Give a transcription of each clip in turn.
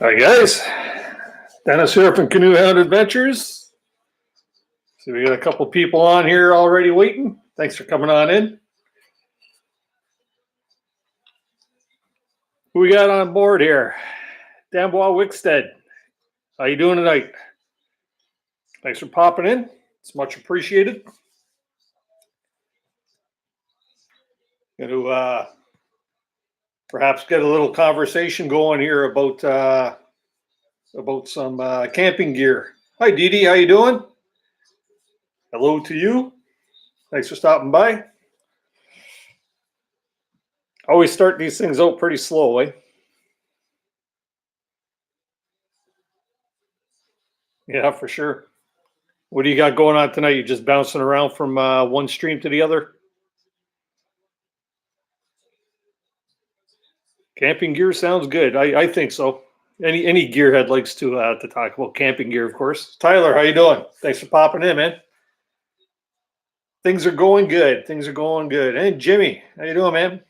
Hi guys, Dennis here from Canoehound Adventures. So we got a couple people on here already waiting. Thanks for coming on in. Who we got on board here? Dambois Wickstead. How you doing tonight? Thanks for popping in. It's much appreciated. Going to perhaps get a little conversation going here about some camping gear. Hi Dee Dee, how you doing? Hello to you. Thanks for stopping by. Always start these things out pretty slow, eh? Yeah, for sure. What do you got going on tonight? You just bouncing around from one stream to the other? Camping gear sounds good. I think so. Any gearhead likes to talk about camping gear, of course. Tyler, how you doing? Thanks for popping in, man. Things are going good. Things are going good. And Jimmy, how you doing, man?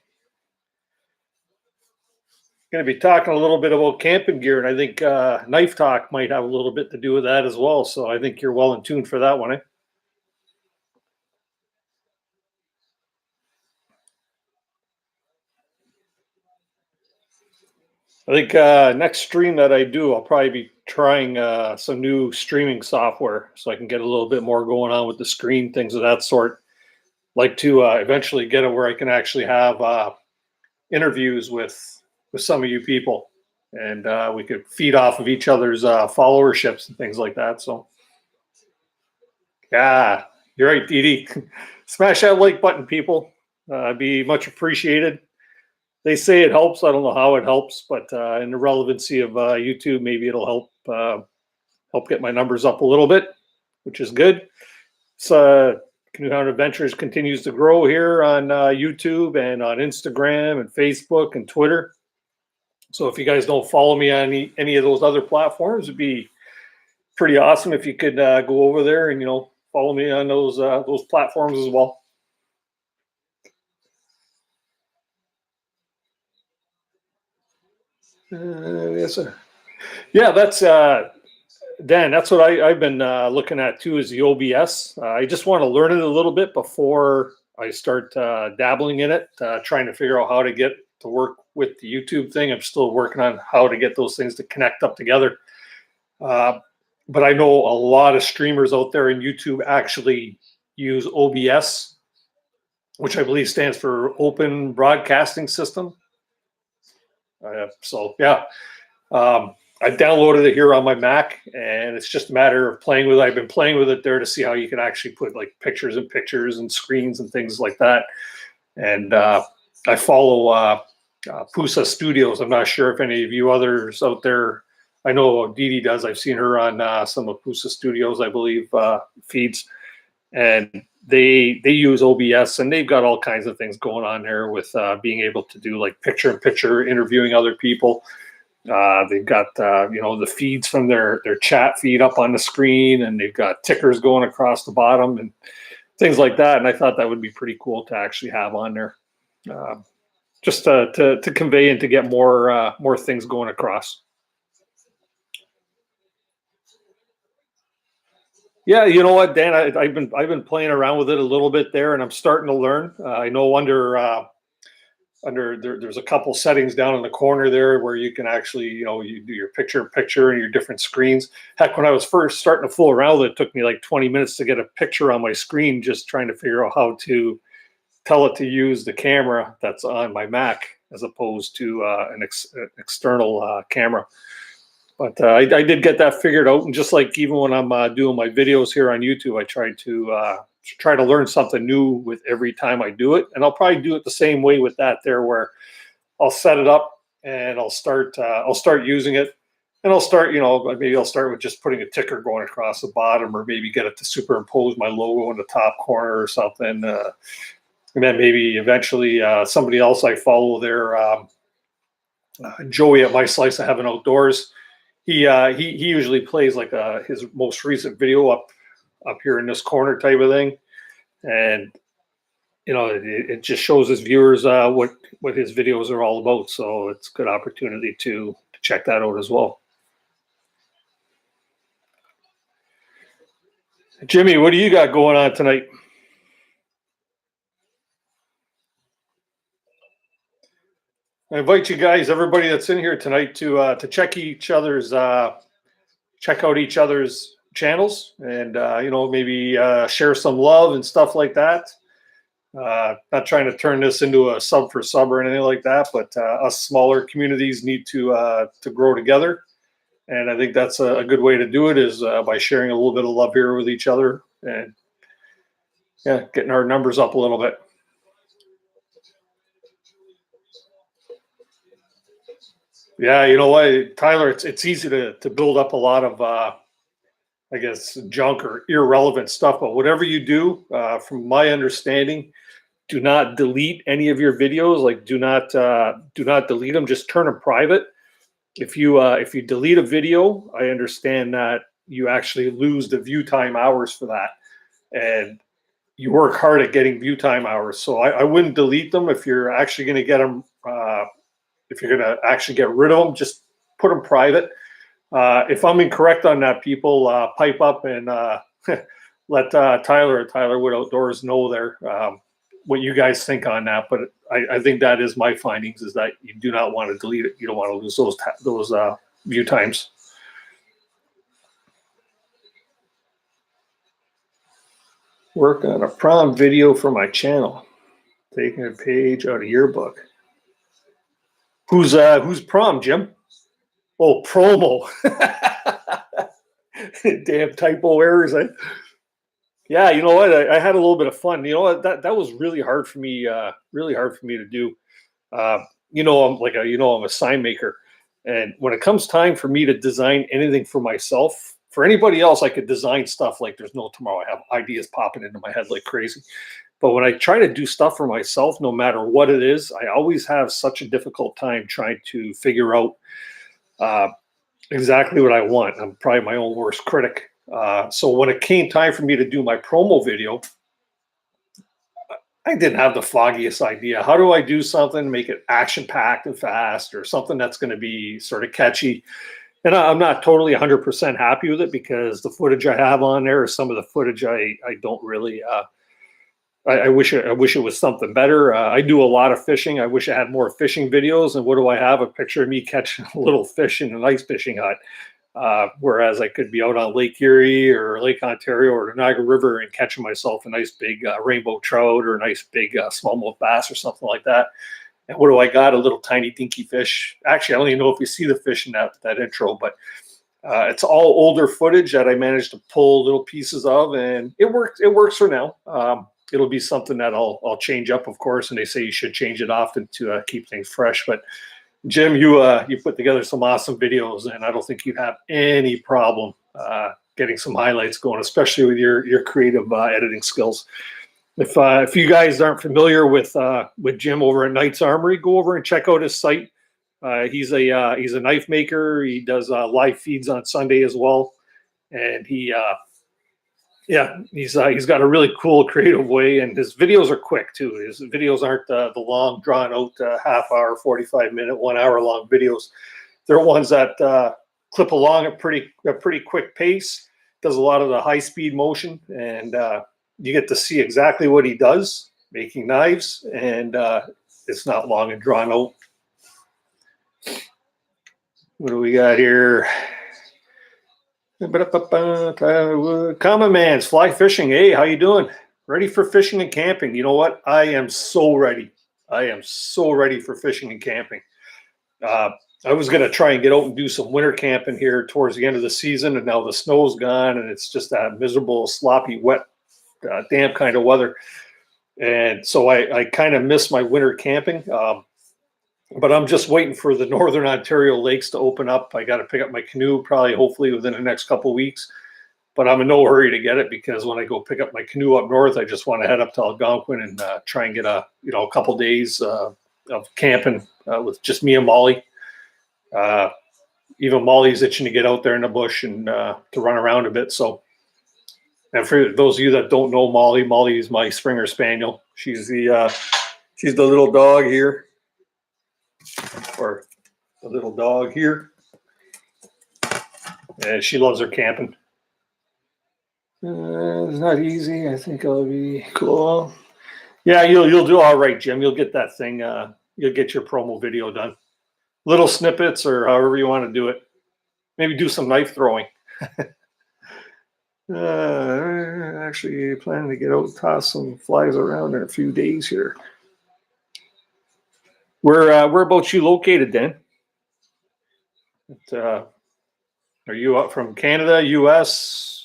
Going to be talking a little bit about camping gear, and I think Knife Talk might have a little bit to do with that as well. So I think you're well in tune for that one, eh? I think next stream that I do, I'll probably be trying some new streaming software so I can get a little bit more going on with the screen, things of that sort. Like to eventually get it where I can actually have interviews with some of you people, and we could feed off of each other's followerships and things like that. So, yeah, you're right, Dee Dee. Smash that like button, people. Be much appreciated. They say it helps. I don't know how it helps, but in the relevancy of YouTube, maybe it'll help get my numbers up a little bit, which is good. So Canoehound Adventures continues to grow here on YouTube and on Instagram and Facebook and Twitter. So if you guys don't follow me on any of those other platforms, it'd be pretty awesome if you could go over there and follow me on those platforms as well. Yes, sir. Yeah, that's Dan. That's what I've been looking at too, is the OBS. I just want to learn it a little bit before I start dabbling in it, trying to figure out how to get to work with the YouTube thing. I'm still working on how to get those things to connect up together. But I know a lot of streamers out there in YouTube actually use OBS, which I believe stands for Open Broadcasting System. So yeah, I downloaded it here on my Mac, and it's just a matter of playing with it. I've been playing with it there to see how you can actually put like pictures and screens and things like that. And I follow Pusa Studios. I'm not sure if any of you others out there, I know Dee Dee does. I've seen her on some of Pusa Studios, I believe, feeds. And they use OBS, and they've got all kinds of things going on there with being able to do like picture-in-picture interviewing other people. They've got the feeds from their chat feed up on the screen, and they've got tickers going across the bottom and things like that. And I thought that would be pretty cool to actually have on there, just to convey and to get more things going across. Yeah, you know what, Dan? I've been playing around with it a little bit there, and I'm starting to learn. I know there's a couple settings down in the corner there where you can actually you do your picture and your different screens. Heck, when I was first starting to fool around with it, it took me like 20 minutes to get a picture on my screen, just trying to figure out how to tell it to use the camera that's on my Mac. as opposed to an external camera. But I did get that figured out, and just like even when I'm doing my videos here on YouTube, I try to learn something new with every time I do it, and I'll probably do it the same way with that there, where I'll set it up and I'll start using it, and I'll start, maybe I'll start with just putting a ticker going across the bottom, or maybe get it to superimpose my logo in the top corner or something, and then maybe eventually somebody else I follow there, Joey at My Slice of Heaven Outdoors. He usually plays like his most recent video up here in this corner type of thing, and it just shows his viewers what his videos are all about. So it's a good opportunity to check that out as well. Jimmy, what do you got going on tonight? I invite you guys, everybody that's in here tonight, to check out each other's channels, and maybe share some love and stuff like that. Not trying to turn this into a sub for sub or anything like that, but us smaller communities need to grow together, and I think that's a good way to do it, is by sharing a little bit of love here with each other, and getting our numbers up a little bit. Yeah, you know what, Tyler, it's easy to build up a lot of I guess junk or irrelevant stuff, but whatever you do, from my understanding, do not delete any of your videos. Like, do not delete them. Just turn them private. If you delete a video, I understand that you actually lose the view time hours for that, and you work hard at getting view time hours. So I wouldn't delete them. If you're actually going to get them, if you're going to actually get rid of them, just put them private. If I'm incorrect on that, people pipe up and let Tyler or Tyler Wood Outdoors know there what you guys think on that. But I think that is my findings, is that you do not want to delete it. You don't want to lose those view times. Work on a prom video for my channel. Taking a page out of your book. Who's prom, Jim? Oh, promo. Damn typo errors. Yeah, you know what? I had a little bit of fun. You know what? That was really hard for me. Really hard for me to do. I'm a sign maker, and when it comes time for me to design anything for myself, for anybody else, I could design stuff like there's no tomorrow. I have ideas popping into my head like crazy. But when I try to do stuff for myself, no matter what it is, I always have such a difficult time trying to figure out exactly what I want. I'm probably my own worst critic. So when it came time for me to do my promo video, I didn't have the foggiest idea. How do I do something, make it action-packed and fast, or something that's going to be sort of catchy? And I'm not totally 100% happy with it, because the footage I have on there is some of the footage I don't really. I wish it was something better. I do a lot of fishing. I wish I had more fishing videos. And what do I have? A picture of me catching a little fish in an ice fishing hut. Whereas I could be out on Lake Erie or Lake Ontario or the Niagara River and catching myself a nice big rainbow trout or a nice big smallmouth bass or something like that. And what do I got? A little tiny dinky fish. Actually, I don't even know if you see the fish in that intro, but it's all older footage that I managed to pull little pieces of, and it works. It works for now. It'll be something that I'll change up, of course. And they say you should change it often to keep things fresh. But Jim, you put together some awesome videos, and I don't think you have any problem getting some highlights going, especially with your creative editing skills. If you guys aren't familiar with Jim over at Knight's Armory, go over and check out his site. He's a knife maker. He does live feeds on Sunday as well, and he's got a really cool creative way, and his videos are quick too. His videos aren't the long drawn out half hour, 45-minute, 1 hour long videos. They're ones that clip along at a pretty quick pace. Does a lot of the high speed motion, and you get to see exactly what he does making knives, and it's not long and drawn out. What do we got here? Common Man's Fly Fishing. Hey, how you doing? Ready for fishing and camping? You know what? I am so ready. I am so ready for fishing and camping. I was going to try and get out and do some winter camping here towards the end of the season, and now the snow's gone, and it's just that miserable, sloppy, wet, damp kind of weather. And so I kind of miss my winter camping. But I'm just waiting for the Northern Ontario lakes to open up. I got to pick up my canoe probably, hopefully, within the next couple of weeks. But I'm in no hurry to get it because when I go pick up my canoe up north, I just want to head up to Algonquin and try and get a couple days of camping with just me and Molly. Even Molly's itching to get out there in the bush and to run around a bit. So, and for those of you that don't know Molly, Molly is my Springer Spaniel. She's the little dog here, or the little dog here, and she loves her camping. It's not easy. I think it'll be cool. Yeah, you'll do all right, Jim. You'll get that thing. You'll get your promo video done. Little snippets or however you want to do it. Maybe do some knife throwing. Actually planning to get out, toss some flies around in a few days here. Whereabouts you located, Dan? Are you up from Canada, U.S.?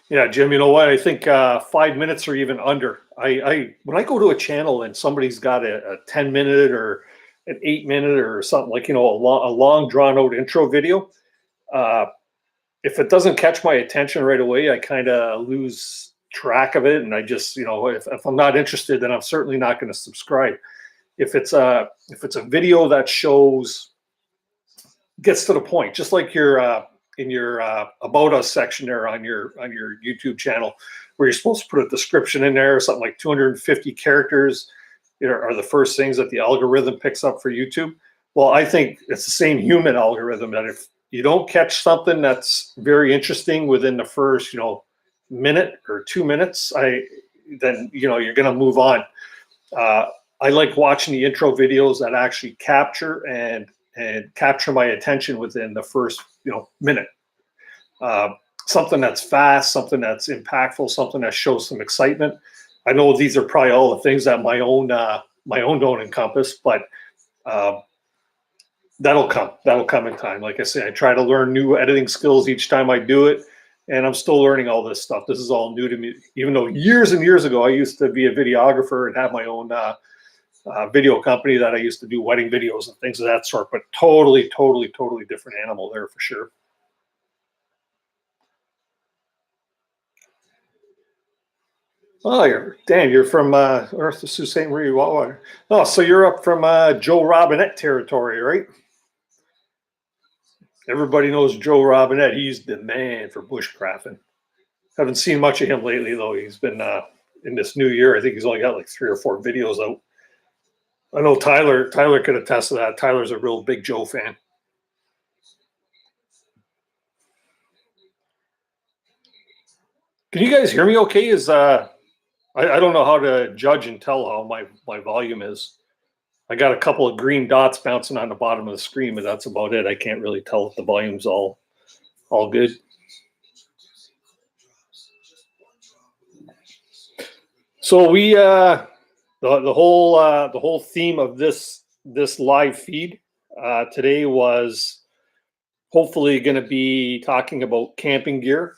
Yeah, Jim, you know what? I think 5 minutes or even under. When I go to a channel and somebody's got a 10-minute or an 8-minute or something like, a long drawn out intro video, if it doesn't catch my attention right away, I kind of lose track of it. And I just, if I'm not interested, then I'm certainly not going to subscribe. If it's a video that gets to the point, just like in your about us section there on your YouTube channel, where you're supposed to put a description in there, something like 250 characters are the first things that the algorithm picks up for YouTube. Well, I think it's the same human algorithm, that if you don't catch something that's very interesting within the first minute or 2 minutes, then you're going to move on. I like watching the intro videos that actually capture and capture my attention within the first minute. Something that's fast, something that's impactful, something that shows some excitement. I know these are probably all the things that my own don't encompass, but that'll come in time. Like I say, I try to learn new editing skills each time I do it, and I'm still learning all this stuff. This is all new to me, even though years and years ago I used to be a videographer and have my own video company that I used to do wedding videos and things of that sort. But totally different animal there for sure. Oh, you're from North of Sault Ste. Marie, Water. Oh, so you're up from Joe Robinette territory, right? Everybody knows Joe Robinette. He's the man for bushcrafting. Haven't seen much of him lately, though. He's been in this new year. I think he's only got like 3 or 4 videos out. I know Tyler could attest to that. Tyler's a real big Joe fan. Can you guys hear me okay? I don't know how to judge and tell how my volume is. I got a couple of green dots bouncing on the bottom of the screen, but that's about it. I can't really tell if the volume's all good. So we the whole theme of this live feed today was hopefully going to be talking about camping gear,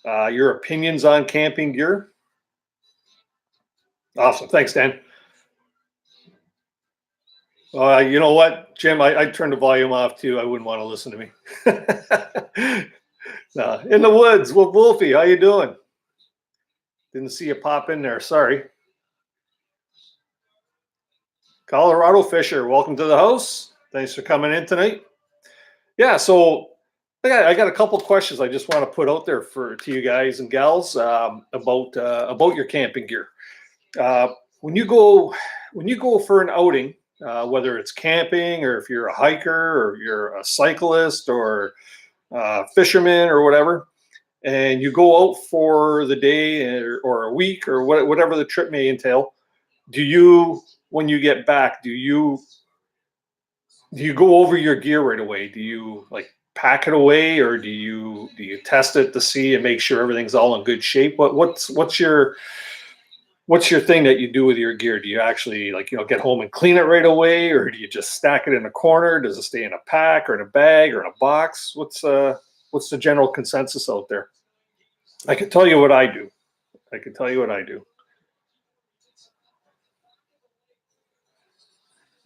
your opinions on camping gear. Awesome. Thanks, Dan. You know what, Jim? I'd turn the volume off too. I wouldn't want to listen to me. In the woods with Wolfie. How you doing? Didn't see you pop in there. Sorry. Colorado Fisher, welcome to the house. Thanks for coming in tonight. Yeah, so I got a couple of questions I just want to put out there to you guys and gals about your camping gear. When you go for an outing, whether it's camping or if you're a hiker or you're a cyclist or fisherman or whatever, and you go out for the day or a week or whatever the trip may entail, when you get back, do you Do you go over your gear right away? Do you like pack it away, or do you test it to see and make sure everything's all in good shape? What's your thing that you do with your gear? Do you actually like, get home and clean it right away, or do you just stack it in a corner? Does it stay in a pack or in a bag or in a box? What's the general consensus out there? I can tell you what I do. I can tell you what I do.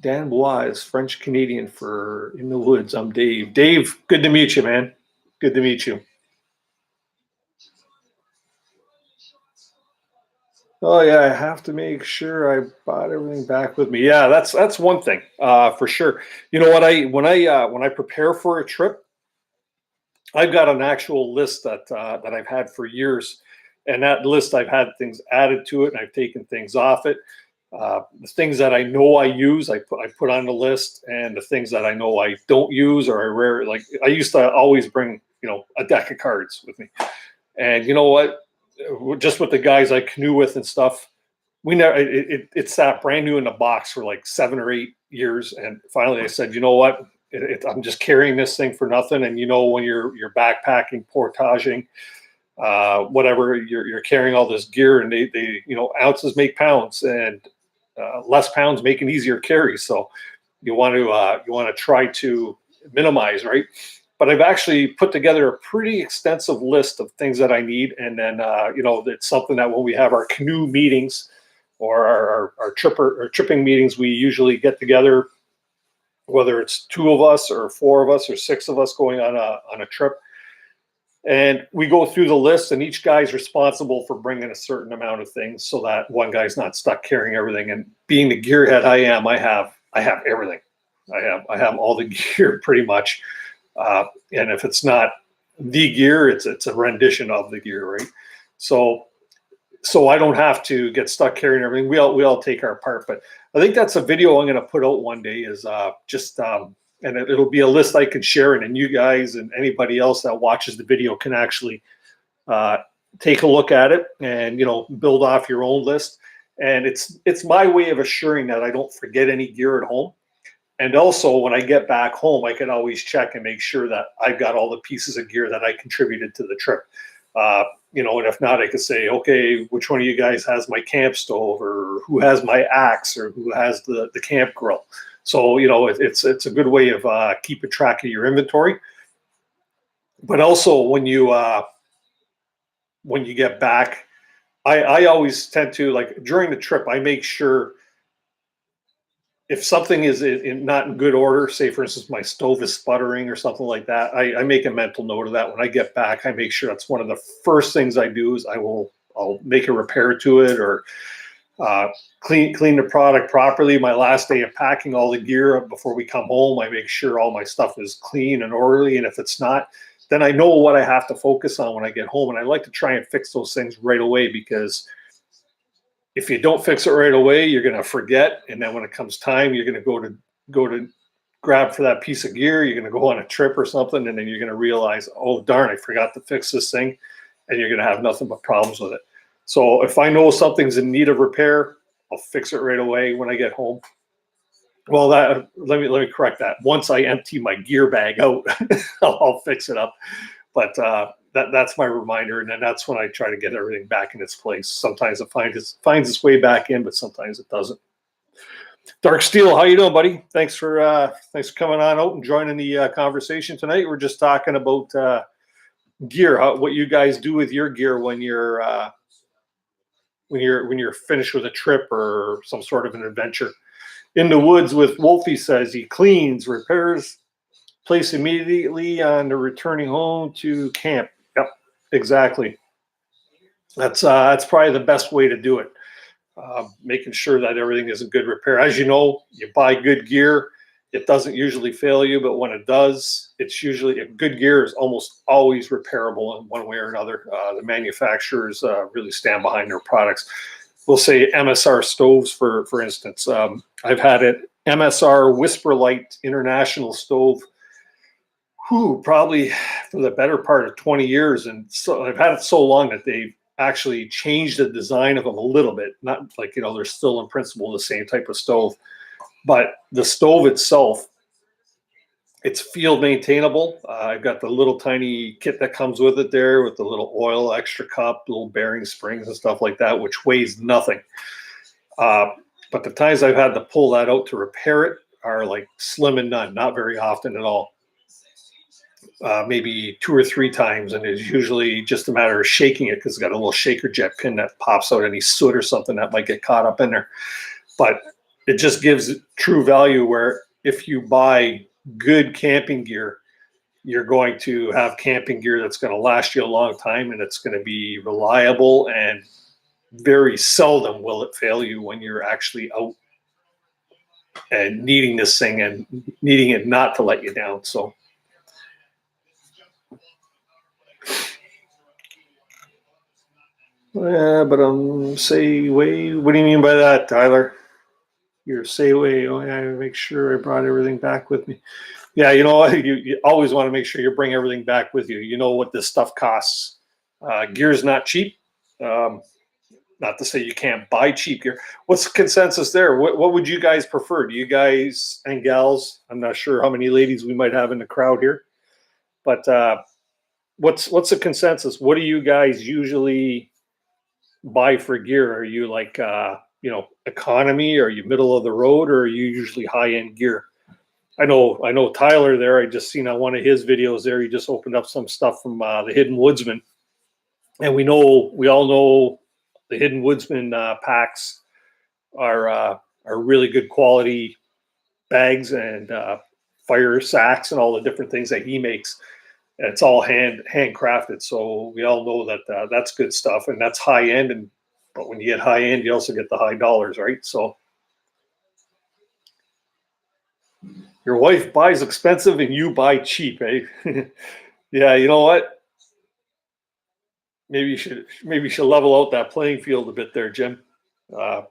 Dan Bois is French Canadian for In the Woods. I'm Dave. Dave, good to meet you, man. Good to meet you. Oh yeah, I have to make sure I brought everything back with me. Yeah, that's one thing, for sure. You know what? I when I prepare for a trip, I've got an actual list that I've had for years, and that list I've had things added to it, and I've taken things off it. The things that I know I use, I put on the list, and the things that I know I don't use or I rare, like I used to always bring a deck of cards with me, and you know what? Just with the guys I canoe with and stuff, we never it sat brand new in the box for like 7 or 8 years, and finally I said, you know what? I'm just carrying this thing for nothing. And when you're backpacking, portaging, whatever, you're carrying all this gear, and they ounces make pounds, and less pounds make an easier carry. So you want to try to minimize, right? But I've actually put together a pretty extensive list of things that I need, and then it's something that when we have our canoe meetings or our tripping meetings, we usually get together, whether it's two of us or four of us or six of us going on a trip, and we go through the list, and each guy's responsible for bringing a certain amount of things so that one guy's not stuck carrying everything. And being the gearhead I am, I have everything. I have all the gear pretty much. And if it's not the gear, it's a rendition of the gear, right? So I don't have to get stuck carrying everything. We all take our part. But I think that's a video I'm going to put out one day, is just and it'll be a list I can share, and then you guys and anybody else that watches the video can actually uh, take a look at it and build off your own list. And it's my way of assuring that I don't forget any gear at home. And also, when I get back home, I can always check and make sure that I've got all the pieces of gear that I contributed to the trip. And if not, I could say, okay, which one of you guys has my camp stove, or who has my axe, or who has the camp grill. So it's a good way of keeping track of your inventory. But also, when you get back, I always tend to, like, during the trip, I make sure if something is not in good order, say for instance my stove is sputtering or something like that, I make a mental note of that. When I get back, I make sure that's one of the first things I do. Is I'll make a repair to it, or clean the product properly. My last day of packing all the gear before we come home, I make sure all my stuff is clean and orderly. And if it's not, then I know what I have to focus on when I get home. And I like to try and fix those things right away, because if you don't fix it right away, you're going to forget. And then when it comes time, you're going to go to grab for that piece of gear. You're going to go on a trip or something, and then you're going to realize, oh darn, I forgot to fix this thing, and you're going to have nothing but problems with it. So if I know something's in need of repair, I'll fix it right away when I get home. Well, let me correct that. Once I empty my gear bag out, I'll fix it up. But that's my reminder, and then that's when I try to get everything back in its place. Sometimes it finds its way back in, but sometimes it doesn't. Dark Steel, how you doing, buddy? Thanks for coming on out and joining the conversation tonight. We're just talking about gear, what you guys do with your gear when you're finished with a trip or some sort of an adventure. In the Woods with Wolfie says he cleans, repairs, place immediately on the returning home to camp. Yep, exactly. That's probably the best way to do it. Making sure that everything is in good repair. As you know, you buy good gear, it doesn't usually fail you, but when it does, it's usually, good gear is almost always repairable in one way or another. The manufacturers really stand behind their products. We'll say MSR stoves, for instance. I've had it MSR Whisper Light International stove, probably for the better part of 20 years. And so I've had it so long that they've actually changed the design of them a little bit. Not like, they're still in principle the same type of stove, but the stove itself It's field maintainable. I've got the little tiny kit that comes with it there with the little oil, extra cup, little bearing springs and stuff like that, which weighs nothing. But the times I've had to pull that out to repair it are like slim and none, not very often at all. Maybe 2 or 3 times, and it's usually just a matter of shaking it because it's got a little shaker jet pin that pops out any soot or something that might get caught up in there. But it just gives true value where if you buy good camping gear, you're going to have camping gear that's going to last you a long time, and it's going to be reliable, and very seldom will it fail you when you're actually out and needing this thing and needing it not to let you down. So but say way. What do you mean by that, Tyler? Your say way. Oh, yeah, make sure I brought everything back with me. Yeah, you know, you always want to make sure you bring everything back with you. You know what this stuff costs. Gear's not cheap. Not to say you can't buy cheap gear. What's the consensus there? What would you guys prefer? Do you guys and gals? I'm not sure how many ladies we might have in the crowd here, but what's the consensus? What do you guys usually buy for gear? Are you like economy? Are you middle of the road, or are you usually high end gear? I know Tyler there. I just seen on one of his videos there. He just opened up some stuff from the Hidden Woodsman, and we all know the Hidden Woodsman packs are really good quality bags and fire sacks and all the different things that he makes. It's all handcrafted, so we all know that that's good stuff, and that's high end. But when you get high end, you also get the high dollars, right? So your wife buys expensive and you buy cheap, eh? Yeah, you know what? Maybe you should level out that playing field a bit there, Jim. Uh,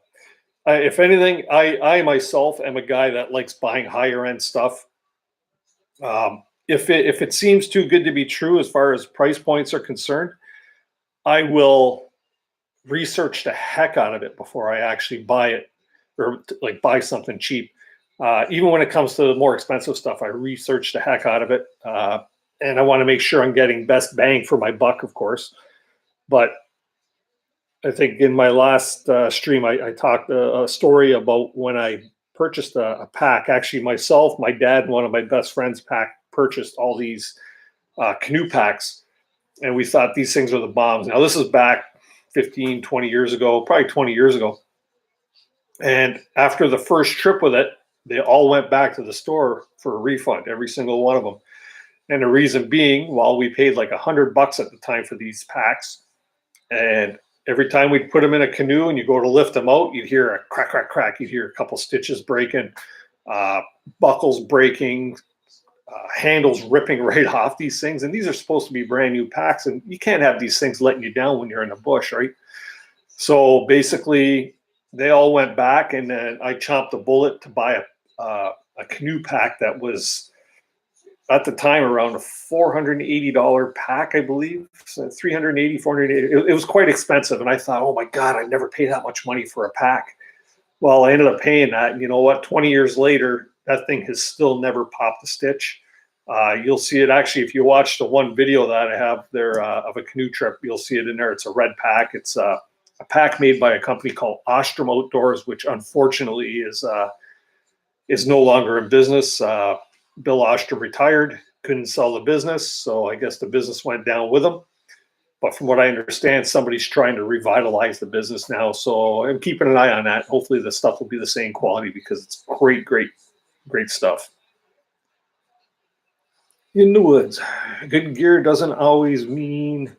if anything, I myself am a guy that likes buying higher end stuff. If it seems too good to be true as far as price points are concerned, I will research the heck out of it before I actually buy it or like buy something cheap. Even when it comes to the more expensive stuff, I research the heck out of it, and I want to make sure I'm getting best bang for my buck, of course. But I think in my last stream, I talked a story about when I purchased a pack. Actually, myself, my dad, and one of my best friends purchased all these canoe packs, and we thought these things were the bombs. Now, this is back 15, 20 years ago, probably 20 years ago. And after the first trip with it, they all went back to the store for a refund, every single one of them. And the reason being, well, we paid like $100 at the time for these packs. And every time we'd put them in a canoe and you go to lift them out, you'd hear a crack, crack, crack. You'd hear a couple stitches breaking, buckles breaking, handles ripping right off these things. And these are supposed to be brand new packs. And you can't have these things letting you down when you're in the bush, right? So basically, they all went back, and then I chomped the bullet to buy a canoe pack that was at the time around a $480 pack, I believe. So $380, $480. It was quite expensive, and I thought, oh my God, I'd never pay that much money for a pack. Well, I ended up paying that, and you know what? 20 years later, that thing has still never popped a stitch. You'll see it actually if you watch the one video that I have there of a canoe trip. You'll see it in there. It's a red pack. It's a pack made by a company called Ostrom Outdoors, which unfortunately is no longer in business. Bill Ostrom retired, couldn't sell the business, so I guess the business went down with him. But from what I understand, somebody's trying to revitalize the business now, so I'm keeping an eye on that. Hopefully the stuff will be the same quality because it's great, great, great stuff. In the woods, good gear doesn't always mean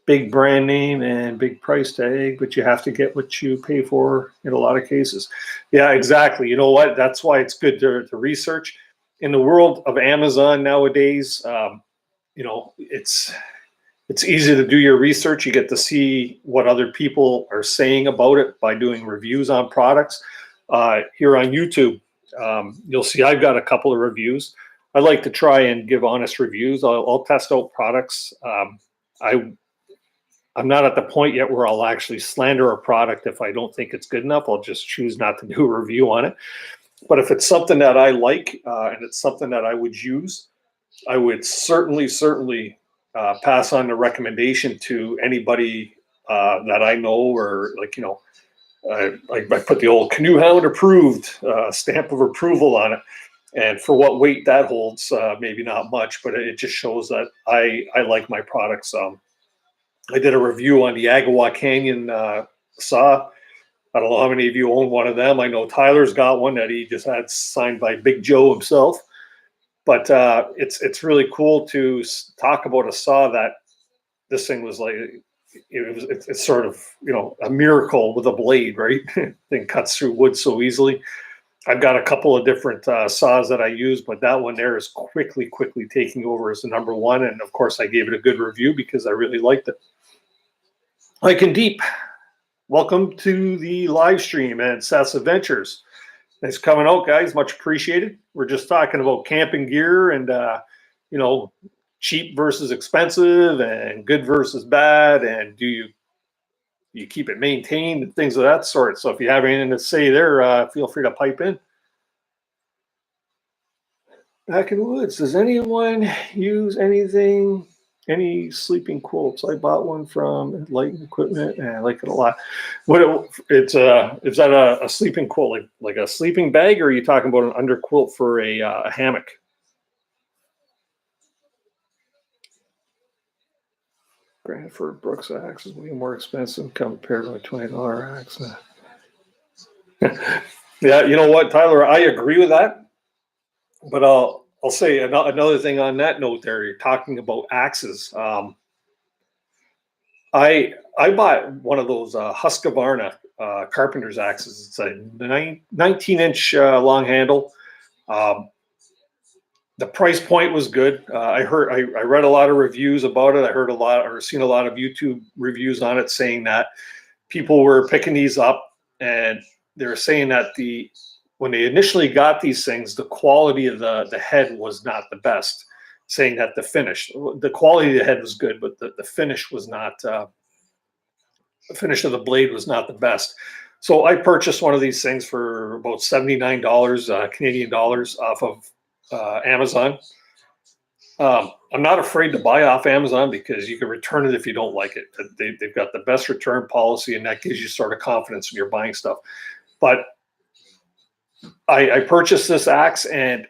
big brand name and big price tag, but you have to get what you pay for in a lot of cases. Yeah, exactly. You know what? That's why it's good to research. In the world of Amazon nowadays, it's easy to do your research. You get to see what other people are saying about it by doing reviews on products. Here on YouTube, you'll see I've got a couple of reviews. I like to try and give honest reviews. I'll test out products. I'm not at the point yet where I'll actually slander a product if I don't think it's good enough. I'll just choose not to do a review on it. But if it's something that I like and it's something that I would use, I would certainly pass on the recommendation to anybody that I know, or like, you know, I put the old Canoehound approved stamp of approval on it. And for what weight that holds, maybe not much, but it just shows that I like my products. I did a review on the Agawa Canyon saw. I don't know how many of you own one of them. I know Tyler's got one that he just had signed by Big Joe himself. But it's really cool to talk about a saw that this thing was like, it's sort of, you know, a miracle with a blade, right? Thing cuts through wood so easily. I've got a couple of different saws that I use, but that one there is quickly taking over as the number one. And of course, I gave it a good review because I really liked it. Hiking Deep, welcome to the live stream and Seth's Adventures. Thanks for coming out, guys. Much appreciated. We're just talking about camping gear and, you know, cheap versus expensive and good versus bad. And do you keep it maintained and things of that sort. So if you have anything to say there, feel free to pipe in. Back in the woods, does anyone use any sleeping quilts? I bought one from Light Equipment and I like it a lot. Is that a sleeping quilt, like a sleeping bag, or are you talking about an under quilt for a hammock? Brantford Brooks axe is way more expensive compared to a $20 axe. Yeah, you know what, Tyler, I agree with that. But I'll say another thing on that note. There, you're talking about axes. I bought one of those Husqvarna carpenter's axes. It's a 19-inch long handle. The price point was good. I read a lot of reviews about it. I heard a lot, or seen a lot of YouTube reviews on it, saying that people were picking these up and they were saying that when they initially got these things, the quality of the head was not the best. Saying that the quality of the head was good, but the finish was not. The finish of the blade was not the best. So I purchased one of these things for about $79 Canadian dollars off of Amazon. I'm not afraid to buy off Amazon because you can return it if you don't like it. They've got the best return policy, and that gives you sort of confidence when you're buying stuff. But I purchased this axe, and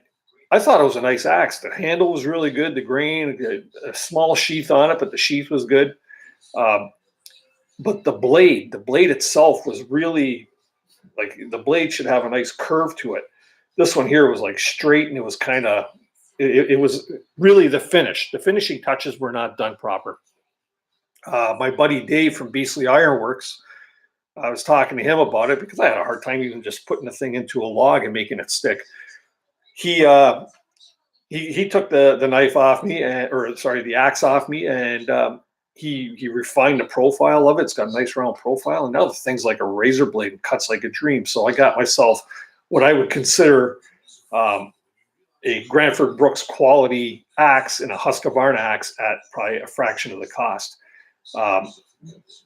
I thought it was a nice axe. The handle was really good. The grain, a small sheath on it, but the sheath was good. But the blade itself was really, like, the blade should have a nice curve to it. This one here was like straight, and it was kind of, it was really the finish. The finishing touches were not done proper. My buddy Dave from Beasley Ironworks, I was talking to him about it because I had a hard time even just putting the thing into a log and making it stick. He took the knife off me, the axe off me, and he refined the profile of it. It's got a nice round profile, and now the thing's like a razor blade and cuts like a dream. So I got myself what I would consider a Brantford Brooks quality axe and a Husqvarna axe at probably a fraction of the cost.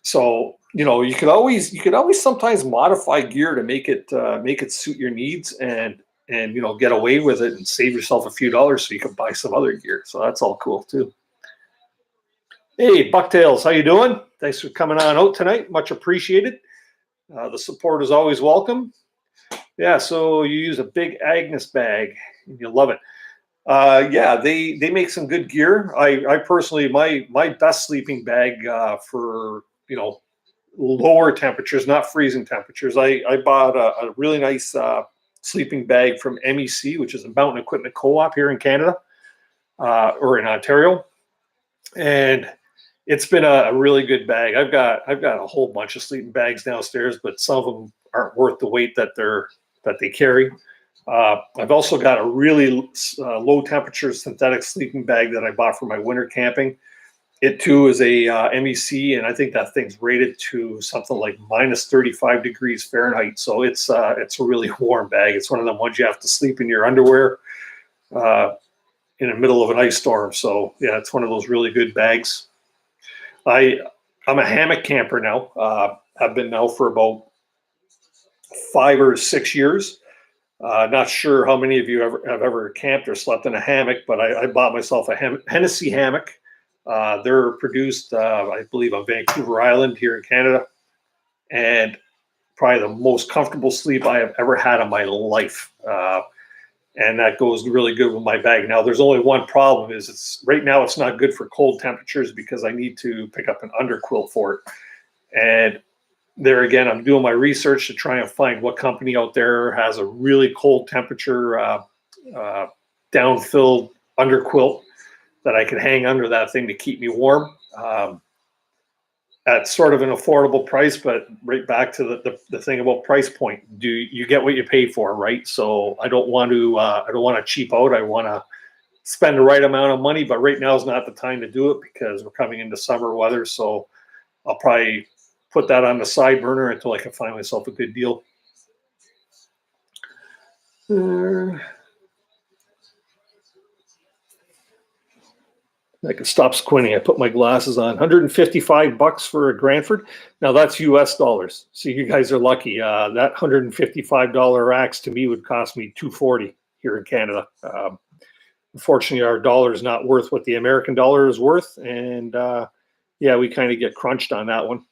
So you know, you could always sometimes modify gear to make it suit your needs, and you know, get away with it and save yourself a few dollars so you can buy some other gear. So that's all cool too. Hey, Bucktails, how you doing? Thanks for coming on out tonight. Much appreciated. The support is always welcome. Yeah, so you use a big Agnes bag and you love it. Yeah, they make some good gear. I personally, my best sleeping bag for, you know, lower temperatures, not freezing temperatures. I bought a really nice sleeping bag from MEC, which is a Mountain Equipment Co-op here in Canada, or in Ontario, and it's been a really good bag. I've got a whole bunch of sleeping bags downstairs, but some of them aren't worth the weight that they carry. I've also got a really low temperature synthetic sleeping bag that I bought for my winter camping. It too is a MEC, and I think that thing's rated to something like minus 35 degrees Fahrenheit. So it's a really warm bag. It's one of them ones you have to sleep in your underwear in the middle of an ice storm. So yeah, it's one of those really good bags. I'm a hammock camper now. I've been now for about 5 or 6 years. Not sure how many of you have ever camped or slept in a hammock, but I bought myself a Hennessy hammock. They're produced, I believe, on Vancouver Island here in Canada, and probably the most comfortable sleep I have ever had in my life. And that goes really good with my bag. Now, there's only one problem: is it's right now it's not good for cold temperatures because I need to pick up an underquilt for it. And there again, I'm doing my research to try and find what company out there has a really cold temperature down-filled underquilt that I can hang under that thing to keep me warm. At sort of an affordable price, but right back to the thing about price point. Do you get what you pay for, right? So I don't want to cheap out. I want to spend the right amount of money, but right now is not the time to do it because we're coming into summer weather. So I'll probably put that on the side burner until I can find myself a good deal. I can stop squinting. I put my glasses on. $155 for a Granford. Now that's US dollars. So you guys are lucky. That $155 axe to me would cost me $240 here in Canada. Unfortunately, our dollar is not worth what the American dollar is worth. And yeah, we kind of get crunched on that one.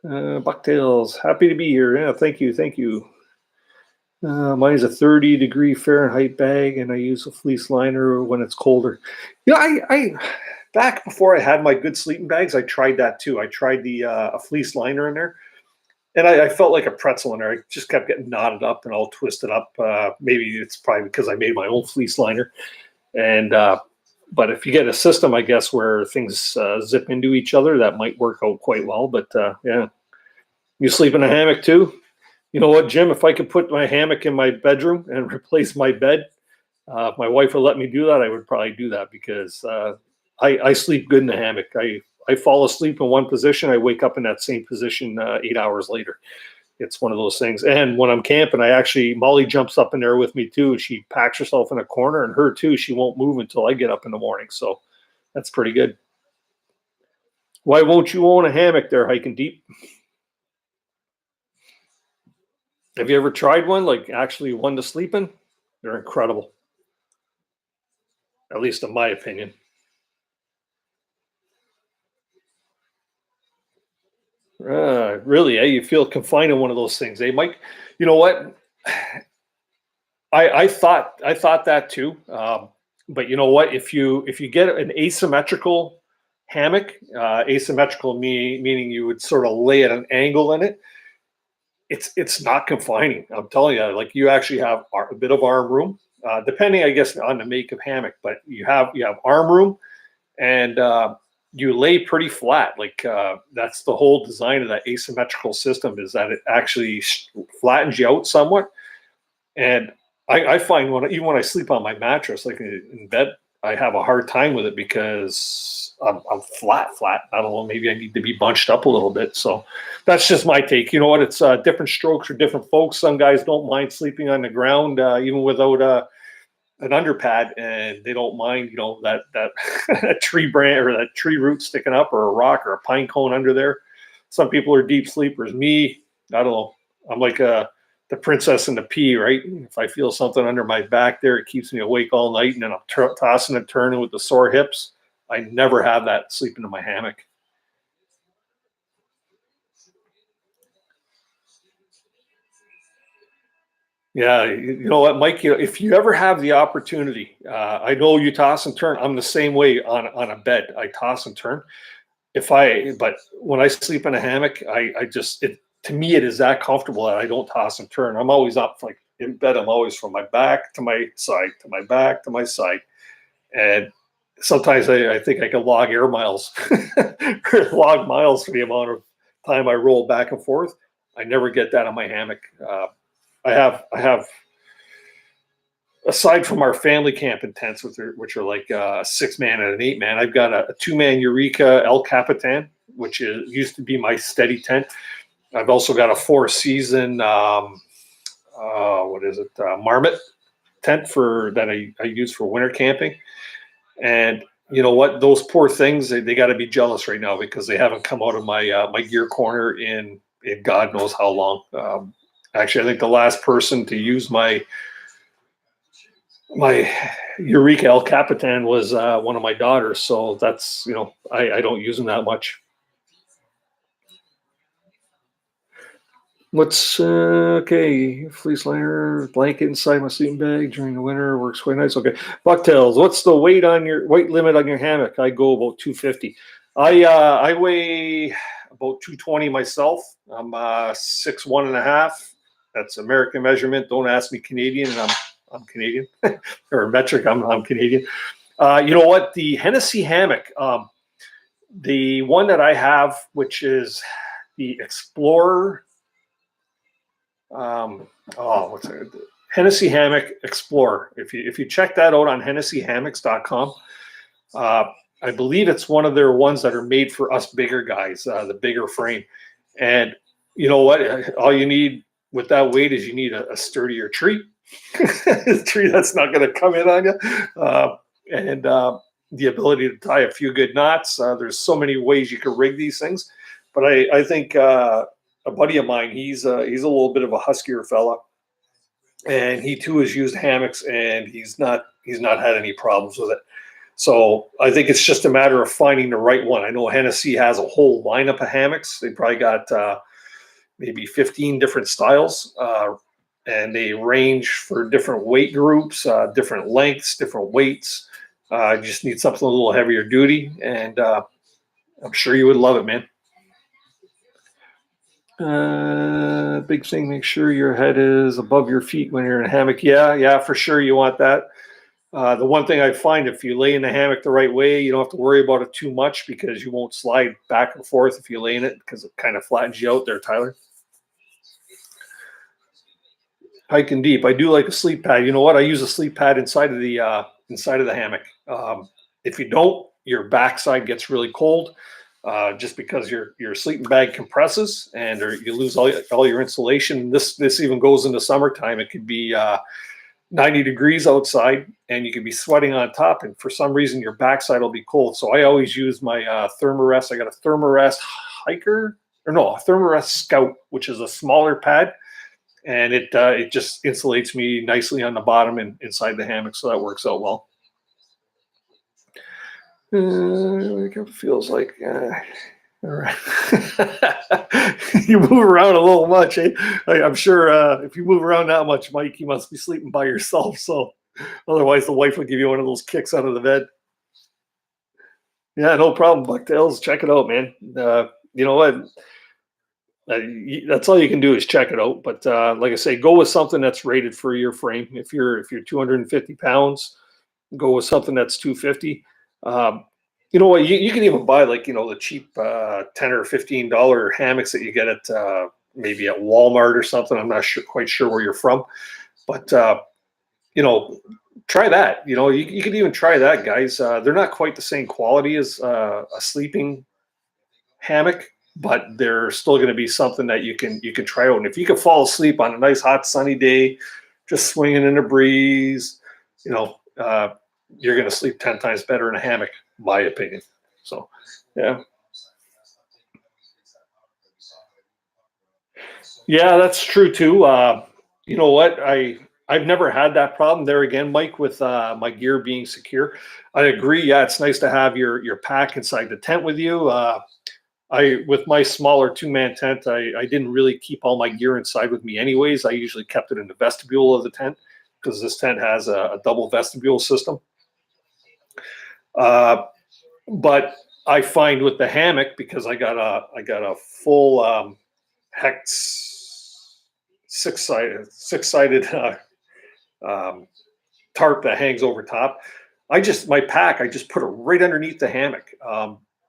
Bucktails, happy to be here. Yeah, thank you. Thank you. Mine is a 30-degree Fahrenheit bag, and I use a fleece liner when it's colder. You know, I back before I had my good sleeping bags, I tried that too. I tried the a fleece liner in there, and I felt like a pretzel in there. I just kept getting knotted up and all twisted up. Maybe it's probably because I made my own fleece liner. And but if you get a system, I guess, where things zip into each other, that might work out quite well. But yeah, you sleep in a hammock too? You know what, Jim? If I could put my hammock in my bedroom and replace my bed, if my wife would let me do that, I would probably do that because I sleep good in the hammock. I fall asleep in one position, I wake up in that same position 8 hours later. It's one of those things. And when I'm camping, Molly jumps up in there with me too. She packs herself in a corner, and her too. She won't move until I get up in the morning. So that's pretty good. Why won't you own a hammock there, hiking deep? Have you ever tried one, like actually one to sleep in? They're incredible, at least in my opinion. Really, you feel confined in one of those things. They might, you know what? I thought that too. But you know what? If you get an asymmetrical hammock, asymmetrical meaning you would sort of lay at an angle in it. It's not confining. I'm telling you, like you actually have a bit of arm room, depending, I guess, on the make of hammock. But you have arm room, and you lay pretty flat. Like that's the whole design of that asymmetrical system, is that it actually flattens you out somewhat. And I find even when I sleep on my mattress, like in bed, I have a hard time with it because I'm flat. I don't know. Maybe I need to be bunched up a little bit. So that's just my take. You know what? It's different strokes for different folks. Some guys don't mind sleeping on the ground, even without an underpad, and they don't mind, that tree branch or that tree root sticking up, or a rock or a pine cone under there. Some people are deep sleepers. Me, I don't know. I'm like the princess and the pea, right? If I feel something under my back there, it keeps me awake all night, and then I'm tossing and turning with the sore hips. I never have that sleeping in my hammock. Yeah, you know what, Mike? If you ever have the opportunity, I know you toss and turn. I'm the same way on a bed. I toss and turn. But when I sleep in a hammock, I just to me it is that comfortable that I don't toss and turn. I'm always up, like in bed. I'm always from my back to my side, to my back to my side, and sometimes I think I can log air miles, or log miles for the amount of time I roll back and forth. I never get that in my hammock. I have aside from our family camping tents, which are like a 6-man and an 8-man, I've got a 2-man Eureka El Capitan, which used to be my steady tent. I've also got a 4-season Marmot tent that I use for winter camping. And you know what? Those poor things, they got to be jealous right now because they haven't come out of my my gear corner in God knows how long. Actually, I think the last person to use my Eureka El Capitan was one of my daughters. So that's, I don't use them that much. What's okay? Fleece liner, blanket inside my sleeping bag during the winter works quite nice. Okay, Bucktails. What's the weight limit on your hammock? I go about 250. I weigh about 220 myself. I'm 6'1.5". That's American measurement. Don't ask me Canadian, and I'm Canadian or metric. I'm Canadian. You know what? The Hennessy hammock, the one that I have, which is the Explorer. What's it? Hennessy Hammock Explorer. If you check that out on HennessyHammocks.com, I believe it's one of their ones that are made for us bigger guys, the bigger frame. And you know what? All you need with that weight is you need a sturdier tree, a tree that's not going to come in on you, and the ability to tie a few good knots. There's so many ways you can rig these things, but I think a buddy of mine, he's a little bit of a huskier fella, and he too has used hammocks, and he's not had any problems with it. So I think it's just a matter of finding the right one. I know Hennessy has a whole lineup of hammocks. They probably got maybe 15 different styles, and they range for different weight groups, different lengths, different weights. You just need something a little heavier duty, and I'm sure you would love it, man. Big thing, make sure your head is above your feet when you're in a hammock. Yeah, for sure you want that. The one thing I find, if you lay in the hammock the right way, you don't have to worry about it too much because you won't slide back and forth if you lay in it, because it kind of flattens you out there, Tyler. Hiking deep. I do like a sleep pad. You know what? I use a sleep pad inside of the hammock. If you don't, your backside gets really cold. Just because your sleeping bag compresses and you lose all your insulation. This even goes into summertime. It could be 90 degrees outside, and you could be sweating on top, and for some reason your backside will be cold. So I always use my Thermarest. I got a Thermarest Hiker, a Thermarest Scout, which is a smaller pad, and it just insulates me nicely on the bottom and inside the hammock, so that works out well. It feels like all right. You move around a little much, eh? I'm sure if you move around that much, Mike, you must be sleeping by yourself. So otherwise the wife would give you one of those kicks out of the bed. Yeah, no problem, Bucktails. Check it out, man. You know what? That's all you can do is check it out. But like I say, go with something that's rated for your frame. If you're 250 pounds, go with something that's 250. You know what? You can even buy the cheap $10 or $15 hammocks that you get at maybe at Walmart or something. I'm not quite sure where you're from, but try that. You could even try that, guys. They're not quite the same quality as a sleeping hammock, but they're still going to be something that you can try out. And if you can fall asleep on a nice hot sunny day, just swinging in a breeze, you're going to sleep 10 times better in a hammock, my opinion. So, yeah. Yeah, that's true too. You know what? I've never had that problem there again, Mike, with my gear being secure. I agree. Yeah, it's nice to have your pack inside the tent with you. With my smaller 2-man tent, I didn't really keep all my gear inside with me anyways. I usually kept it in the vestibule of the tent because this tent has a double vestibule system. But I find with the hammock, because I got a full hex six-sided tarp that hangs over top. I just put it right underneath the hammock.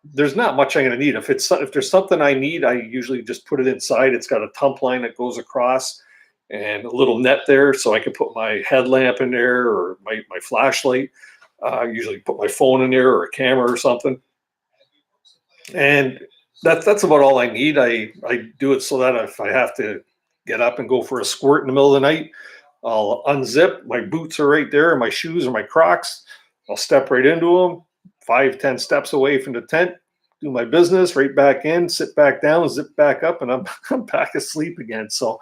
There's not much I'm going to need. If there's something I need, I usually just put it inside. It's got a tump line that goes across and a little net there, so I can put my headlamp in there or my flashlight. I usually put my phone in there or a camera or something. And that's about all I need. I do it so that if I have to get up and go for a squirt in the middle of the night, I'll unzip. My boots are right there, my shoes or my Crocs. I'll step right into them, 5-10 steps away from the tent, do my business, right back in, sit back down, zip back up, and I'm back asleep again. So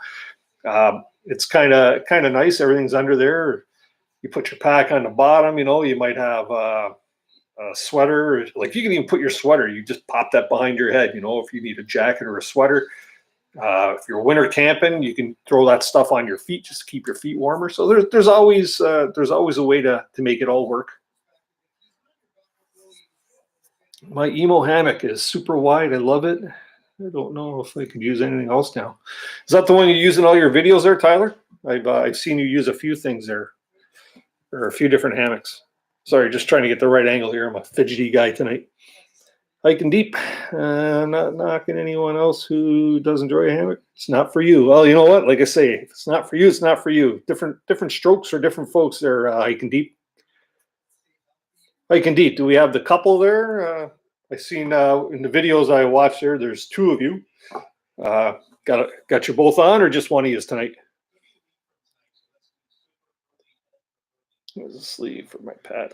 It's kind of nice. Everything's under there. You put your pack on the bottom. You might have a sweater. Like you can even put your sweater. You just pop that behind your head. If you need a jacket or a sweater. If you're winter camping, you can throw that stuff on your feet just to keep your feet warmer. So there's always a way to make it all work. My emo hammock is super wide. I love it. I don't know if I could use anything else now. Is that the one you use in all your videos there, Tyler? I've seen you use a few things there, or a few different hammocks. Sorry, just trying to get the right angle here. I'm a fidgety guy tonight. Hiking deep. I'm not knocking anyone else who does enjoy a hammock. It's not for you. Well, you know what? Like I say, if it's not for you, it's not for you. Different strokes for different folks there hiking deep. Hiking deep. Do we have the couple there? I seen in the videos I watched there's two of you. Got you both on, or just one of you tonight? There's a sleeve for my pad.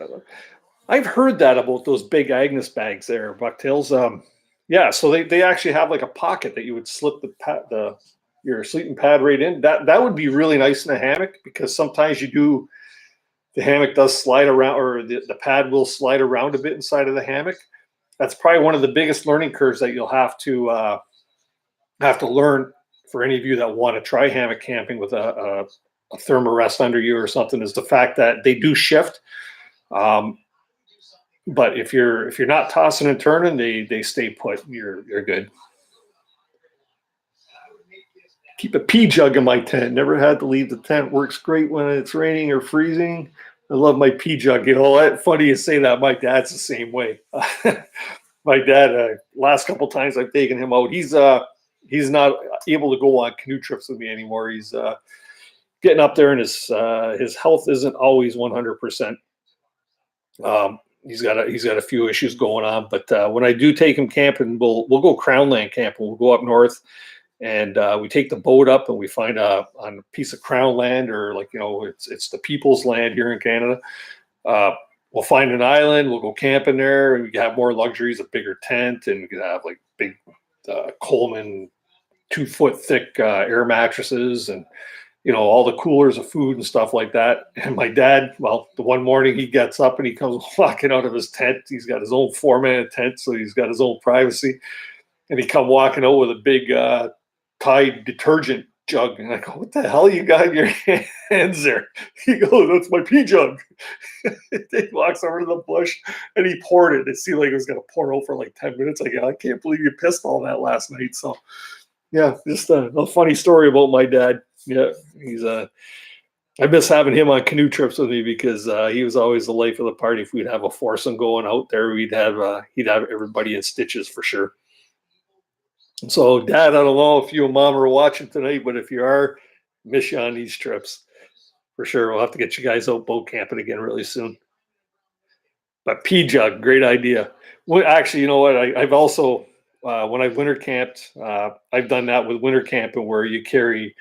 I've heard that about those big Agnes bags there, Bucktails. Yeah, so they actually have like a pocket that you would slip your sleeping pad right in. That would be really nice in a hammock, because sometimes the hammock does slide around, or the pad will slide around a bit inside of the hammock. That's probably one of the biggest learning curves that you'll have to learn for any of you that want to try hammock camping with a thermarest under you or something, is the fact that they do shift. But if you're not tossing and turning, they stay put. You're good. Keep a pee jug in my tent. Never had to leave the tent. Works great when it's raining or freezing. I love my pee jug. Funny you say that. My dad's the same way. My dad, last couple times I've taken him out, he's not able to go on canoe trips with me anymore. He's getting up there, and his health isn't always 100%. He's got a few issues going on, but when I do take him camping, we'll go Crownland camping. We'll go up north, and we take the boat up, and we find on a piece of Crown land, or it's the people's land here in Canada. We'll find an island. We'll go camping there, and we have more luxuries, a bigger tent, and we can have like big Coleman 2-foot thick air mattresses, and all the coolers of food and stuff like that. And my dad, well, the one morning he gets up and he comes walking out of his tent. He's got his own 4-man tent, so he's got his own privacy. And he come walking out with a big Tide detergent jug. And I go, "What the hell you got in your hands there?" He goes, "That's my pee jug." He walks over to the bush and he poured it. It seemed like it was going to pour out for like 10 minutes. Like, I can't believe you pissed all that last night. So, yeah, just a funny story about my dad. Yeah, he's I miss having him on canoe trips with me, because he was always the life of the party. If we'd have a foursome going out there, he'd have everybody in stitches for sure. So, Dad, I don't know if you and Mom are watching tonight, but if you are, miss you on these trips for sure. We'll have to get you guys out boat camping again really soon. But pea jug, great idea. Well, actually, you know what? I've also when I've winter camped, I've done that with winter camping, where you carry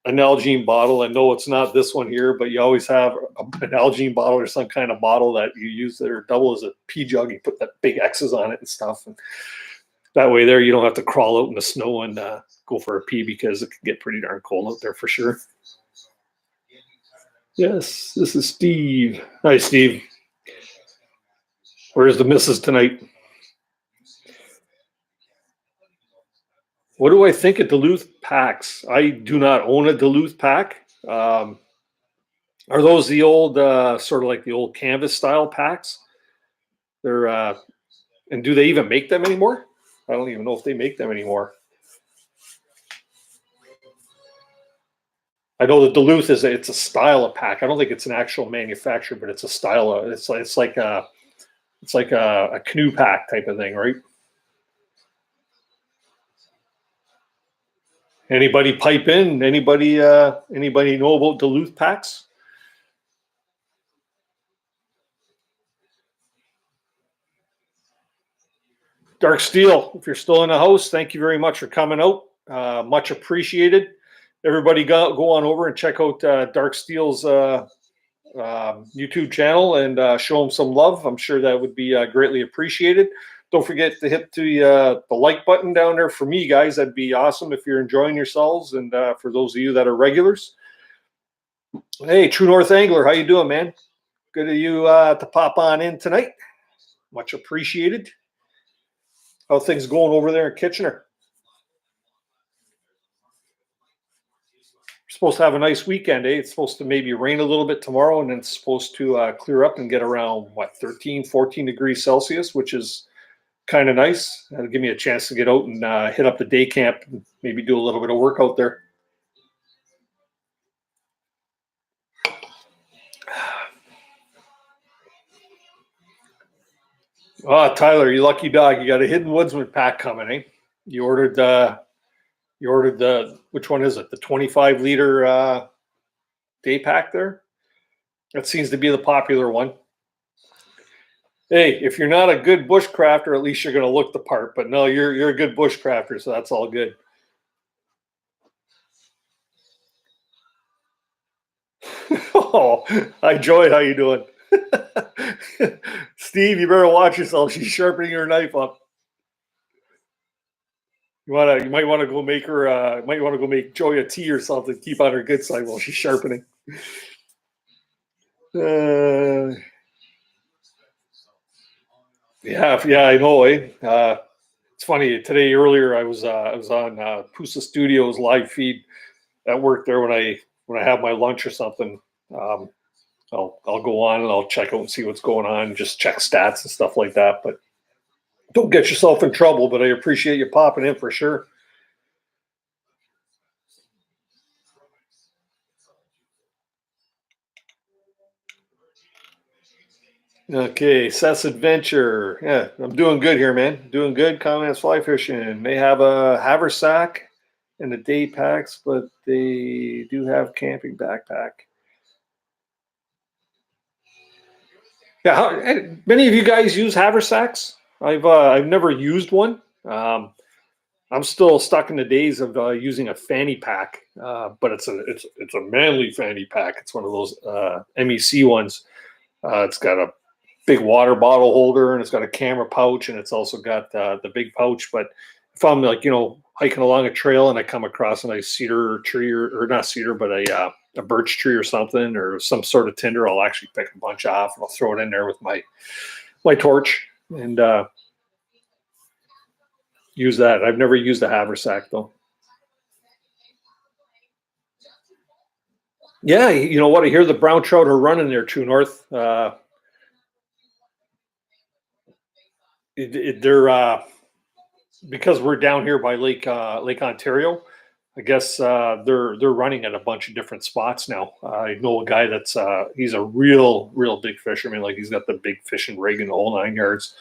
an Nalgene bottle. I know it's not this one here, but you always have an Nalgene bottle or some kind of bottle that you use that are double as a pea jug. You put that big X's on it and stuff. And that way there, you don't have to crawl out in the snow and go for a pee, because it can get pretty darn cold out there for sure. Yes, this is Steve. Hi, Steve. Where's the missus tonight? What do I think of Duluth packs? I do not own a Duluth pack. Are those the old, sort of like the old canvas style packs? They're, and do they even make them anymore? I don't even know if they make them anymore. I know that Duluth it's a style of pack. I don't think it's an actual manufacturer, but it's a style of, it's like a canoe pack type of thing, right? Anybody pipe in? Anybody know about Duluth packs? Dark Steel, if you're still in the house, thank you very much for coming out. Much appreciated. Everybody go on over and check out Dark Steel's YouTube channel and show him some love. I'm sure that would be greatly appreciated. Don't forget to hit the like button down there for me, guys. That'd be awesome if you're enjoying yourselves. And for those of you that are regulars, hey, True North Angler, how you doing, man? Good of you to pop on in tonight. Much appreciated. How things going over there in Kitchener? We're supposed to have a nice weekend, eh? It's supposed to maybe rain a little bit tomorrow, and then it's supposed to clear up and get around, what, 13, 14 degrees Celsius, which is kind of nice. That'll give me a chance to get out and hit up the day camp and maybe do a little bit of work out there. Oh, Tyler, you lucky dog. You got a Hidden Woodsman pack coming, eh? You ordered the, which one is it? The 25 liter day pack there? That seems to be the popular one. Hey, if you're not a good bushcrafter, at least you're going to look the part. But no, you're a good bushcrafter, so that's all good. Oh, hi, Joy. How you doing? Steve, you better watch yourself. She's sharpening her knife up. You might want to go make her. Might want to go make Joy a tea or something. Keep on her good side while she's sharpening. Yeah, I know. Eh? It's funny. Today earlier, I was on Pusa Studios live feed at work there when I have my lunch or something. I'll go on and I'll check out and see what's going on, just check stats and stuff like that. But don't get yourself in trouble. But I appreciate you popping in for sure. Okay, Seth's Adventure. Yeah, I'm doing good here, man. Doing good. Comments fly fishing. They have a haversack and the day packs, but they do have camping backpack. Yeah, many of you guys use haversacks? I've never used one. I'm still stuck in the days of using a fanny pack, but it's a manly fanny pack. It's one of those MEC ones. It's got a big water bottle holder and it's got a camera pouch and it's also got the big pouch. But if I'm like, hiking along a trail and I come across a nice cedar tree or not cedar, but a birch tree or something or some sort of tinder, I'll actually pick a bunch off and I'll throw it in there with my torch and use that. I've never used a haversack though. Yeah, you know what? I hear the brown trout are running there, True North. They're because we're down here by Lake Ontario. I guess they're running at a bunch of different spots now. I know a guy that's he's a real big fisherman. Like he's got the big fishing rig and the whole 9 yards,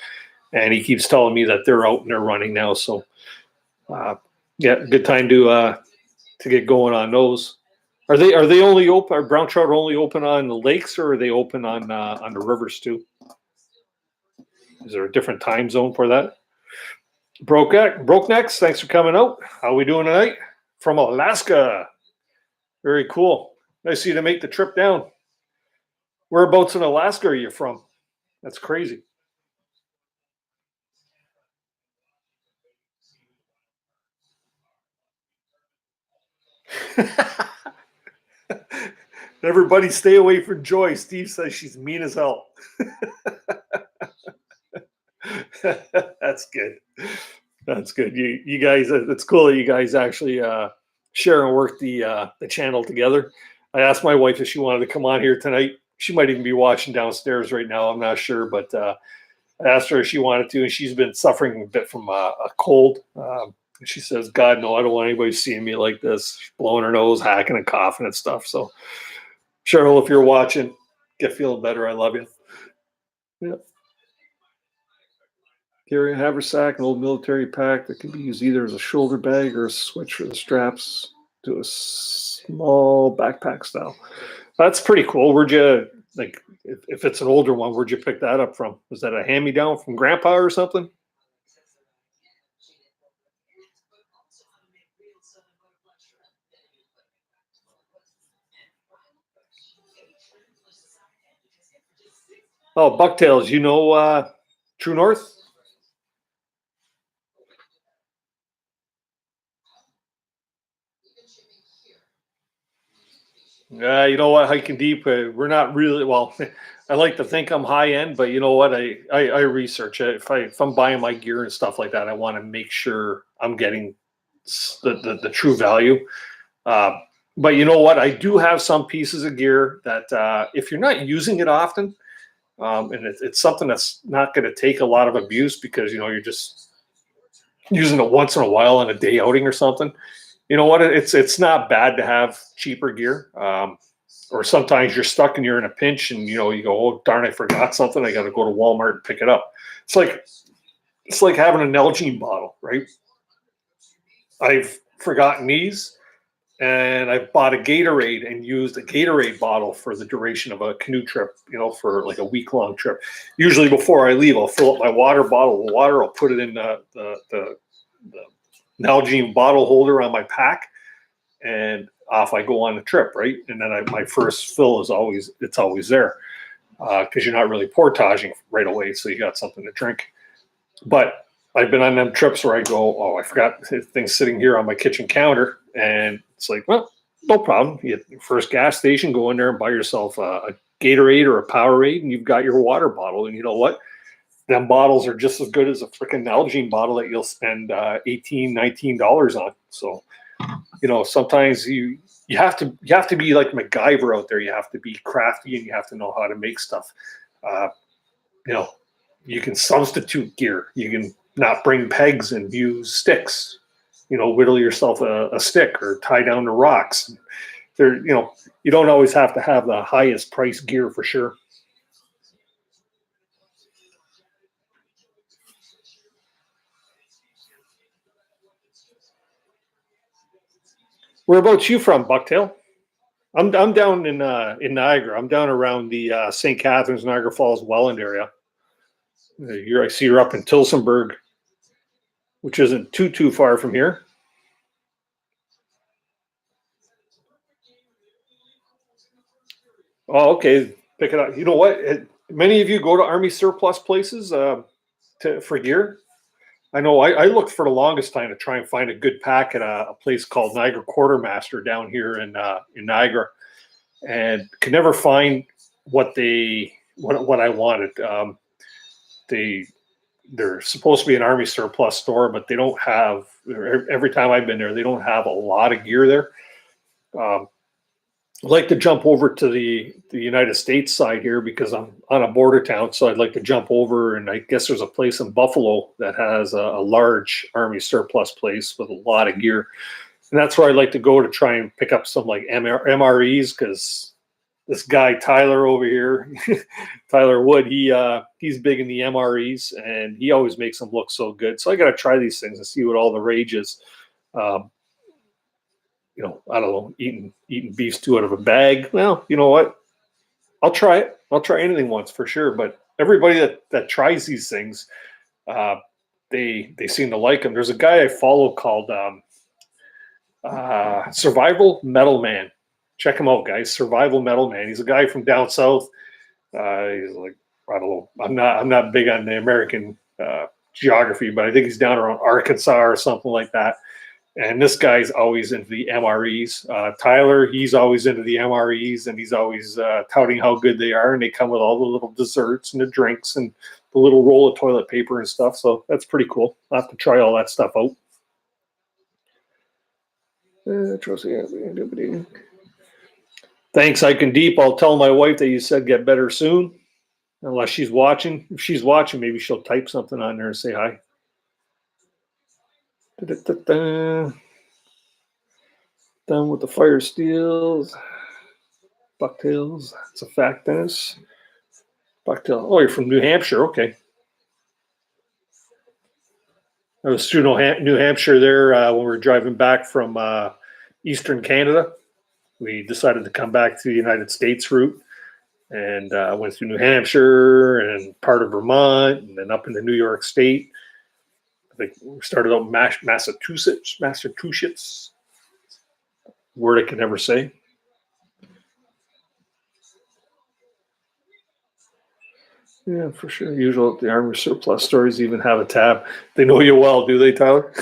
and he keeps telling me that they're out and they're running now. So yeah, good time to get going on those. Are they only open? Are brown trout only open on the lakes, or are they open on the rivers too? Is there a different time zone for that? Broke necks, thanks for coming out. How we doing tonight? From Alaska. Very cool. Nice of you to make the trip down. Whereabouts in Alaska are you from? That's crazy. Everybody stay away from Joy. Steve says she's mean as hell. That's good. That's good. You guys, it's cool that you guys actually share and work the channel together. I asked my wife if she wanted to come on here tonight. She might even be watching downstairs right now. I'm not sure, but I asked her if she wanted to, and she's been suffering a bit from a cold. She says, "God, no, I don't want anybody seeing me like this." She's blowing her nose, hacking and coughing and stuff. So, Cheryl, if you're watching, get feeling better. I love you. Yeah. Carry a haversack, an old military pack that can be used either as a shoulder bag or a switch for the straps to a small backpack style. That's pretty cool. Where'd you, like, if it's an older one, where'd you pick that up from? Was that a hand-me-down from grandpa or something? Oh, bucktails. True North? You know what, hiking deep, we're not really well. I like to think I'm high end, but you know what? I research it. If I'm buying my gear and stuff like that, I want to make sure I'm getting the true value. Uh, but you know what? I do have some pieces of gear that if you're not using it often, and it's something that's not going to take a lot of abuse because you know you're just using it once in a while on a day outing or something. You know what? It's not bad to have cheaper gear. Or sometimes you're stuck and you're in a pinch, and you know you go, oh darn, I forgot something. I got to go to Walmart and pick it up. It's like it's like having an Nalgene bottle, right? I've forgotten these, and I bought a Gatorade and used a Gatorade bottle for the duration of a canoe trip, you know, for like a week long trip. Usually before I leave, I'll fill up my water bottle with water. I'll put it in the Nalgene bottle holder on my pack, and off I go on the trip, right? And then my first fill is always there because you're not really portaging right away, so you got something to drink. But I've been on them trips where I go, oh, I forgot things sitting here on my kitchen counter, and it's like, well, no problem. You get your first gas station, go in there and buy yourself a Gatorade or a Powerade, and you've got your water bottle. And you know what? Them bottles are just as good as a freaking Nalgene bottle that you'll spend $18, $19 on. So, you know, sometimes you have to be like MacGyver out there. You have to be crafty and you have to know how to make stuff. You know, you can substitute gear. You can not bring pegs and use sticks. You know, whittle yourself a stick or tie down the rocks. There, you know, you don't always have to have the highest price gear for sure. Whereabouts you from, Bucktail? I'm down in Niagara. I'm down around the St. Catharines, Niagara Falls, Welland area. I see you're up in Tilsonburg, which isn't too far from here. Oh, okay. Pick it up. You know what? Many of you go to Army surplus places for gear. I know I looked for the longest time to try and find a good pack at a place called Niagara Quartermaster down here in Niagara, and could never find what I wanted. They're supposed to be an Army surplus store, but they don't have. Every time I've been there, they don't have a lot of gear there. Um, I'd like to jump over to the United States side here because I'm on a border town, so I'd like to jump over, and I guess there's a place in Buffalo that has a large Army surplus place with a lot of gear, and that's where I'd like to go to try and pick up some like MREs because this guy Tyler over here, Tyler Wood, he's big in the MREs, and he always makes them look so good. So I got to try these things and see what all the rage is. Um, you know, I don't know, eating beef stew out of a bag. Well, you know what? I'll try it. I'll try anything once for sure. But everybody that tries these things, uh, they seem to like them. There's a guy I follow called Survival Metal Man. Check him out, guys. Survival Metal Man. He's a guy from down south. He's like, I don't know. I'm not big on the American geography, but I think he's down around Arkansas or something like that. And this guy's always into the MREs. Tyler, he's always into the MREs, and he's always touting how good they are. And they come with all the little desserts and the drinks and the little roll of toilet paper and stuff. So that's pretty cool. I'll have to try all that stuff out. Thanks, Hiking Deep. I'll tell my wife that you said get better soon, unless she's watching. If she's watching, maybe she'll type something on there and say hi. Da-da-da-da. Done with the fire steels. Bucktails. It's a fact, Dennis. Bucktail. Oh, you're from New Hampshire. Okay. I was through New Hampshire there when we were driving back from Eastern Canada. We decided to come back to the United States route and went through New Hampshire and part of Vermont and then up into New York State. I think we started out in Massachusetts. Word I can never say. Yeah, for sure. Usual the Army surplus stores even have a tab. They know you well, do they, Tyler?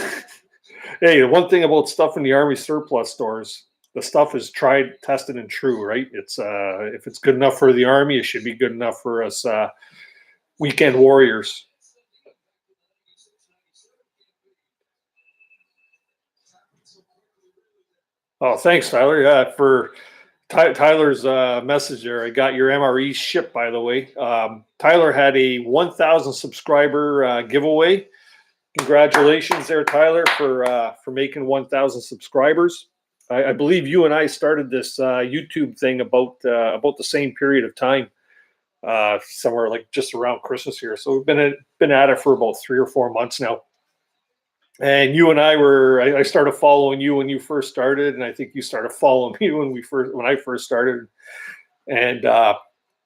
Hey, the one thing about stuff in the Army surplus stores, the stuff is tried, tested, and true, right? It's if it's good enough for the Army, it should be good enough for us weekend warriors. Oh, thanks, Tyler. Yeah, for Tyler's message there. I got your MRE shipped, by the way. Tyler had a 1,000 subscriber giveaway. Congratulations there, Tyler, for making 1,000 subscribers. I believe you and I started this YouTube thing about the same period of time, somewhere like just around Christmas here. So we've been at it for about 3 or 4 months now. And you and I started following you when you first started, and I think you started following me when I first started. And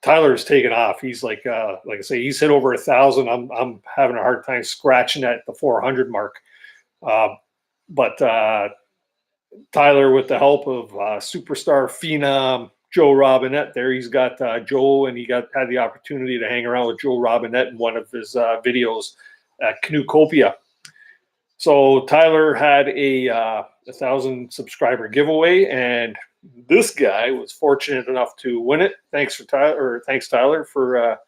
Tyler's taken off. He's like I say, he's hit over 1,000. I'm having a hard time scratching at the 400 mark. But Tyler, with the help of superstar phenom Joe Robinette, there he's got Joe, and he had the opportunity to hang around with Joe Robinette in one of his videos at Canoehound. So Tyler had a 1,000 subscriber giveaway, and this guy was fortunate enough to win it. Thanks Tyler for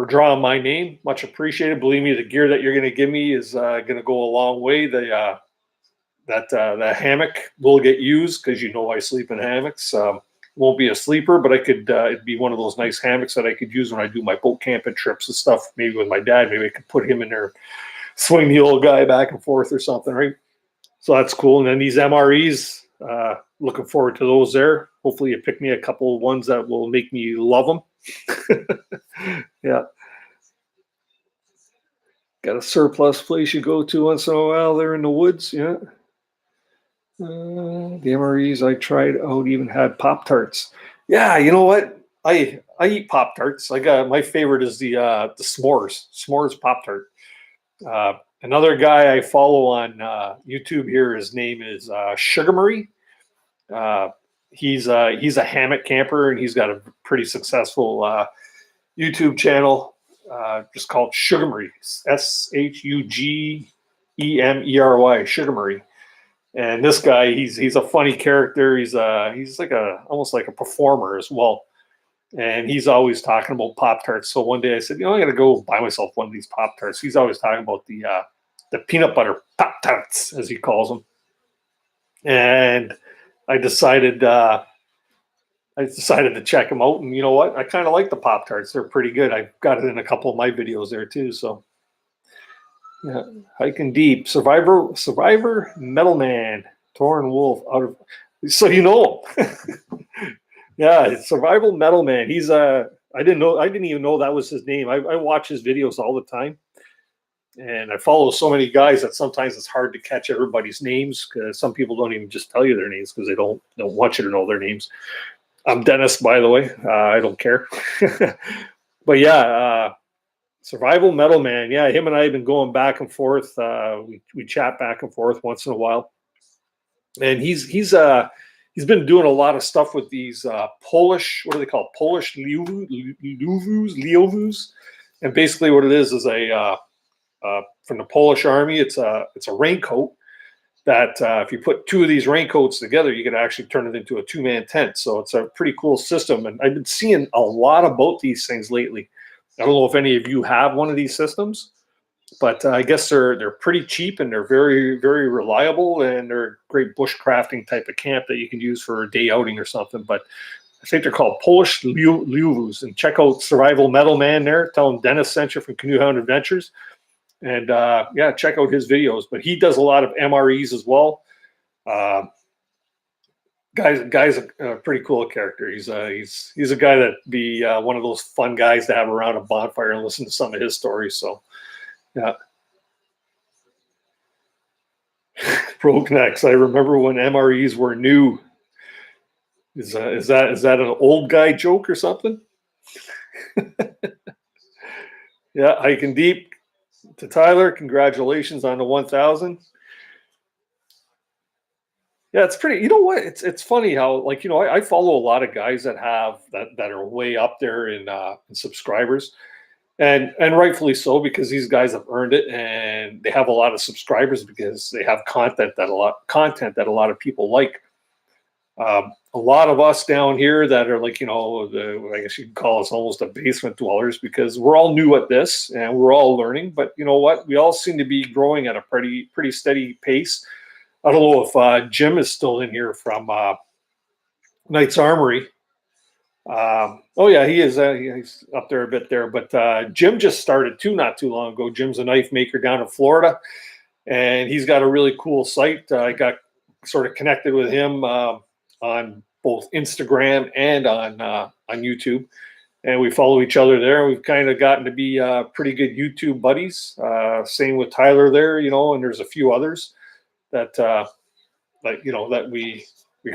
drawing my name. Much appreciated. Believe me, the gear that you're going to give me is going to go a long way. The hammock will get used because I sleep in hammocks. Won't be a sleeper, but I could. It'd be one of those nice hammocks that I could use when I do my boat camping trips and stuff. Maybe with my dad. Maybe I could put him in there, swing the old guy back and forth or something, right? So that's cool. And then these MREs, looking forward to those there. Hopefully you pick me a couple of ones that will make me love them. Yeah. Got a surplus place you go to once in a while there in the woods. Yeah. The MREs I tried out even had Pop-Tarts. Yeah, you know what? I eat Pop-Tarts. My favorite is the s'mores Pop-Tart. Another guy I follow on YouTube here, his name is Sugar Marie. He's a hammock camper, and he's got a pretty successful YouTube channel just called Sugar Marie. SHUGEMERY, Sugar Marie. And this guy, he's a funny character. He's like almost like a performer as well. And he's always talking about Pop-Tarts. So one day I said, I'm going to go buy myself one of these Pop-Tarts. He's always talking about the peanut butter Pop-Tarts, as he calls them. And I decided to check them out. And you know what? I kind of like the Pop-Tarts. They're pretty good. I've got it in a couple of my videos there too. So yeah, hiking deep. Survivor Metal Man, Torn Wolf out of. So you know him. Yeah, it's Survival Metal Man. He's I didn't even know that was his name. I watch his videos all the time, and I follow so many guys that sometimes it's hard to catch everybody's names because some people don't even just tell you their names because they don't want you to know their names. I'm Dennis, by the way. I don't care. But yeah, Survival Metal Man. Yeah, him and I have been going back and forth. We chat back and forth once in a while, and he's been doing a lot of stuff with these Polish, what are they called? Polish Liovus. And basically what it is a from the Polish army, it's a raincoat that if you put two of these raincoats together, you can actually turn it into a 2-man tent. So it's a pretty cool system. And I've been seeing a lot about these things lately. I don't know if any of you have one of these systems, but I guess they're pretty cheap and they're very, very reliable, and they're a great bushcrafting type of camp that you can use for a day outing or something. But I think they're called Polish Liovus. And check out Survival Metal Man there. Tell him Dennis sent you from Canoehound Adventures. And yeah, check out his videos. But he does a lot of MREs as well. Guy's a pretty cool character. He's a guy that be one of those fun guys to have around a bonfire and listen to some of his stories. So yeah. Broke necks. I remember when MREs were new. Is that an old guy joke or something? Yeah, hiking deep. To Tyler, congratulations on the 1,000. Yeah, it's pretty. You know what? It's funny how I follow a lot of guys that are way up there in subscribers, and rightfully so, because these guys have earned it and they have a lot of subscribers because they have content that a lot of people like. A lot of us down here that are like, I guess you could call us almost a basement dwellers because we're all new at this and we're all learning. But you know what? We all seem to be growing at a pretty steady pace. I don't know if Jim is still in here from Knight's Armory. Oh yeah, he is. He's up there a bit there. But Jim just started too, not too long ago. Jim's a knife maker down in Florida, and he's got a really cool site. I got sort of connected with him on both Instagram and on YouTube, and we follow each other there. We've kind of gotten to be pretty good YouTube buddies. Same with Tyler there, and there's a few others that that we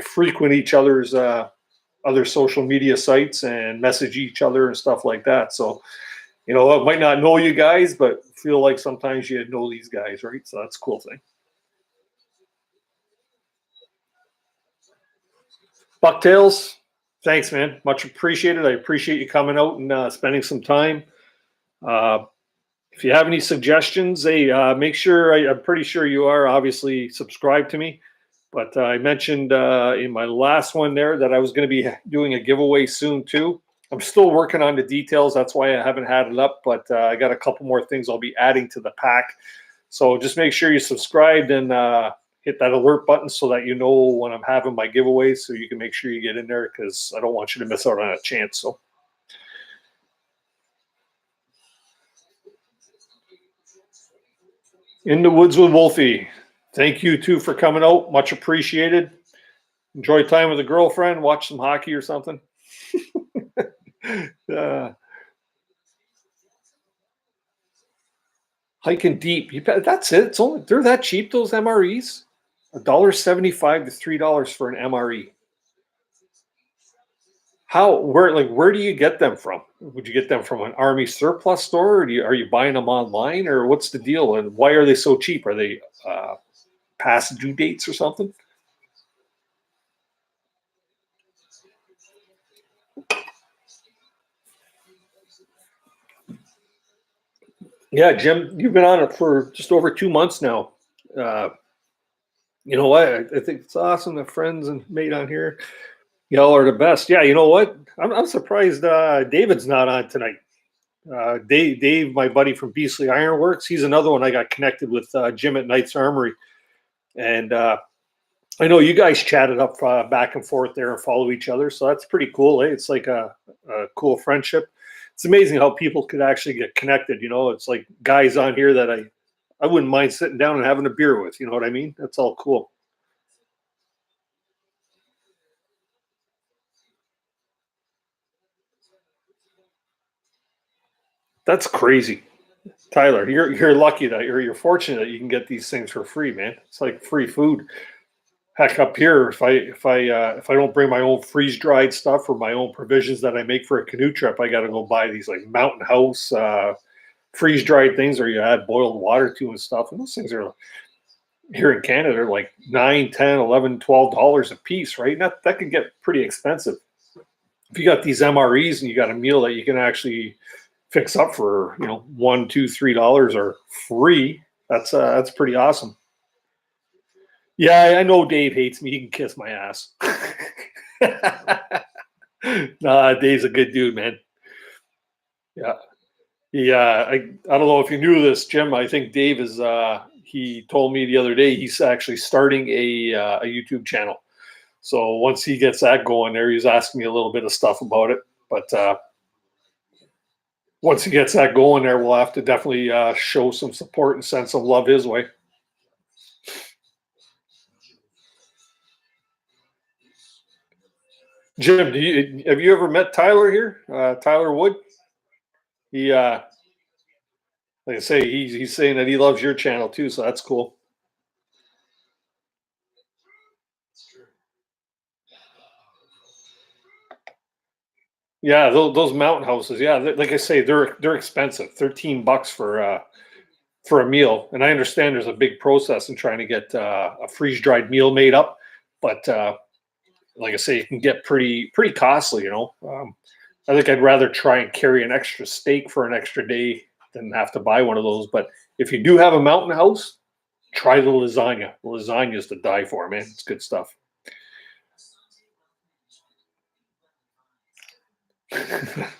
frequent each other's other social media sites and message each other and stuff like that. So, I might not know you guys, but feel like sometimes you know these guys, right? So that's a cool thing. Bucktails, thanks, man. Much appreciated. I appreciate you coming out and spending some time. If you have any suggestions, hey, make sure, I'm pretty sure you are obviously subscribed to me. But I mentioned in my last one there that I was going to be doing a giveaway soon too. I'm still working on the details. That's why I haven't had it up. But I got a couple more things I'll be adding to the pack. So just make sure you subscribed and hit that alert button so that you know when I'm having my giveaways, so you can make sure you get in there because I don't want you to miss out on a chance. So. In the Woods with Wolfie. Thank you too for coming out. Much appreciated. Enjoy time with a girlfriend. Watch some hockey or something. Hiking deep. That's it. They're that cheap. Those MREs. $1.75 to $3 for an MRE. Where do you get them from? Would you get them from an Army surplus store, or are you buying them online, or what's the deal? And why are they so cheap? Are they past due dates or something? Yeah, Jim, you've been on it for just over 2 months now. You know what? I think it's awesome that friends and mate on here. Y'all are the best. Yeah, you know what? I'm surprised David's not on tonight. Dave, my buddy from Beasley Ironworks, he's another one I got connected with Jim at Knight's Armory. And I know you guys chatted up back and forth there and follow each other. So that's pretty cool. Eh? It's like a cool friendship. It's amazing how people could actually get connected. It's like guys on here that I wouldn't mind sitting down and having a beer with. You know what I mean? That's all cool. That's crazy. Tyler, you're lucky that you're fortunate that you can get these things for free, man. It's like free food. Heck, up here, if I don't bring my own freeze dried stuff or my own provisions that I make for a canoe trip, I got to go buy these like Mountain House freeze dried things, or you add boiled water to and stuff. And those things are here in Canada are like 9, 10, 11, $12 a piece, right? And that could get pretty expensive. If you got these MREs and you got a meal that you can actually fix up for $1, $2, $3 or free, that's pretty awesome. Yeah, I know Dave hates me. He can kiss my ass. Nah, Dave's a good dude, man. Yeah. Yeah, I don't know if you knew this, Jim. I think Dave is he told me the other day he's actually starting a YouTube channel. So once he gets that going there, he's asking me a little bit of stuff about it. But once he gets that going there, we'll have to definitely show some support and send some love his way. Jim, have you ever met Tyler here? Tyler Wood? He like I say, he's saying that he loves your channel too, so that's cool. Yeah, those mountain houses. Yeah, like I say, they're expensive. $13 for a meal, and I understand there's a big process in trying to get a freeze dried meal made up, but like I say, it can get pretty costly. I think I'd rather try and carry an extra steak for an extra day than have to buy one of those. But if you do have a mountain house, try the lasagna. The lasagna is to die for, man. It's good stuff. Yeah,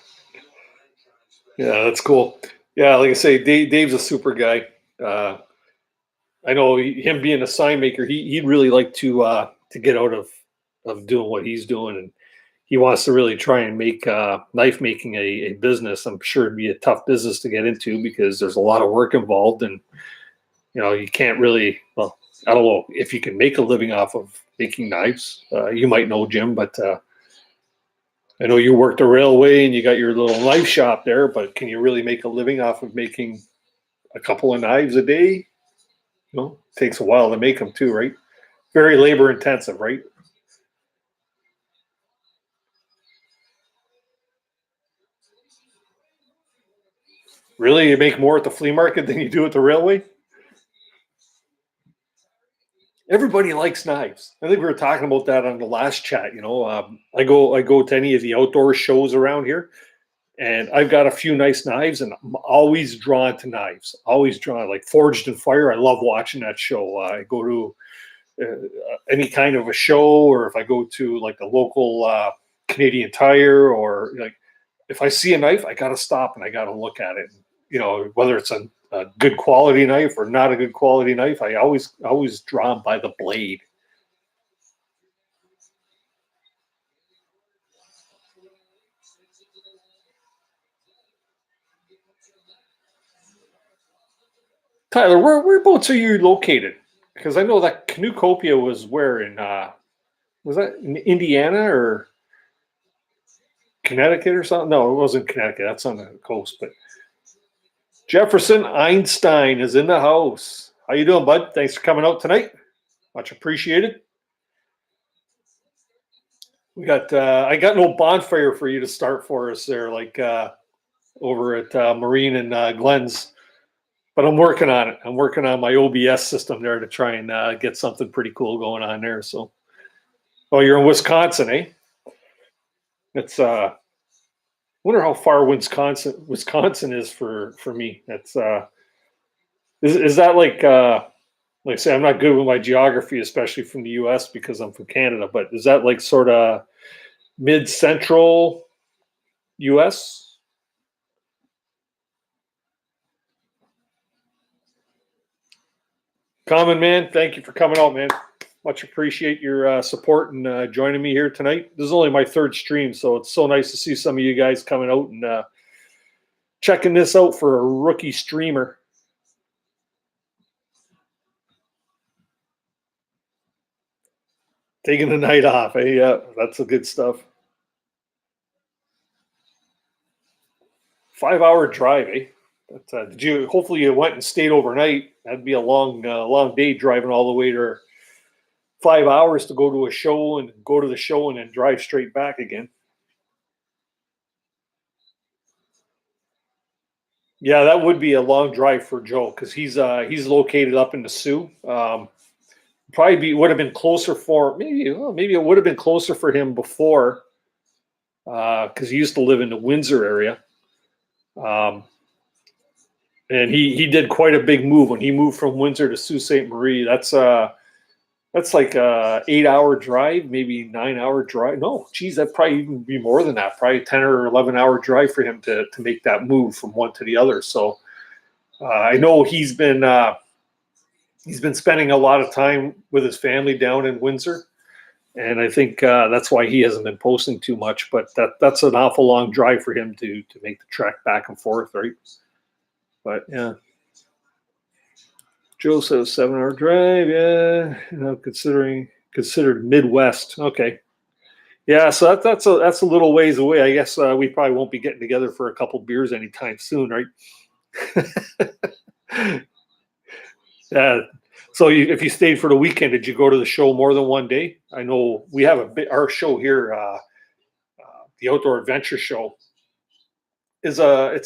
that's cool. Yeah, like I say, Dave's a super guy. I know him being a sign maker, he'd really like to get out of doing what he's doing, and he wants to really try and make knife making a business. I'm sure it'd be a tough business to get into because there's a lot of work involved, and you can't really. Well, I don't know if you can make a living off of making knives. You might know, Jim, but I know you worked a railway and you got your little knife shop there. But can you really make a living off of making a couple of knives a day? It takes a while to make them too, right? Very labor intensive, right? Really, you make more at the flea market than you do at the railway? Everybody likes knives. I think we were talking about that on the last chat. I go to any of the outdoor shows around here, and I've got a few nice knives, and I'm always drawn to knives. Always drawn, like Forged in Fire. I love watching that show. I go to any kind of a show, or if I go to like a local Canadian Tire, or like if I see a knife, I got to stop and I got to look at it. Whether it's a good quality knife or not a good quality knife, I always drawn by the blade. Tyler, whereabouts are you located? Because I know that Canoecopia was where in was that in Indiana or Connecticut or something? No, it wasn't Connecticut. That's on the coast. But Jefferson Einstein is in the house. How you doing, bud? Thanks for coming out tonight. Much appreciated. We got I got no bonfire for you to start for us there, like over at Marine and Glenn's. But I'm working on it. I'm working on my OBS system there to try and get something pretty cool going on there. So, oh, you're in Wisconsin, eh? It's wonder how far Wisconsin is for me. That's is that like I say, I'm not good with my geography, especially from the U.S. because I'm from Canada. But is that like sort of mid-central U.S.? Common man, thank you for coming out, man. Much appreciate your support and joining me here tonight. This is only my third stream, so it's so nice to see some of you guys coming out and checking this out for a rookie streamer. Taking the night off, eh? Yeah, that's the good stuff. 5-hour drive, eh? But, did you? Hopefully, you went and stayed overnight. That'd be a long day driving all the way to 5 hours to go to a show and go to the show and then drive straight back again. Yeah, that would be a long drive for Joe because he's located up in the Sioux. Probably would have been closer for maybe it would have been closer for him before because he used to live in the Windsor area. And he did quite a big move when he moved from Windsor to Sault Ste. Marie. That's like a 8-hour drive, maybe 9-hour drive. No, geez, that'd probably even be more than that. Probably 10 or 11-hour drive for him to make that move from one to the other. So I know he's been spending a lot of time with his family down in Windsor, and I think that's why he hasn't been posting too much. But that's an awful long drive for him to make the trek back and forth, right? But yeah. Joe says 7-hour drive. Yeah, considered Midwest. Okay. Yeah, so that's a little ways away. I guess we probably won't be getting together for a couple beers anytime soon, right? Yeah. So if you stayed for the weekend, did you go to the show more than one day? I know we have our show here, the Outdoor Adventure Show. It's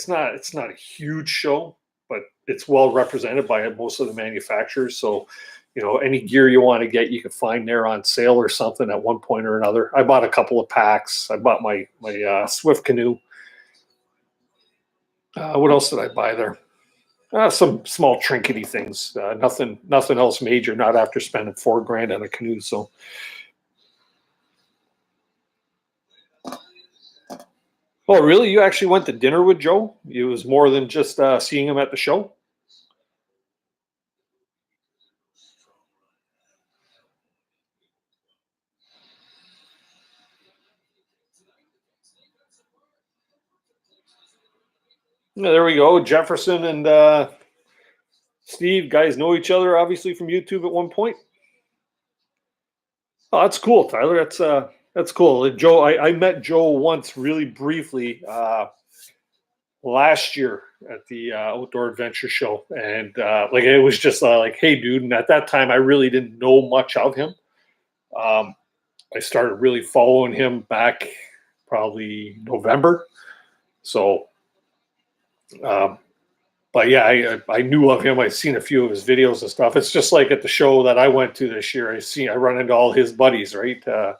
not a huge show, but it's well represented by most of the manufacturers. So, any gear you want to get, you can find there on sale or something at one point or another. I bought a couple of packs. I bought my Swift canoe. What else did I buy there? Some small trinkety things. Nothing else major. Not after spending $4,000 on a canoe. So. Oh, really? You actually went to dinner with Joe? It was more than just seeing him at the show? Yeah, there we go. Jefferson and Steve, guys know each other obviously from YouTube at one point. Oh, that's cool, Tyler. That's cool. Joe, I met Joe once really briefly last year at the Outdoor Adventure Show, and like it was just like, hey, dude. And at that time, I really didn't know much of him. Um, I started really following him back probably November. So, um, but yeah, I knew of him. I've seen a few of his videos and stuff. It's just like at the show that I went to this year. I run into all his buddies, right? Uh,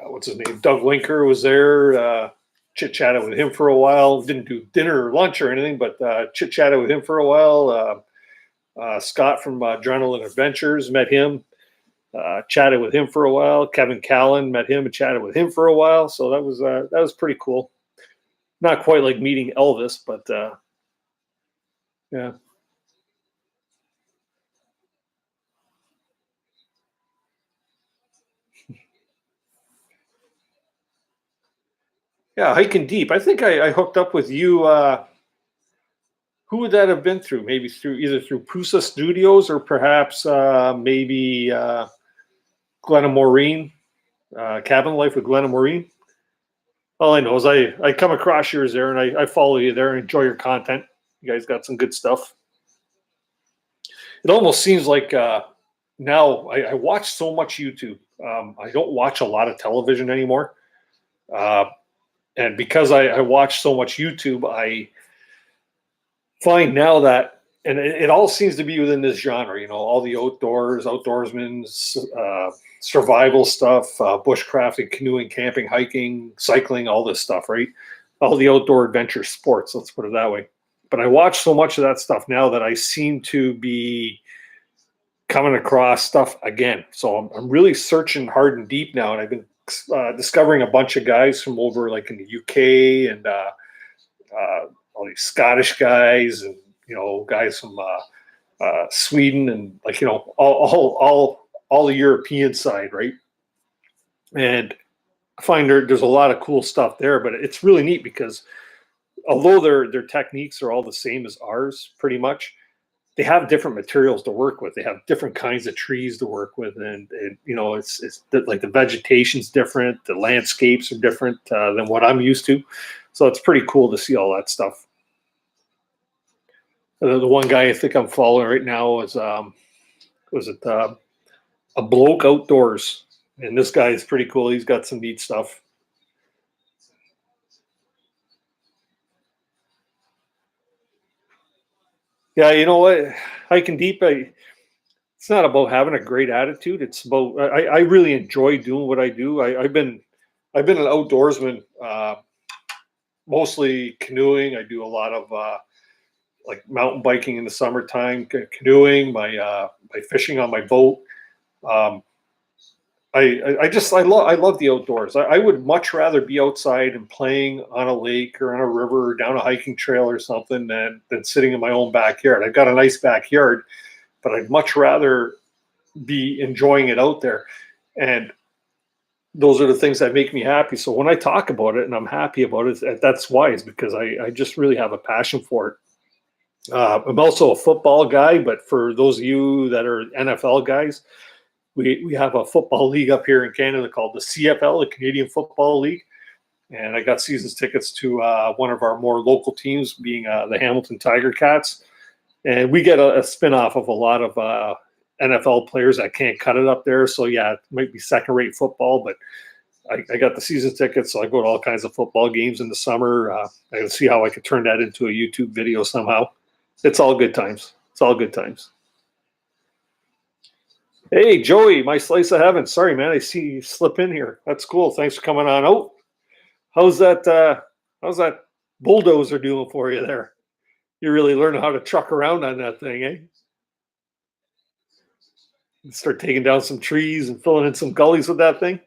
what's his name? Doug Linker was there. Chit chatted with him for a while. Didn't do dinner or lunch or anything, but chit chatted with him for a while. Scott from Adrenaline Adventures, met him. Chatted with him for a while. Kevin Callan, met him and chatted with him for a while. So that was pretty cool. Not quite like meeting Elvis, but yeah, yeah. Hiking deep. I think I hooked up with you. Who would that have been through? Maybe through either through Pusa Studios or perhaps maybe Glenna Maureen, Cabin Life with Glenna Maureen. All I know is I come across yours there and I follow you there and enjoy your content. You guys got some good stuff. It almost seems like now I watch so much YouTube. I don't watch a lot of television anymore. Uh, and because I watch so much YouTube, I find now that, and it all seems to be within this genre, all the outdoorsmen, survival stuff, bushcrafting, canoeing, camping, hiking, cycling, all this stuff, right? All the outdoor adventure sports, let's put it that way. But I watch so much of that stuff now that I seem to be coming across stuff again. So I'm really searching hard and deep now, and I've been discovering a bunch of guys from over like in the UK and all these Scottish guys and guys from Sweden and like all the European side, right? And I find there's a lot of cool stuff there, but it's really neat because although their techniques are all the same as ours, pretty much, they have different materials to work with. They have different kinds of trees to work with, and it's like the vegetation's different, the landscapes are different than what I'm used to. So it's pretty cool to see all that stuff. The one guy I think I'm following right now is was it a bloke outdoors, and this guy is pretty cool. He's got some neat stuff. Yeah, you know what? Hiking deep, it's not about having a great attitude. It's about I really enjoy doing what I do. I've been an outdoorsman, mostly canoeing. I do a lot of like mountain biking in the summertime, canoeing, my fishing on my boat. Um, I love the outdoors. I would much rather be outside and playing on a lake or on a river or down a hiking trail or something than sitting in my own backyard. I've got a nice backyard, but I'd much rather be enjoying it out there. And those are the things that make me happy. So when I talk about it and I'm happy about it, that's why, is because I just really have a passion for it. I'm also a football guy, but for those of you that are NFL guys, we have a football league up here in Canada called the CFL, the Canadian Football League. And I got seasons tickets to one of our more local teams, being the Hamilton Tiger Cats. And we get a spinoff of a lot of NFL players that can't cut it up there. So yeah, it might be second rate football, but I got the season tickets, so I go to all kinds of football games in the summer. I can see how I could turn that into a YouTube video somehow. It's all good times. It's all good times. Hey, Joey, my slice of heaven. Sorry, man. I see you slip in here. That's cool. Thanks for coming on out. How's that? How's that bulldozer doing for you there? You really learn how to truck around on that thing, eh? Start taking down some trees and filling in some gullies with that thing.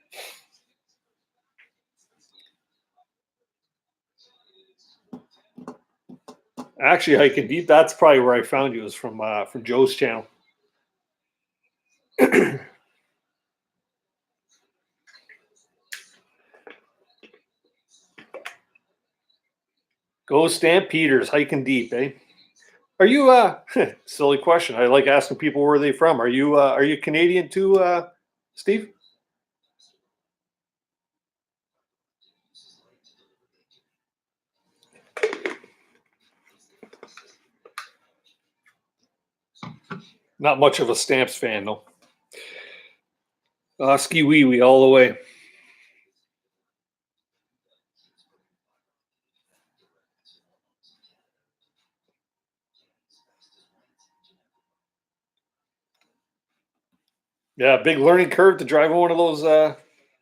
Actually, hiking deep. That's probably where I found you. Was from Joe's channel. Go Stampeders, hiking deep, eh? Are you silly question. I like asking people where they from. Are you Canadian too, Steve? Not much of a Stamps fan though. Ski wee wee all the way. Yeah, big learning curve to drive one of those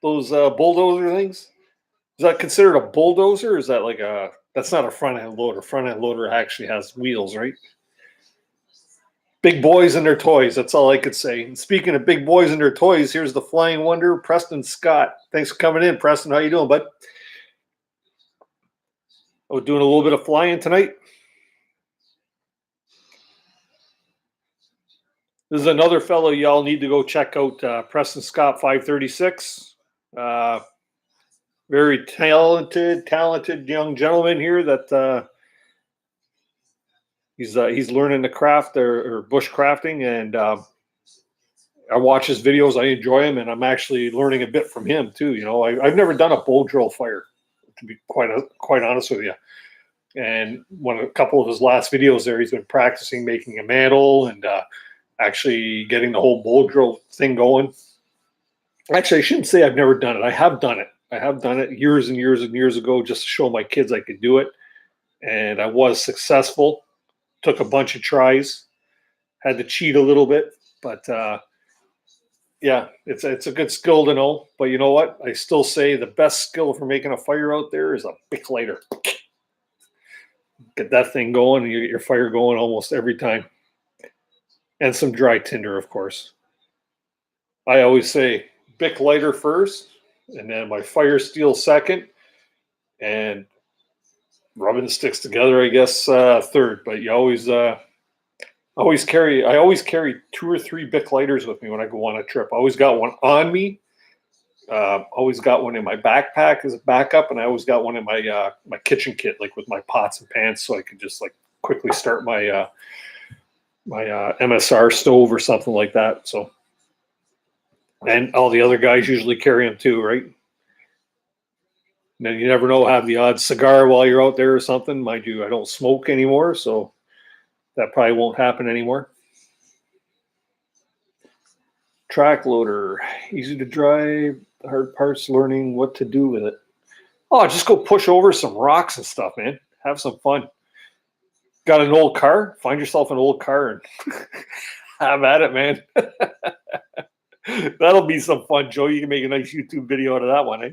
bulldozer things. Is that considered a bulldozer? Or is that like a? That's not a front end loader. Front end loader actually has wheels, right? Big boys and their toys. That's all I could say. And speaking of big boys and their toys, here's the flying wonder, Preston Scott. Thanks for coming in, Preston. How you doing, bud? Oh, doing a little bit of flying tonight. This is another fellow y'all need to go check out. Preston Scott 536. Very talented young gentleman here that he's learning the craft or bushcrafting, and I watch his videos. I enjoy him, and I'm actually learning a bit from him too. You know, I've never done a bow drill fire, to be quite honest with you. And a couple of his last videos there, he's been practicing making a mantle and actually getting the whole bow drill thing going. Actually, I shouldn't say I've never done it. I have done it. I have done it years and years and years ago just to show my kids I could do it. And I was successful. Took a bunch of tries. Had to cheat a little bit. But yeah, it's a good skill to know. But you know what? I still say the best skill for making a fire out there is a Bic lighter. Get that thing going and you get your fire going almost every time. And some dry tinder, of course. I always say Bic lighter first, and then my fire steel second, and rubbing sticks together, I guess, third. But you always carry 2 or 3 Bic lighters with me when I go on a trip. I always got one on me. Always got one in my backpack as a backup, and I always got one in my my kitchen kit, like with my pots and pans, so I could just like quickly start my my MSR stove or something like that. So, and all the other guys usually carry them too, right? And then you never know, have the odd cigar while you're out there or something. Mind you, I don't smoke anymore, so that probably won't happen anymore. Track loader, easy to drive. The hard part's learning what to do with it. Oh, just go push over some rocks and stuff, man. Have some fun. Got an old car? Find yourself an old car and have at it, man. That'll be some fun, Joe. You can make a nice YouTube video out of that one, eh?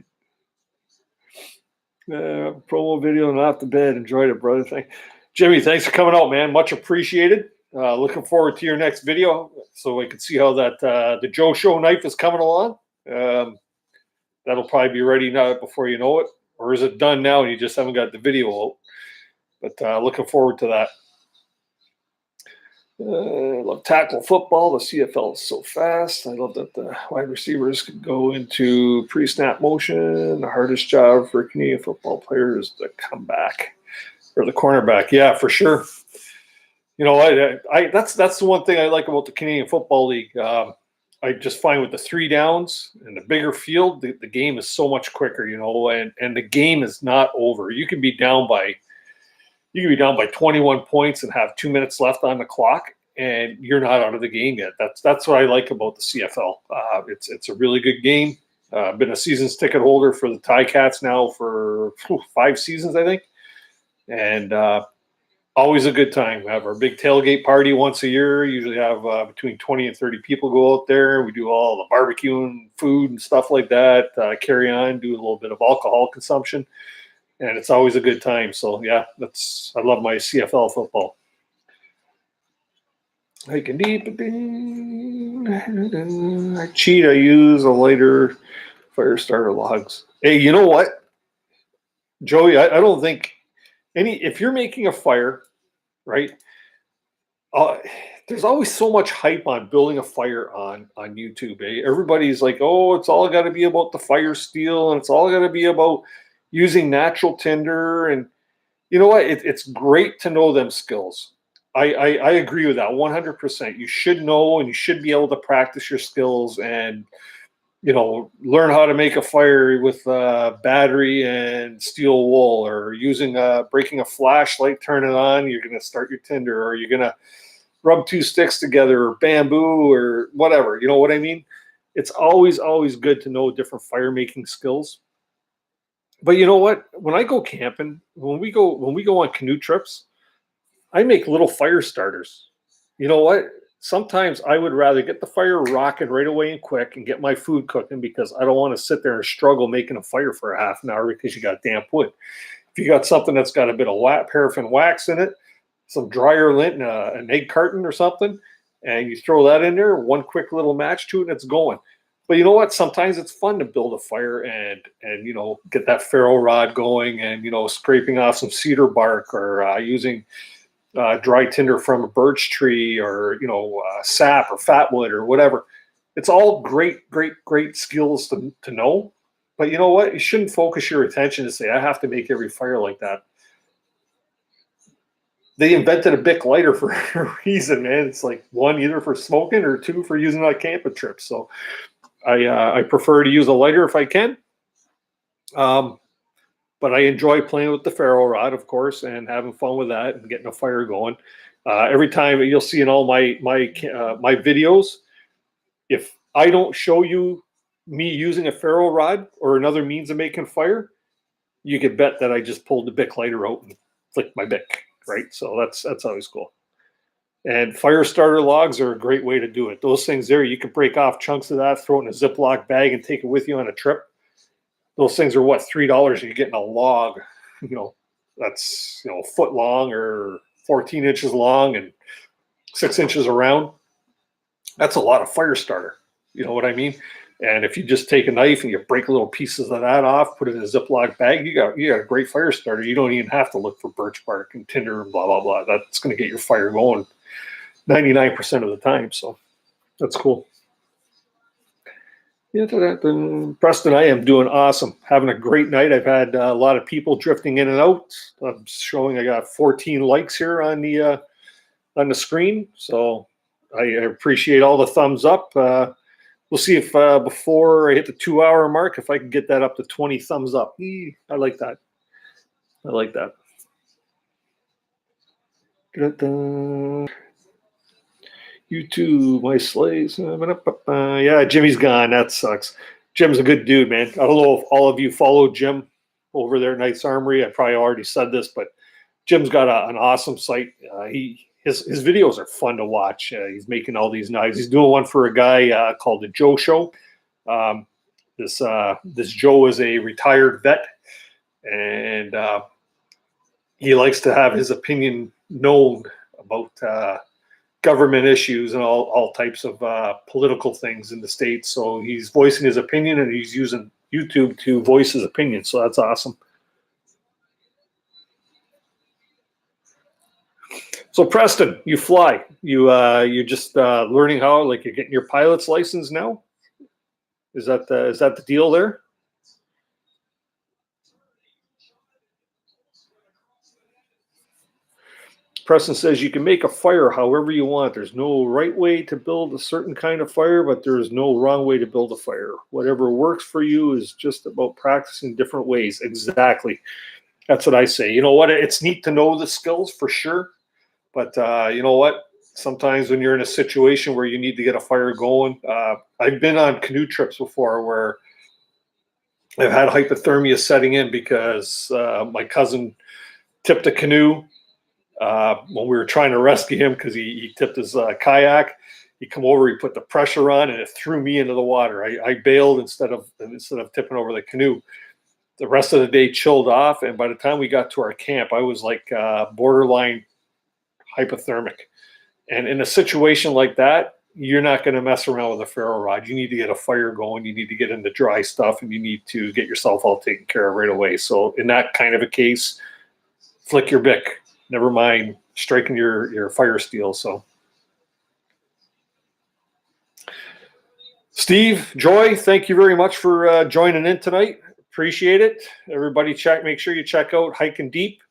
Promo video and off the bed. Enjoyed it, brother. Jimmy, thanks for coming out, man. Much appreciated. Looking forward to your next video so I can see how that the Joe Show knife is coming along. That'll probably be ready now before you know it. Or is it done now and you just haven't got the video out? But looking forward to that. I love tackle football. The CFL is so fast. I love that the wide receivers can go into pre-snap motion. The hardest job for Canadian football players is the comeback or the cornerback. Yeah, for sure. You know, I that's the one thing I like about the Canadian Football League. I just find with the 3 downs and the bigger field, the game is so much quicker. You know, and the game is not over. You can be down by 21 points and have 2 minutes left on the clock, and you're not out of the game yet. That's what I like about the CFL. It's a really good game. I've been a season's ticket holder for the Ticats now for 5 seasons, I think, and always a good time. We have our big tailgate party once a year. Usually have between 20 and 30 people go out there. We do all the barbecue and food and stuff like that. Carry on, do a little bit of alcohol consumption. And it's always a good time. So, yeah, I love my CFL football. I can deep. I cheat. I use a lighter fire starter logs. Hey, you know what, Joey? I don't think if you're making a fire right? Uh, there's always so much hype on building a fire on YouTube. Eh? Everybody's like, "Oh, it's all got to be about the fire steel, and it's all got to be about using natural tinder." And you know what? It's great to know them skills. I agree with that 100%. You should know and you should be able to practice your skills and learn how to make a fire with battery and steel wool, or using breaking a flashlight, turn it on. You're going to start your tinder, or you're going to rub two sticks together, or bamboo, or whatever. You know what I mean? It's always good to know different fire making skills. But you know what? When I go camping, when we go on canoe trips, I make little fire starters. You know what? Sometimes I would rather get the fire rocking right away and quick and get my food cooking, because I don't want to sit there and struggle making a fire for a half an hour because you got damp wood. If you got something that's got a bit of paraffin wax in it, some dryer lint, and an egg carton or something, and you throw that in there, one quick little match to it, and it's going. But you know what? Sometimes it's fun to build a fire and get that ferro rod going, and scraping off some cedar bark, or using dry tinder from a birch tree, or sap or fat wood or whatever. It's all great skills to know. But you know what? You shouldn't focus your attention to say, I have to make every fire like that. They invented a Bic lighter for a reason, man. It's like, one, either for smoking, or two, for using on camping trips. So I prefer to use a lighter if I can. But I enjoy playing with the ferro rod, of course, and having fun with that and getting a fire going. Every time, you'll see in all my videos, if I don't show you me using a ferro rod or another means of making fire, you can bet that I just pulled the Bic lighter out and flicked my Bic, right? So that's always cool. And fire starter logs are a great way to do it. Those things there, you can break off chunks of that, throw it in a Ziploc bag, and take it with you on a trip. Those things are what, $3, and you're getting a log, that's a foot long or 14 inches long and 6 inches around. That's a lot of fire starter. You know what I mean? And if you just take a knife and you break little pieces of that off, put it in a Ziploc bag, you got a great fire starter. You don't even have to look for birch bark and tinder and blah blah blah. That's going to get your fire going 99% of the time. So that's cool. Yeah, Preston, I am doing awesome. Having a great night. I've had a lot of people drifting in and out. I'm showing I got 14 likes here on the screen. So I appreciate all the thumbs up. We'll see if before I hit the 2-hour mark, if I can get that up to 20 thumbs up. I like that. I like that. YouTube, my slaves. Yeah, Jimmy's gone. That sucks. Jim's a good dude, man. I don't know if all of you follow Jim over there at Knight's Armory. I probably already said this, but Jim's got an awesome site. His videos are fun to watch. He's making all these knives. He's doing one for a guy called the Joe Show. This Joe is a retired vet, and he likes to have his opinion known about government issues and all types of political things in the States. So he's voicing his opinion, and he's using YouTube to voice his opinion. So that's awesome. So Preston, you fly. You're just learning how, like, you're getting your pilot's license now. Is that the deal there? Preston says you can make a fire however you want. There's no right way to build a certain kind of fire, but there is no wrong way to build a fire. Whatever works for you is just about practicing different ways. Exactly. That's what I say. You know what? It's neat to know the skills for sure. But you know what? Sometimes when you're in a situation where you need to get a fire going, I've been on canoe trips before where I've had hypothermia setting in because my cousin tipped a canoe when we were trying to rescue him because he tipped his kayak. He come over, he put the pressure on, and it threw me into the water. I bailed instead of tipping over the canoe. The rest of the day chilled off, and by the time we got to our camp, I was like borderline hypothermic. And in a situation like that, you're not going to mess around with a ferro rod. You need to get a fire going. You need to get into dry stuff, and you need to get yourself all taken care of right away. So in that kind of a case, flick your Bic. never mind striking your fire steel. So, Steve, Joy, thank you very much for joining in tonight. Appreciate it. Everybody, make sure you check out Hiking Deep.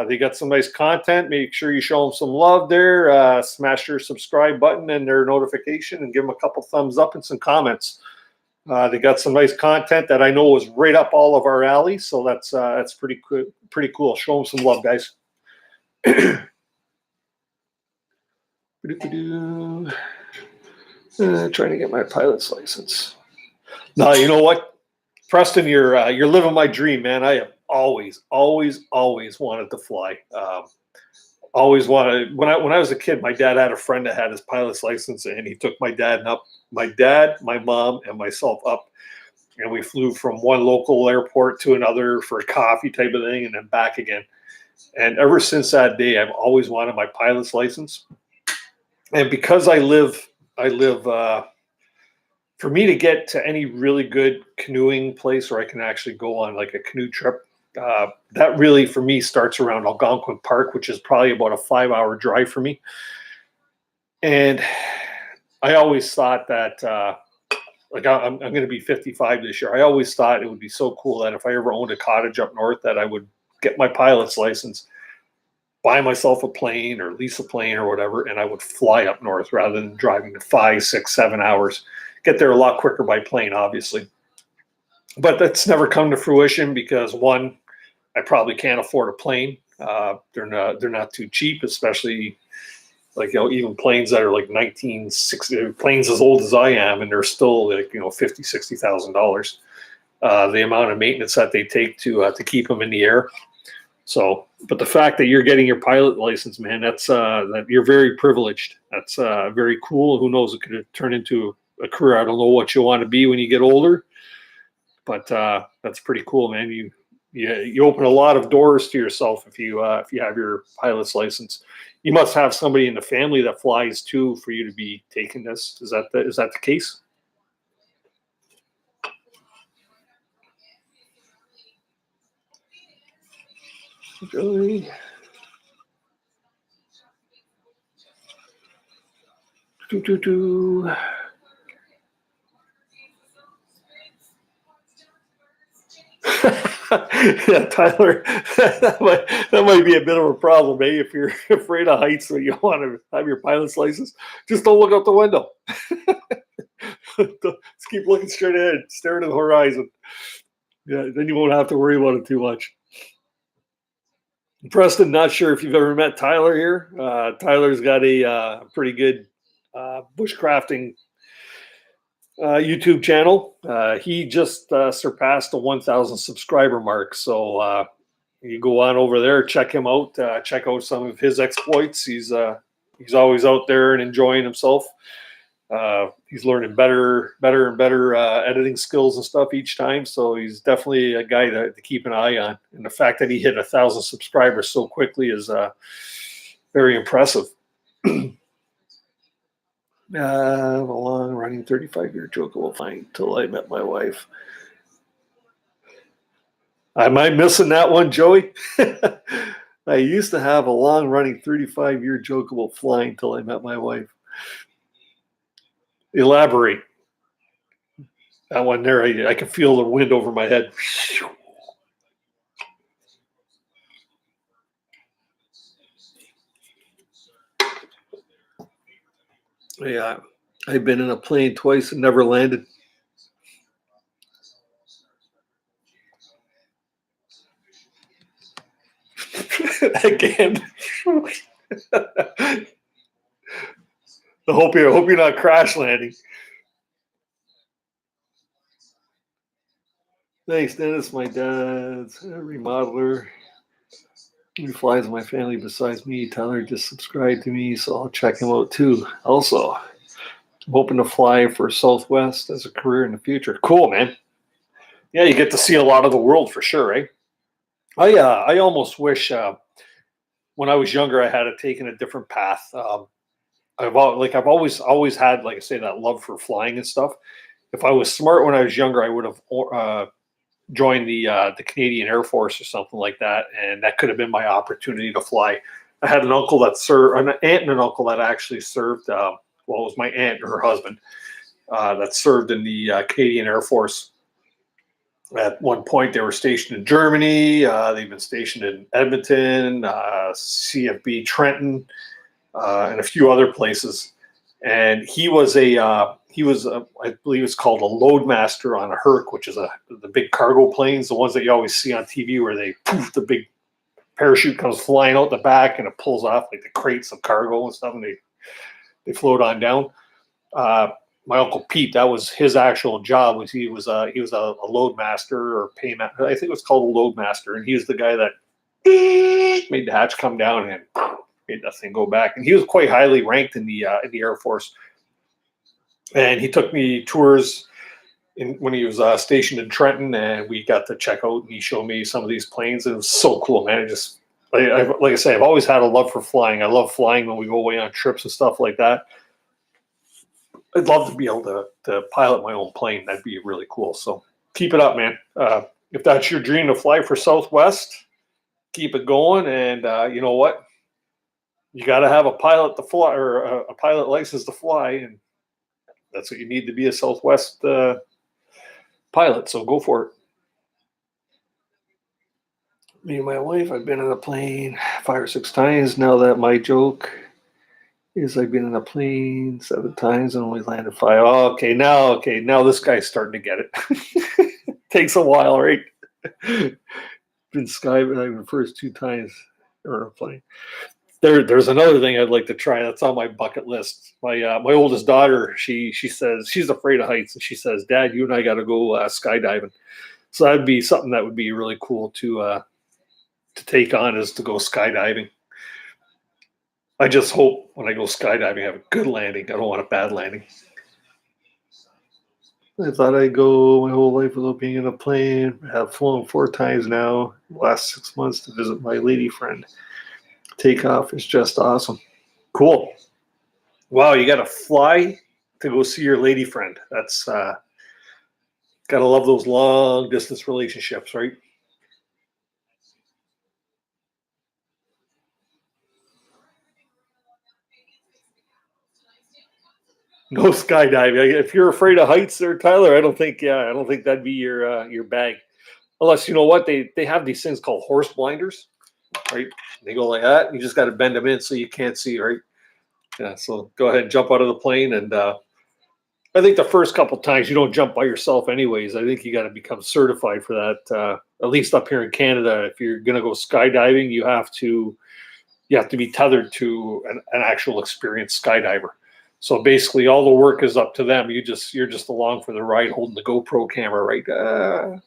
They got some nice content. Make sure you show them some love there. Smash your subscribe button and their notification, and give them a couple thumbs up and some comments. They got some nice content that I know is right up all of our alley. So that's pretty cool. Show them some love, guys. Trying to get my pilot's license. No, you know what, Preston, you're living my dream, man. I have always wanted to fly. Always wanted. When I was a kid, my dad had a friend that had his pilot's license, and he took my dad, my mom, and myself up, and we flew from one local airport to another for a coffee type of thing, and then back again. And ever since that day, I've always wanted my pilot's license. And because I live. For me to get to any really good canoeing place where I can actually go on like a canoe trip, that really for me starts around Algonquin Park, which is probably about a 5-hour drive for me. And I always thought that, I'm going to be 55 this year. I always thought it would be so cool that if I ever owned a cottage up north, that I would get my pilot's license, buy myself a plane or lease a plane or whatever, and I would fly up north rather than driving to 5, 6, 7 hours. Get there a lot quicker by plane, obviously. But that's never come to fruition because, one, I probably can't afford a plane. They're not too cheap, especially like, even planes that are like 1960, planes as old as I am, and they're still like, $50,000, $60,000. The amount of maintenance that they take to keep them in the air. So, but the fact that you're getting your pilot license, man, that's that you're very privileged. That's very cool. Who knows? It could turn into a career. I don't know what you want to be when you get older, but that's pretty cool, man. You open a lot of doors to yourself if you have your pilot's license. You must have somebody in the family that flies too for you to be taking this. Is that the case? Joey. Yeah, Tyler, that might be a bit of a problem, eh? If you're afraid of heights or you want to have your pilot's license, just don't look out the window. Just keep looking straight ahead, staring at the horizon. Yeah, then you won't have to worry about it too much. Preston, not sure if you've ever met Tyler here. Tyler's got a pretty good bushcrafting YouTube channel. He just surpassed the 1,000 subscriber mark. So you go on over there, check him out, check out some of his exploits. He's always out there and enjoying himself. He's learning better and better editing skills and stuff each time. So he's definitely a guy to keep an eye on. And the fact that he hit 1,000 subscribers so quickly is very impressive. A long-running 35-year joke will find till I met my wife. Am I missing that one, Joey? I used to have a long-running 35-year joke about flying till I met my wife. Elaborate. That one there, I can feel the wind over my head. Yeah, I've been in a plane twice and never landed. Again. I hope you're not crash landing. Thanks, Dennis. My dad's a remodeler. He flies in my family besides me. Tyler just subscribed to me, so I'll check him out too. Also, I'm hoping to fly for Southwest as a career in the future. Cool, man. Yeah, you get to see a lot of the world for sure, right? I almost wish when I was younger I had taken a different path. I've always had, like I say, that love for flying and stuff. If I was smart when I was younger, I would have join the Canadian Air Force or something like that, and that could have been my opportunity to fly. I had an uncle that served, an aunt and an uncle that actually served. Well, it was my aunt and her husband that served in the Canadian Air Force. At one point, they were stationed in Germany. They've been stationed in Edmonton, CFB Trenton, and a few other places. And he was I believe it's called a loadmaster on a Herc, which is the big cargo planes, the ones that you always see on TV where they poof, the big parachute comes flying out the back and it pulls off like the crates of cargo and stuff, and they float on down. My uncle Pete, that was his actual job. He was a loadmaster or paymaster. I think it was called a loadmaster, and he was the guy that made the hatch come down and made that thing go back. And he was quite highly ranked in the Air Force. And he took me tours when he was stationed in Trenton, and we got to check out. And he showed me some of these planes, and it was so cool, man. It just like I say, I've always had a love for flying. I love flying when we go away on trips and stuff like that. I'd love to be able to pilot my own plane. That'd be really cool. So keep it up, man. If that's your dream to fly for Southwest, keep it going. And you know what? You got to have a pilot to fly, or a pilot license to fly, and that's what you need to be a Southwest pilot. So go for it. Me and my wife, I've been in a plane 5 or 6 times. Now that my joke is I've been in a plane 7 times and only landed 5. Oh, okay, now this guy's starting to get it. Takes a while, right? Been skydiving the first 2 times or a plane. There's another thing I'd like to try. That's on my bucket list. My oldest daughter, she says she's afraid of heights, and she says, "Dad, you and I got to go skydiving." So that'd be something that would be really cool to take on, is to go skydiving. I just hope when I go skydiving, I have a good landing. I don't want a bad landing. I thought I'd go my whole life without being in a plane. I have flown 4 times now, the last 6 months, to visit my lady friend. Takeoff is just awesome. Cool. Wow, you got to fly to go see your lady friend. That's got to love those long distance relationships, right? No skydiving. If you're afraid of heights there, Tyler, I don't think that'd be your bag. Unless, you know what, they have these things called horse blinders, right? They go like that. You just got to bend them in so you can't see, right? Yeah. So go ahead and jump out of the plane, and I think the first couple times you don't jump by yourself, anyways. I think you got to become certified for that. At least up here in Canada, if you're gonna go skydiving, you have to be tethered to an actual experienced skydiver. So basically, all the work is up to them. You're just along for the ride, holding the GoPro camera, right?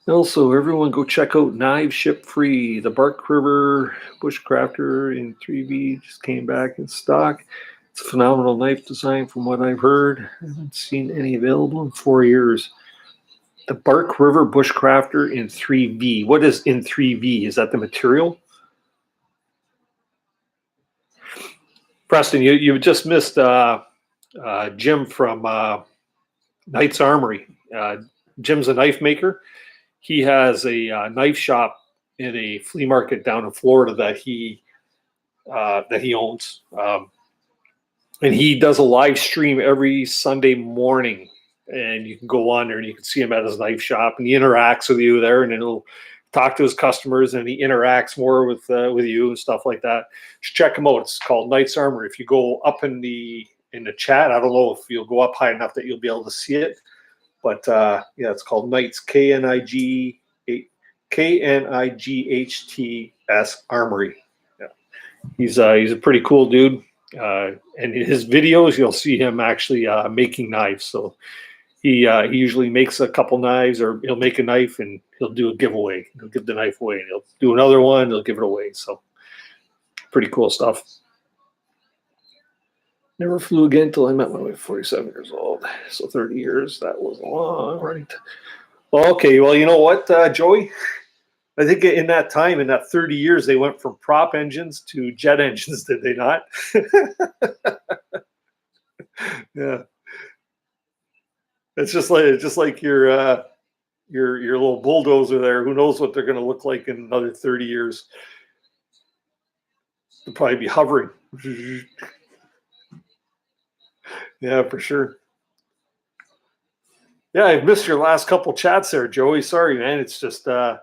Also, everyone go check out Knives Ship Free. The Bark River Bushcrafter in 3V just came back in stock. It's a phenomenal knife design from what I've heard. I haven't seen any available in 4 years. The Bark River Bushcrafter in 3V. What is in 3V? Is that the material? Preston, you just missed Jim from Knight's Armory. Jim's a knife maker. He has a knife shop in a flea market down in Florida that he owns, and he does a live stream every Sunday morning. And you can go on there and you can see him at his knife shop, and he interacts with you there, and then he'll talk to his customers, and he interacts more with you and stuff like that. Just check him out. It's called Knight's Armory. If you go up in the chat, I don't know if you'll go up high enough that you'll be able to see it. But yeah, it's called Knights, Knights Armory. Yeah. He's a pretty cool dude. And in his videos, you'll see him actually making knives. So he usually makes a couple knives, or he'll make a knife and he'll do a giveaway. He'll give the knife away, and he'll do another one. He'll give it away. So pretty cool stuff. Never flew again until I met my wife, 47 years old. So 30 years, that was long, right? Well, okay, well, you know what, Joey? I think in that time, in that 30 years, they went from prop engines to jet engines, did they not? Yeah. It's just like your little bulldozer there. Who knows what they're going to look like in another 30 years? They'll probably be hovering. Yeah, for sure. Yeah, I've missed your last couple chats there, Joey. Sorry, man. It's just been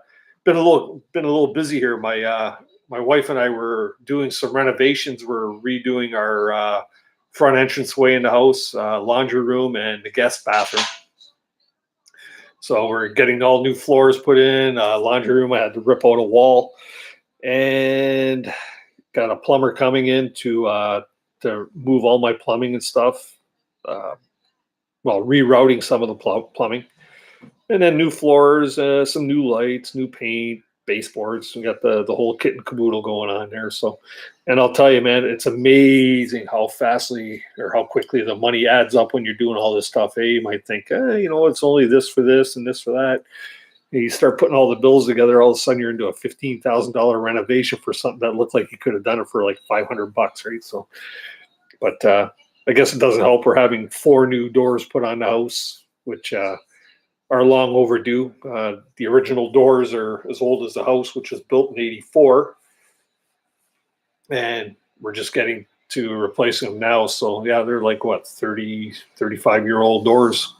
a little busy here. My wife and I were doing some renovations. We're redoing our front entranceway in the house, laundry room, and the guest bathroom. So we're getting all new floors put in. Laundry room, I had to rip out a wall, and got a plumber coming in to move all my plumbing and stuff. Uh, well, rerouting some of the plumbing, and then new floors, some new lights, new paint, baseboards. We got the whole kit and caboodle going on there. So, and I'll tell you, man, it's amazing how fastly or how quickly the money adds up when you're doing all this stuff. Hey, you might think, it's only this for this and this for that. And you start putting all the bills together, all of a sudden you're into a $15,000 renovation for something that looked like you could have done it for like $500, right? So, but I guess it doesn't help. We're having 4 new doors put on the house, which are long overdue. The original doors are as old as the house, which was built in '84, and we're just getting to replacing them now. So yeah, they're like what, 30, 35-year-old doors.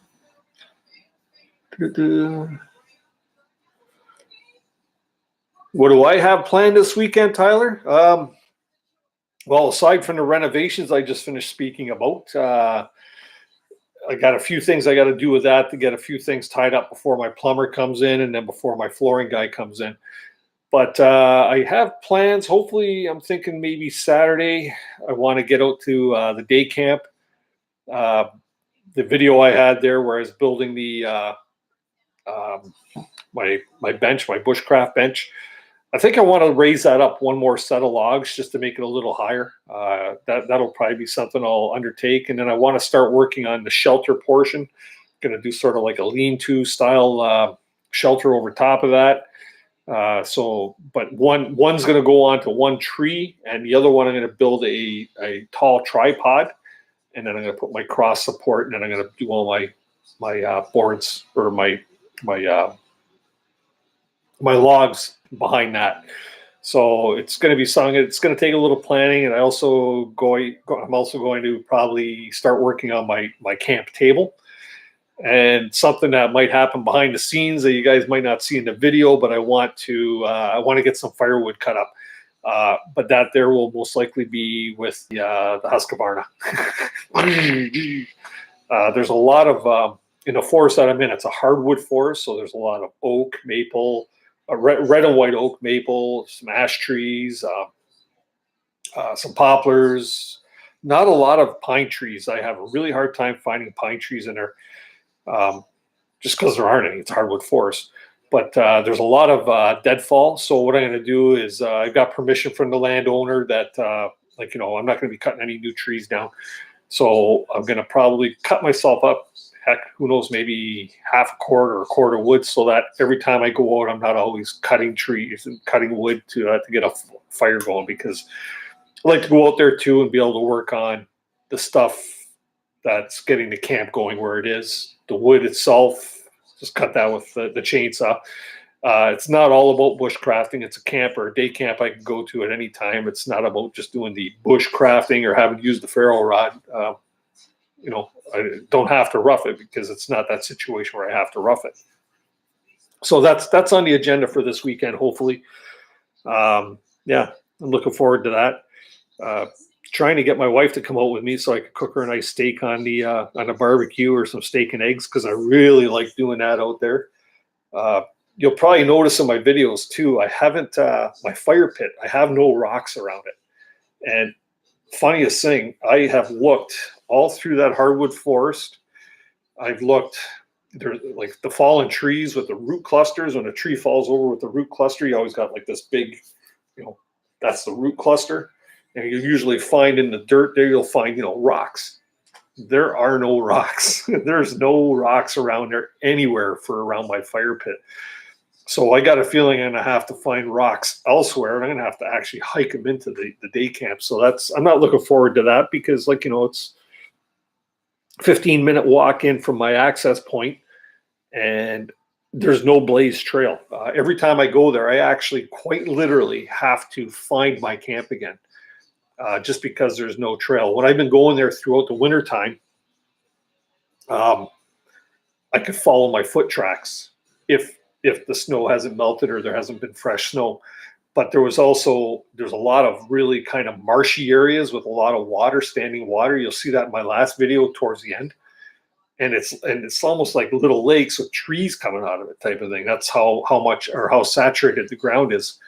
What do I have planned this weekend, Tyler? Well, aside from the renovations I just finished speaking about, I got a few things I got to do with that to get a few things tied up before my plumber comes in and then before my flooring guy comes in. But I have plans. Hopefully, I'm thinking maybe Saturday. I want to get out to the day camp. Uh, the video I had there where I was building the my bench, my bushcraft bench. I think I want to raise that up one more set of logs just to make it a little higher. That'll probably be something I'll undertake, and then I want to start working on the shelter portion. Going to do sort of like a lean-to style shelter over top of that. But one's going to go onto one tree, and the other one I'm going to build a tall tripod, and then I'm going to put my cross support, and then I'm going to do all my boards or my logs behind that. So it's going to be something. It's going to take a little planning, and I'm also going to probably start working on my camp table, and something that might happen behind the scenes that you guys might not see in the video. But I want to get some firewood cut up. But that there will most likely be with the Husqvarna. There's a lot of in the forest that I'm in. It's a hardwood forest, so there's a lot of oak, maple. Red and white oak, maple, some ash trees, some poplars. Not a lot of pine trees. I have a really hard time finding pine trees in there, just because there aren't any. It's hardwood forest. But there's a lot of deadfall. So what I'm going to do is I've got permission from the landowner that, I'm not going to be cutting any new trees down. So I'm going to probably cut myself up. Heck, who knows, maybe half a cord or a cord of wood, so that every time I go out, I'm not always cutting trees and cutting wood to get a fire going, because I like to go out there too and be able to work on the stuff that's getting the camp going where it is. The wood itself, just cut that with the chainsaw. It's not all about bushcrafting. It's a camp or a day camp I can go to at any time. It's not about just doing the bushcrafting or having used the Ferro Rod. I don't have to rough it, because it's not that situation where I have to rough it. So that's on the agenda for this weekend, hopefully. I'm looking forward to that. Trying to get my wife to come out with me so I could cook her a nice steak on the barbecue, or some steak and eggs, because I really like doing that out there. You'll probably notice in my videos too, I haven't my fire pit, I have no rocks around it. And funniest thing, I have looked all through that hardwood forest. I've looked, there's like the fallen trees with the root clusters. When a tree falls over with the root cluster, you always got like this big, that's the root cluster. And you usually find in the dirt there, you'll find, rocks. There are no rocks. There's no rocks around there anywhere for around my fire pit. So I got a feeling I'm going to have to find rocks elsewhere, and I'm going to have to actually hike them into the day camp. So I'm not looking forward to that, because it's 15-minute walk in from my access point, and there's no blazed trail. Every time I go there, I actually quite literally have to find my camp again, just because there's no trail. When I've been going there throughout the wintertime, I could follow my foot tracks if the snow hasn't melted or there hasn't been fresh snow. But there's a lot of really kind of marshy areas with a lot of water, standing water. You'll see that in my last video towards the end. And it's almost like little lakes with trees coming out of it, type of thing. That's how much or how saturated the ground is.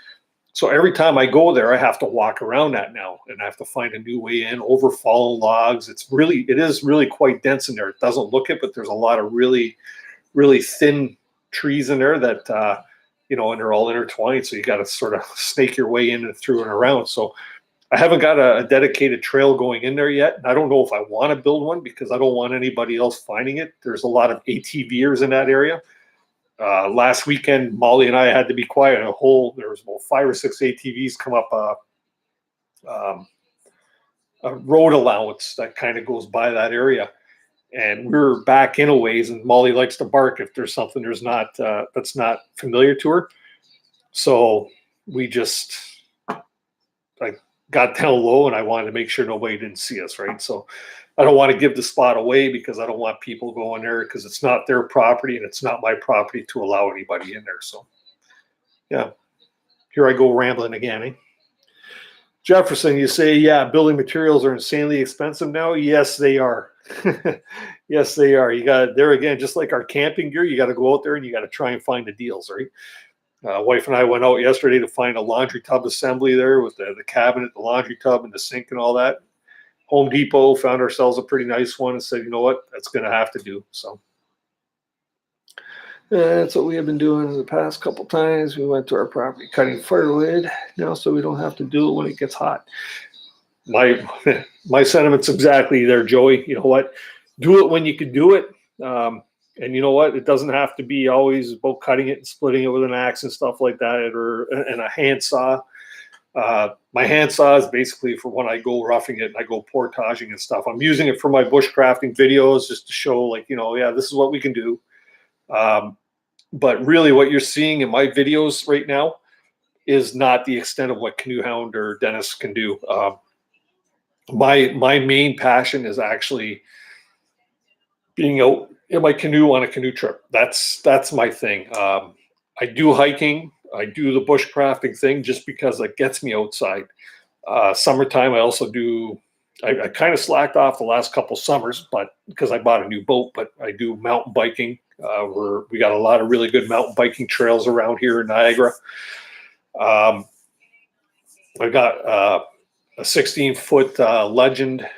So every time I go there, I have to walk around that now, and I have to find a new way in over fallen logs. It is really quite dense in there. It doesn't look it, but there's a lot of really, really thin trees in there that and they're all intertwined. So you got to sort of snake your way in and through and around. So I haven't got a dedicated trail going in there yet. And I don't know if I want to build one because I don't want anybody else finding it. There's a lot of ATVers in that area. Last weekend, Molly and I had to be quiet. There was about 5 or 6 ATVs come up a road allowance that kind of goes by that area. And we're back in a ways, and Molly likes to bark if there's something that's not familiar to her. So I got down low, and I wanted to make sure nobody didn't see us, right? So I don't want to give the spot away because I don't want people going there because it's not their property and it's not my property to allow anybody in there. So yeah, here I go rambling again, eh? Jefferson, you say, yeah, building materials are insanely expensive now. Yes, they are. Yes, they are. You got there again, just like our camping gear, you got to go out there and you got to try and find the deals, right? Wife and I went out yesterday to find a laundry tub assembly there with the cabinet, the laundry tub, and the sink and all that. Home Depot, found ourselves a pretty nice one and said, you know what, that's going to have to do. So that's what we have been doing the past couple times. We went to our property cutting firewood now, so we don't have to do it when it gets hot. My sentiments exactly there, Joey. You know what? Do it when you can do it. And you know what? It doesn't have to be always about cutting it and splitting it with an axe and stuff like that, and a handsaw. My handsaw is basically for when I go roughing it and I go portaging and stuff. I'm using it for my bushcrafting videos just to show, like, yeah, this is what we can do. But really what you're seeing in my videos right now is not the extent of what Canoehound or Dennis can do. My main passion is actually being out in my canoe on a canoe trip. That's my thing. I do hiking. I do the bushcrafting thing just because it gets me outside. Summertime, I also do. I kind of slacked off the last couple summers, but because I bought a new boat. But I do mountain biking. We got a lot of really good mountain biking trails around here in Niagara. I got a 16-foot Legend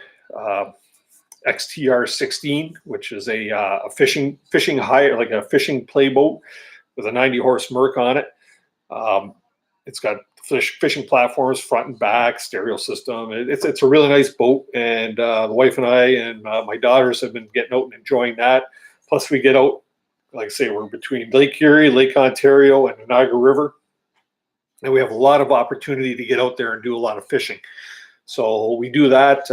XTR 16, which is a fishing like a fishing play boat with a 90-horse Merc on it. It's got fishing platforms front and back, stereo system. It's a really nice boat, and the wife and I and my daughters have been getting out and enjoying that. Plus, we get out, like I say, we're between Lake Erie, Lake Ontario, and the Niagara River, and we have a lot of opportunity to get out there and do a lot of fishing. So we do that.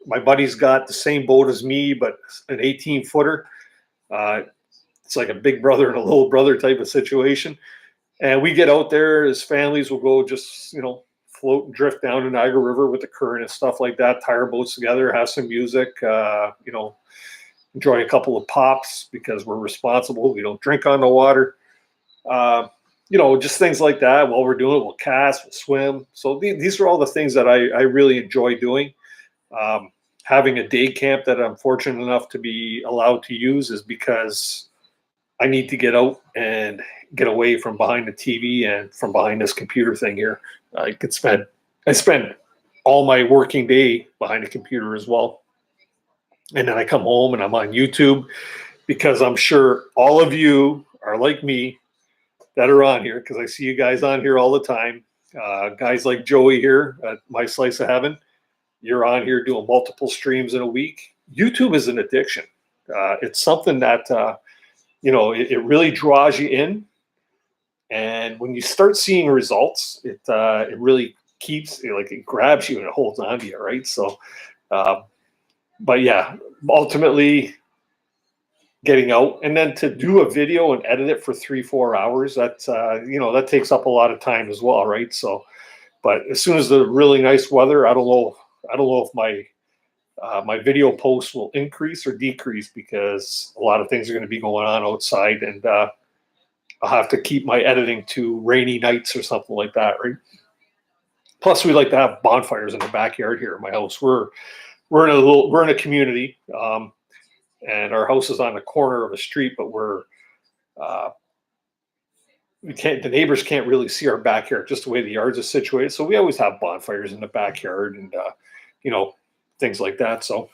My buddy's got the same boat as me, but an 18-footer. It's like a big brother and a little brother type of situation. And we get out there as families. Will go just, float and drift down the Niagara River with the current and stuff like that, tire boats together, have some music, enjoy a couple of pops because we're responsible. We don't drink on the water. Just things like that. While we're doing it, we'll cast, we'll swim. So these are all the things that I really enjoy doing. Having a day camp that I'm fortunate enough to be allowed to use is because I need to get out and get away from behind the TV and from behind this computer thing here. I spend all my working day behind a computer as well. And then I come home and I'm on YouTube because I'm sure all of you are like me that are on here, because I see you guys on here all the time. Guys like Joey here at My Slice of Heaven, you're on here doing multiple streams in a week. YouTube is an addiction. It's something that, it really draws you in. And when you start seeing results, it really keeps, it grabs you and it holds on to you, right? So but yeah, ultimately getting out, and then to do a video and edit it for 3-4 hours, that's that takes up a lot of time as well, right? So, but as soon as the really nice weather, I don't know if my video posts will increase or decrease, because a lot of things are going to be going on outside, and I'll have to keep my editing to rainy nights or something like that, right? Plus, we like to have bonfires in the backyard here at my house. We're in a community, and our house is on the corner of a street, but uh, the neighbors can't really see our backyard, just the way the yards are situated. So we always have bonfires in the backyard, and you know things like that. So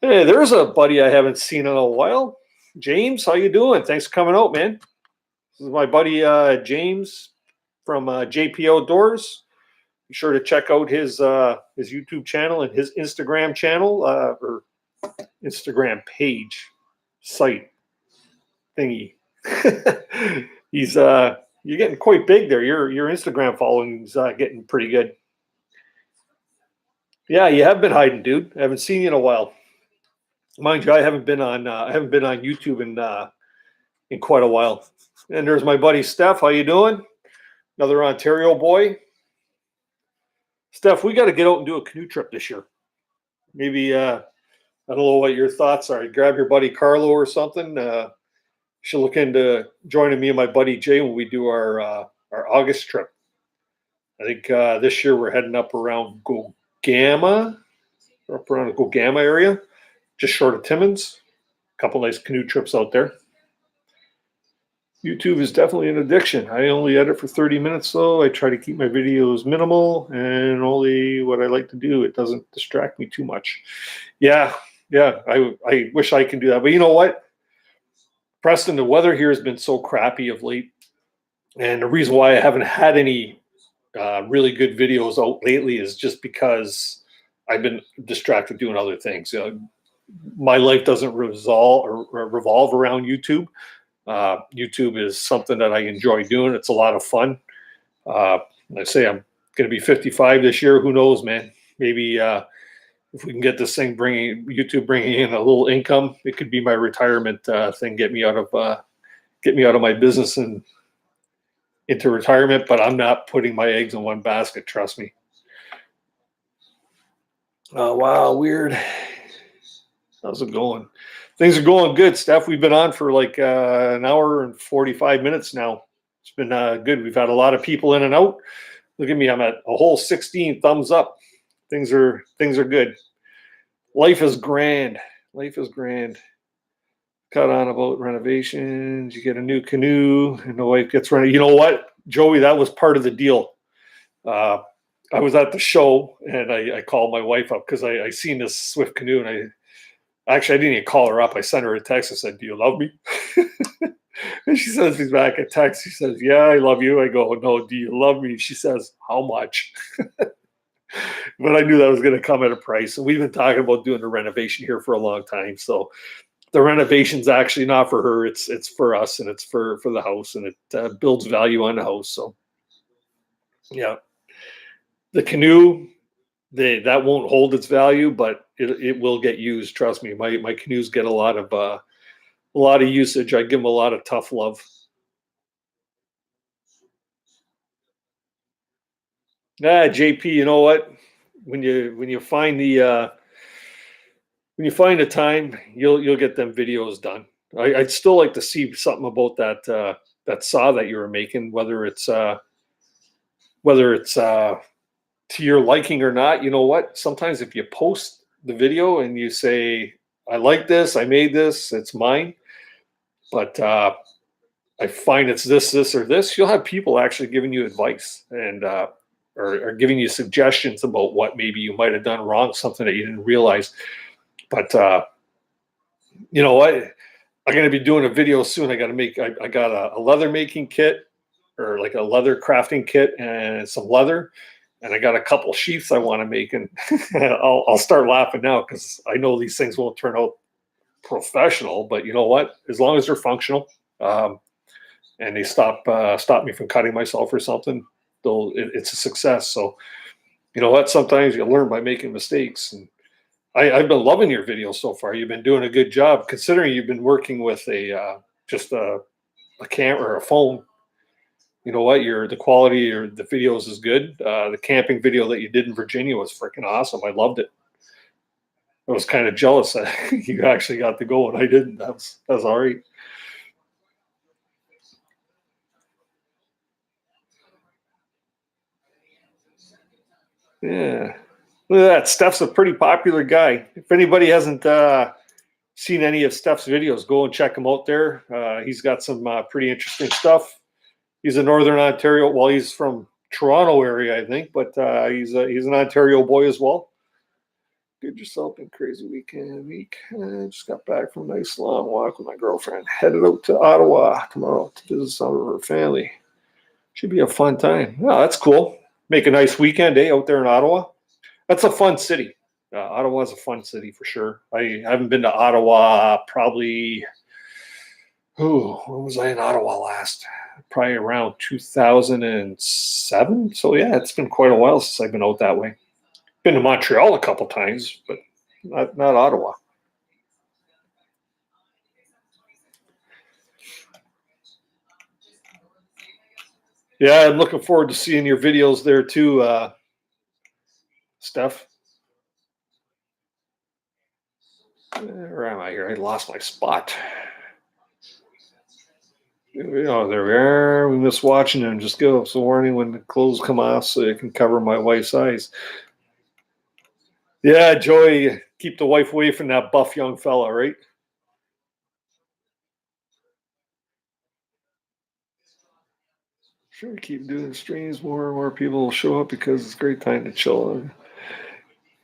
hey, there's a buddy I haven't seen in a while. James, how you doing? Thanks for coming out, man. This is my buddy James from JP Outdoors. Be sure to check out his YouTube channel and his Instagram channel, or Instagram page, site thingy. He's you're getting quite big there. Your Instagram following is getting pretty good. Yeah, you have been hiding, dude. I haven't seen you in a while. Mind you, I haven't been on YouTube in quite a while. And there's my buddy Steph. How you doing? Another Ontario boy. Steph, we got to get out and do a canoe trip this year. Maybe I don't know what your thoughts are. Grab your buddy Carlo or something. Should look into joining me and my buddy Jay when we do our August trip. I think this year we're heading up around Gogama, up around the Gogama area, just short of Timmins. A couple nice canoe trips out there. YouTube is definitely an addiction. I only edit for 30 minutes though. I try to keep my videos minimal and only what I like to do. It doesn't distract me too much. Yeah. I wish I can do that. But you know what? Preston, the weather here has been so crappy of late. And the reason why I haven't had any really good videos out lately is just because I've been distracted doing other things. My life doesn't revolve around YouTube. YouTube is something that I enjoy doing. It's a lot of fun. I say I'm going to be 55 this year. Who knows, man? Maybe if we can get this thing bringing in a little income, it could be my retirement thing. Get me out of my business and into retirement. But I'm not putting my eggs in one basket. Trust me. Oh wow, weird. How's it going? Things are going good, Steph. We've been on for like an hour and 45 minutes now. It's been good. We've had a lot of people in and out. Look at me. I'm at a whole 16 thumbs up. Things are good. Life is grand. Life is grand. Cut on about renovations. You get a new canoe and the wife gets ready. You know what, Joey? That was part of the deal. I was at the show and I called my wife up because I seen this Swift canoe, and I didn't even call her up. I sent her a text. I said, "Do you love me?" And she sends me back a text. She says, "Yeah, I love you." I go, "No, do you love me?" She says, "How much?" But I knew that was going to come at a price. And we've been talking about doing the renovation here for a long time. So the renovation's actually not for her. It's for us, and it's for the house, and it builds value on the house. So yeah, the canoe, that won't hold its value, but it will get used. Trust me, my canoes get a lot of usage. I give them a lot of tough love. JP, you know what? When you find the time, you'll get them videos done. I'd still like to see something about that saw that you were making, whether it's to your liking or not. You know what? Sometimes if you post the video and you say, "I like this, I made this, it's mine," but I find it's this, or this, you'll have people actually giving you advice and or giving you suggestions about what maybe you might have done wrong, something that you didn't realize. But you know what? I'm going to be doing a video soon. I got a leather making kit, or like a leather crafting kit, and some leather. And I got a couple sheaths I want to make, and I'll start laughing now because I know these things won't turn out professional. But you know what? As long as they're functional, and they stop me from cutting myself or something, it's a success. So you know what? Sometimes you learn by making mistakes, and I've been loving your videos so far. You've been doing a good job considering you've been working with just a camera or a phone. You know what? The quality or the videos is good. The camping video that you did in Virginia was freaking awesome. I loved it. I was kind of jealous that you actually got to go and I didn't. That's all right. Yeah. Look at that. Steph's a pretty popular guy. If anybody hasn't seen any of Steph's videos, go and check him out there. He's got some pretty interesting stuff. He's a Northern Ontario. Well, he's from Toronto area, I think, but he's an Ontario boy as well. Good yourself in crazy week. I just got back from a nice long walk with my girlfriend. Headed out to Ottawa tomorrow to visit some of her family. Should be a fun time. Oh, that's cool. Make a nice weekend, out there in Ottawa. That's a fun city. Ottawa's a fun city for sure. I haven't been to Ottawa probably. When was I in Ottawa last? Probably around 2007. So yeah, it's been quite a while since I've been out that way. Been to Montreal a couple times, but not Ottawa. Yeah, I'm looking forward to seeing your videos there too, Steph. Where am I here? I lost my spot. There we are. We miss watching them. Just give us a warning when the clothes come off so it can cover my wife's eyes. Yeah, Joey, keep the wife away from that buff young fella, right? Sure, keep doing streams. More and more people will show up because it's a great time to chill.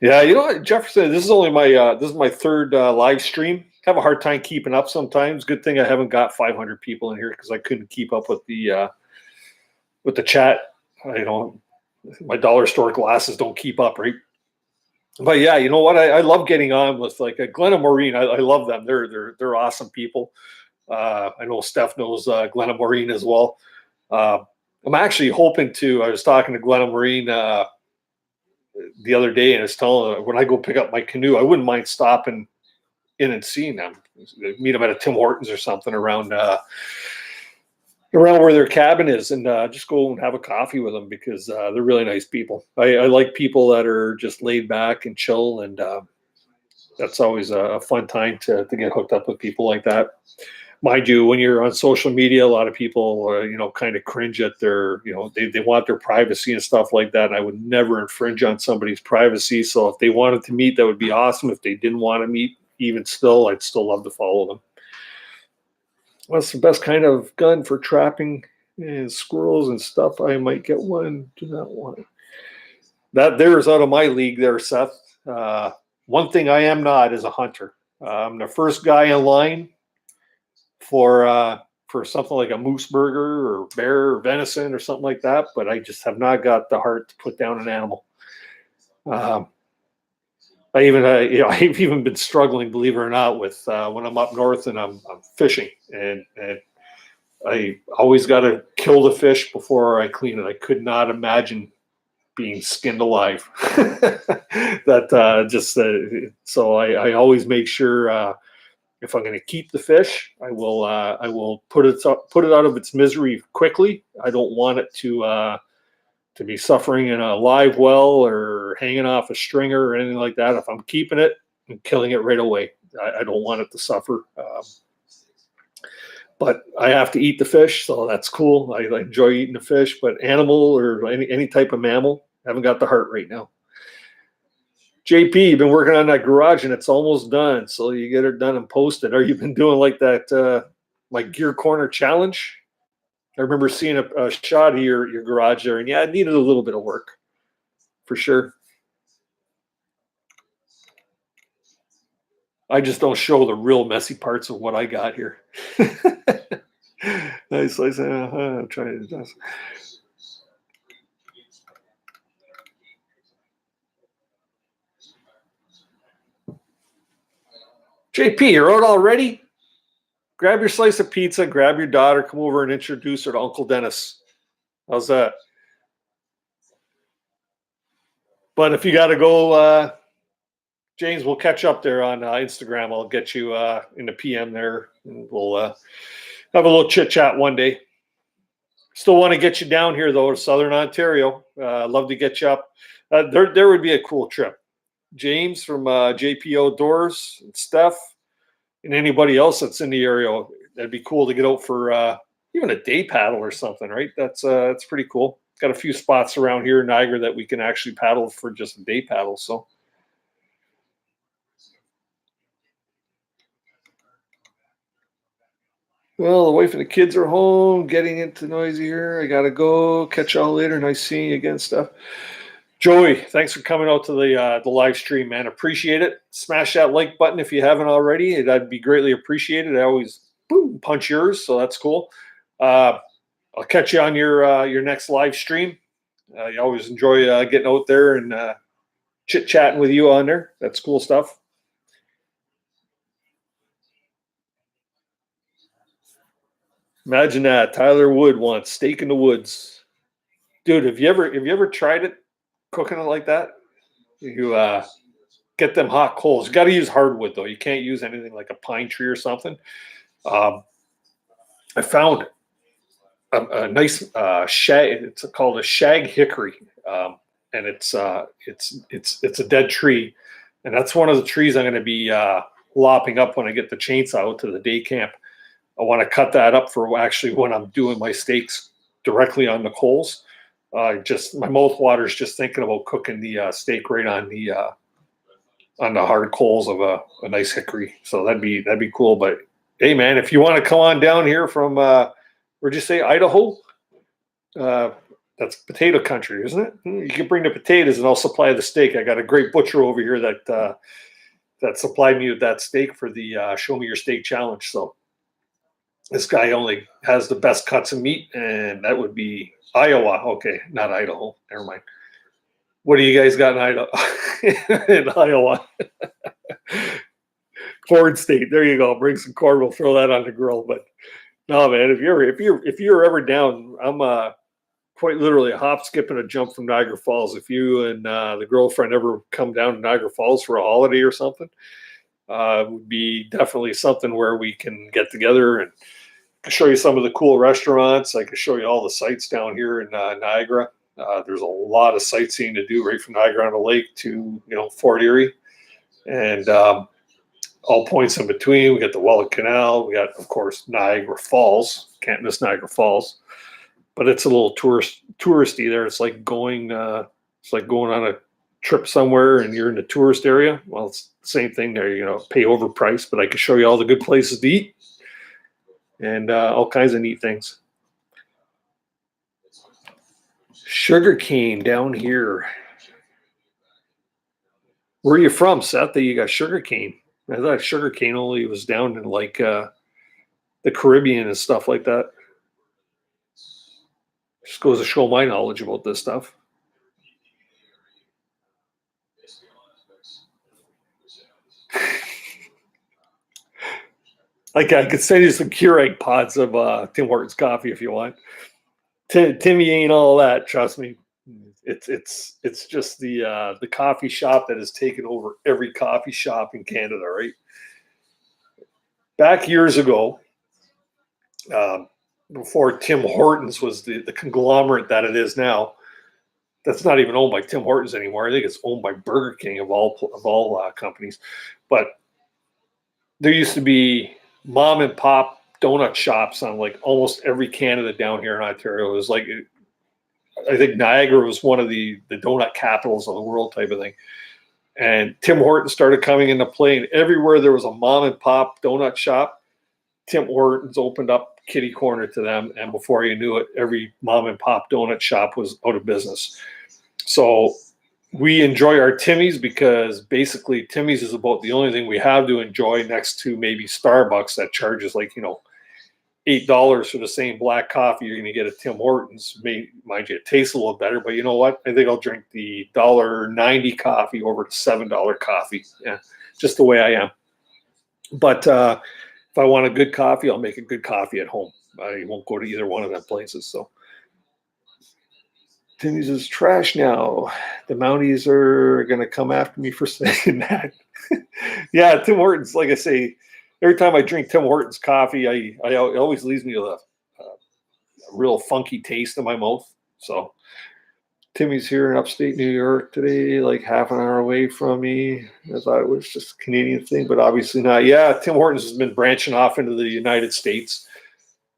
Yeah, you know what, Jefferson? This is only my third live stream. Have a hard time keeping up sometimes. Good thing I haven't got 500 people in here because I couldn't keep up with the chat. My dollar store glasses don't keep up, right? But yeah, you know what? I love getting on with like Glenn and Maureen. I love them. They're awesome people. I know Steph knows Glenn and Maureen as well. I'm actually hoping to. I was talking to Glenn and Maureen the other day, and I was telling her when I go pick up my canoe, I wouldn't mind stopping in and seeing them. Meet them at a Tim Hortons or something around where their cabin is, and just go and have a coffee with them because they're really nice people. I like people that are just laid back and chill, and that's always a fun time to get hooked up with people like that. Mind you, when you're on social media, a lot of people, kind of cringe at their, they want their privacy and stuff like that. And I would never infringe on somebody's privacy. So if they wanted to meet, that would be awesome. If they didn't want to meet, even still, I'd still love to follow them. What's the best kind of gun for trapping squirrels and stuff? I might get one. Do not want it. That there is out of my league there, Seth. One thing I am not is a hunter. I'm the first guy in line for something like a moose burger or bear or venison or something like that, but I just have not got the heart to put down an animal. I've even been struggling, believe it or not, with when I'm up north and I'm fishing, and I always got to kill the fish before I clean it. I could not imagine being skinned alive. So I always make sure. If I'm going to keep the fish, I will put it out of its misery quickly. I don't want it to be suffering in a live well or hanging off a stringer or anything like that. If I'm keeping it, I'm killing it right away. I don't want it to suffer. But I have to eat the fish, so that's cool. I enjoy eating the fish, but animal or any type of mammal, I haven't got the heart right now. JP, you've been working on that garage and it's almost done. So you get it done and posted. Or you've been doing like that, like Gear Corner challenge. I remember seeing a shot of your garage there, and yeah, it needed a little bit of work for sure. I just don't show the real messy parts of what I got here. Nice. I'm trying to do this. JP, you're out already? Grab your slice of pizza, grab your daughter, come over and introduce her to Uncle Dennis. How's that? But if you got to go James, we'll catch up there on Instagram. I'll get you in the PM there, and we'll have a little chit chat one day. Still want to get you down here though to Southern Ontario. Love to get you up. There would be a cool trip. James from JP Outdoors, and Steph, and anybody else that's in the area. That'd be cool to get out for even a day paddle or something, right? That's pretty cool. Got a few spots around here in Niagara that we can actually paddle for just a day paddle. So. Well, the wife and the kids are home, getting into noisy here. I gotta go. Catch y'all later. Nice seeing you again, Steph. Joey, thanks for coming out to the live stream, man. Appreciate it. Smash that like button if you haven't already. That'd be greatly appreciated. I always punch yours, so that's cool. I'll catch you on your next live stream. You always enjoy getting out there and chit chatting with you on there. That's cool stuff. Imagine that. Tyler Wood wants steak in the woods. Dude, have you ever tried it? Cooking it like that? You get them hot coals. You got to use hardwood though. You can't use anything like a pine tree or something. I found a nice shag. It's called a shag hickory, and it's a dead tree, and that's one of the trees I'm going to be lopping up when I get the chainsaw out to the day camp. I want to cut that up for actually when I'm doing my steaks directly on the coals. Just my mouth waters just thinking about cooking the steak right on the hard coals of a nice hickory. So that'd be cool. But hey, man, if you want to come on down here from where'd you say, Idaho? That's potato country, isn't it? You can bring the potatoes and I'll supply the steak. I got a great butcher over here that supplied me with that steak for the Show Me Your Steak Challenge. So this guy only has the best cuts of meat, and that would be Iowa. Okay, not Idaho. Never mind. What do you guys got in Idaho? In Iowa? Corn State. There you go. Bring some corn. We'll throw that on the grill. But no, man. If you're ever down, I'm quite literally a hop, skip, and a jump from Niagara Falls. If you and the girlfriend ever come down to Niagara Falls for a holiday or something, it would be definitely something where we can get together and show you some of the cool restaurants. I can show you all the sites down here in Niagara. There's a lot of sightseeing to do right from Niagara on the Lake to Fort Erie, and all points in between. We got the Welland Canal. We got, of course, Niagara Falls. Can't miss Niagara Falls. But it's a little touristy there. It's like going on a trip somewhere and you're in the tourist area. Well, it's the same thing there. Pay overpriced, but I can show you all the good places to eat and all kinds of neat things. Sugarcane down here. Where are you from, Seth, that you got sugarcane? I thought sugarcane only was down in like the Caribbean and stuff like that. Just goes to show my knowledge about this stuff. Like I could send you some Keurig pods of Tim Hortons coffee if you want. Timmy ain't all that. Trust me. It's just the coffee shop that has taken over every coffee shop in Canada, right? Back years ago, before Tim Hortons was the conglomerate that it is now, that's not even owned by Tim Hortons anymore. I think it's owned by Burger King of all companies. But there used to be mom and pop donut shops on like almost every Canada down here in Ontario. It was like, I think Niagara was one of the donut capitals of the world type of thing. And Tim Hortons started coming into play, and everywhere there was a mom and pop donut shop, Tim Hortons opened up kitty corner to them. And before you knew it, every mom and pop donut shop was out of business. So we enjoy our Timmy's because basically Timmy's is about the only thing we have to enjoy next to maybe Starbucks that charges like, $8 for the same black coffee. You're going to get a Tim Hortons. Mind you, it tastes a little better, but you know what? I think I'll drink the $1.90 coffee over the $7 coffee. Yeah, just the way I am. But if I want a good coffee, I'll make a good coffee at home. I won't go to either one of them places. So Timmy's is trash now. The Mounties are gonna come after me for saying that. Yeah, Tim Hortons. Like I say, every time I drink Tim Hortons coffee, it always leaves me with a real funky taste in my mouth. So Timmy's here in upstate New York today, like half an hour away from me. I thought it was just a Canadian thing, but obviously not. Yeah, Tim Hortons has been branching off into the United States.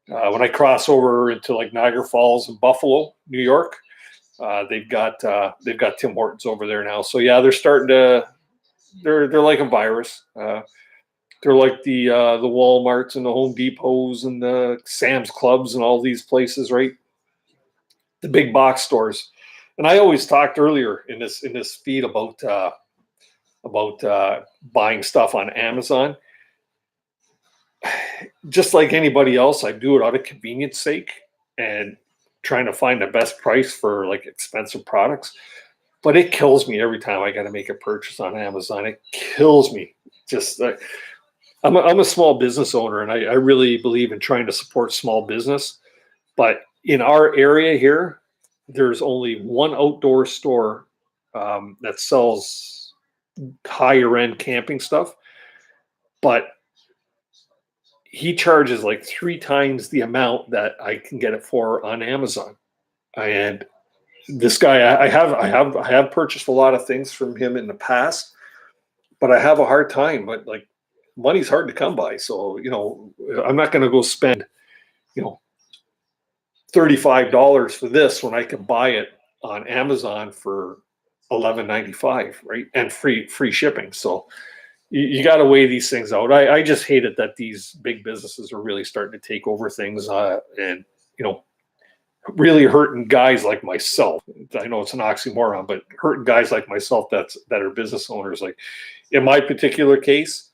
When I cross over into like Niagara Falls and Buffalo, New York, they've got Tim Hortons over there now. So yeah, they're starting to they're like a virus. They're like the Walmarts and the Home Depots and the Sam's Clubs and all these places, right? The big box stores. And I always talked earlier in this feed about buying stuff on Amazon. Just like anybody else, I do it out of convenience sake and trying to find the best price for like expensive products. But it kills me every time I got to make a purchase on Amazon. It kills me. Just I'm a small business owner, and I really believe in trying to support small business. But in our area here, there's only one outdoor store that sells higher end camping stuff, but he charges like 3 times the amount that I can get it for on Amazon. And this guy, I have purchased a lot of things from him in the past, but I have a hard time. But like, money's hard to come by, so I'm not going to go spend you know $35 for this when I can buy it on Amazon for 11.95, right? And free shipping. So you got to weigh these things out. I just hate it that these big businesses are really starting to take over things, and really hurting guys like myself. I know it's an oxymoron, but hurting guys like myself that are business owners. Like in my particular case,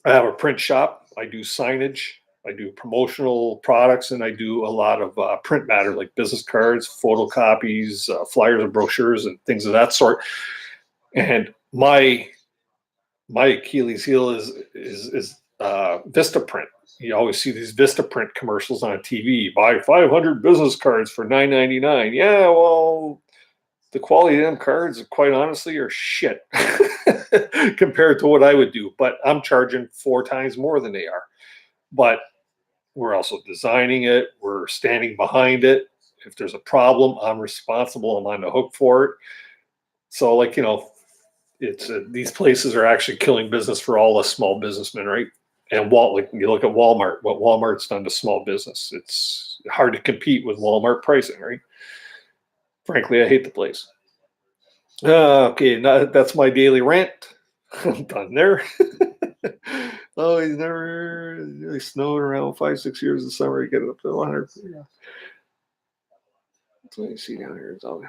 I have a print shop. I do signage. I do promotional products, and I do a lot of print matter like business cards, photocopies, flyers and brochures, and things of that sort. And my Achilles heel is Vistaprint. You always see these Vistaprint commercials on TV. Buy 500 business cards for $9.99. Yeah, well, the quality of them cards, quite honestly, are shit compared to what I would do. But I'm charging 4 times more than they are. But we're also designing it. We're standing behind it. If there's a problem, I'm responsible. I'm on the hook for it. So, like, it's these places are actually killing business for all us small businessmen, right? And like you look at Walmart, what Walmart's done to small business. It's hard to compete with Walmart pricing, right? Frankly, I hate the place. Okay, that's my daily rant. I'm done there. Oh, he's never really snowed around 5-6 years in summer. You get it up to 100. Yeah. That's what you see down here. It's all.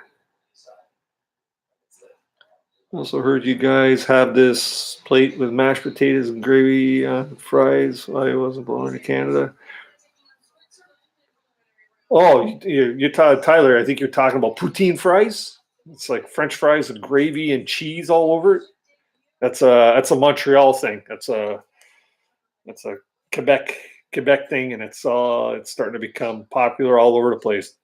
Also heard you guys have this plate with mashed potatoes and gravy fries while I wasn't blown to Canada. Oh, you're Tyler. I think you're talking about poutine fries. It's like French fries with gravy and cheese all over it. That's a Montreal thing. That's a Quebec thing, and it's starting to become popular all over the place.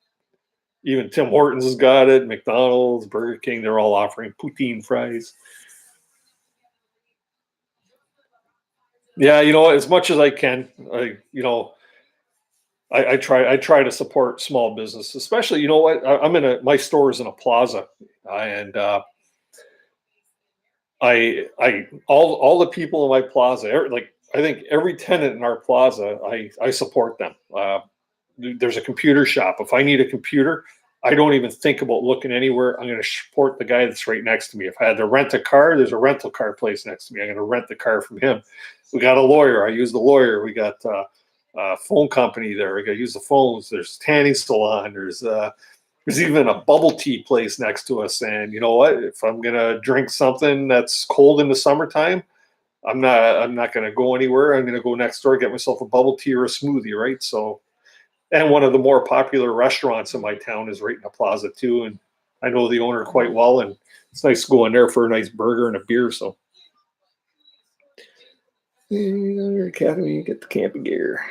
Even Tim Hortons has got it. McDonald's, Burger King, they're all offering poutine fries. Yeah, as much as I can, I try to support small business, especially. You know what? My store is in a plaza, and I all the people in my plaza, like I think every tenant in our plaza, I support them. There's a computer shop. If I need a computer, I don't even think about looking anywhere. I'm going to support the guy that's right next to me. If I had to rent a car, there's a rental car place next to me. I'm going to rent the car from him. We got a lawyer. I use the lawyer. We got a phone company there. We got to use the phones. There's tanning salon. There's even a bubble tea place next to us. And you know what? If I'm going to drink something that's cold in the summertime, I'm not going to go anywhere. I'm going to go next door, get myself a bubble tea or a smoothie, right? So. And one of the more popular restaurants in my town is right in the plaza too. And I know the owner quite well, and it's nice to go in there for a nice burger and a beer. So, Academy, get the camping gear.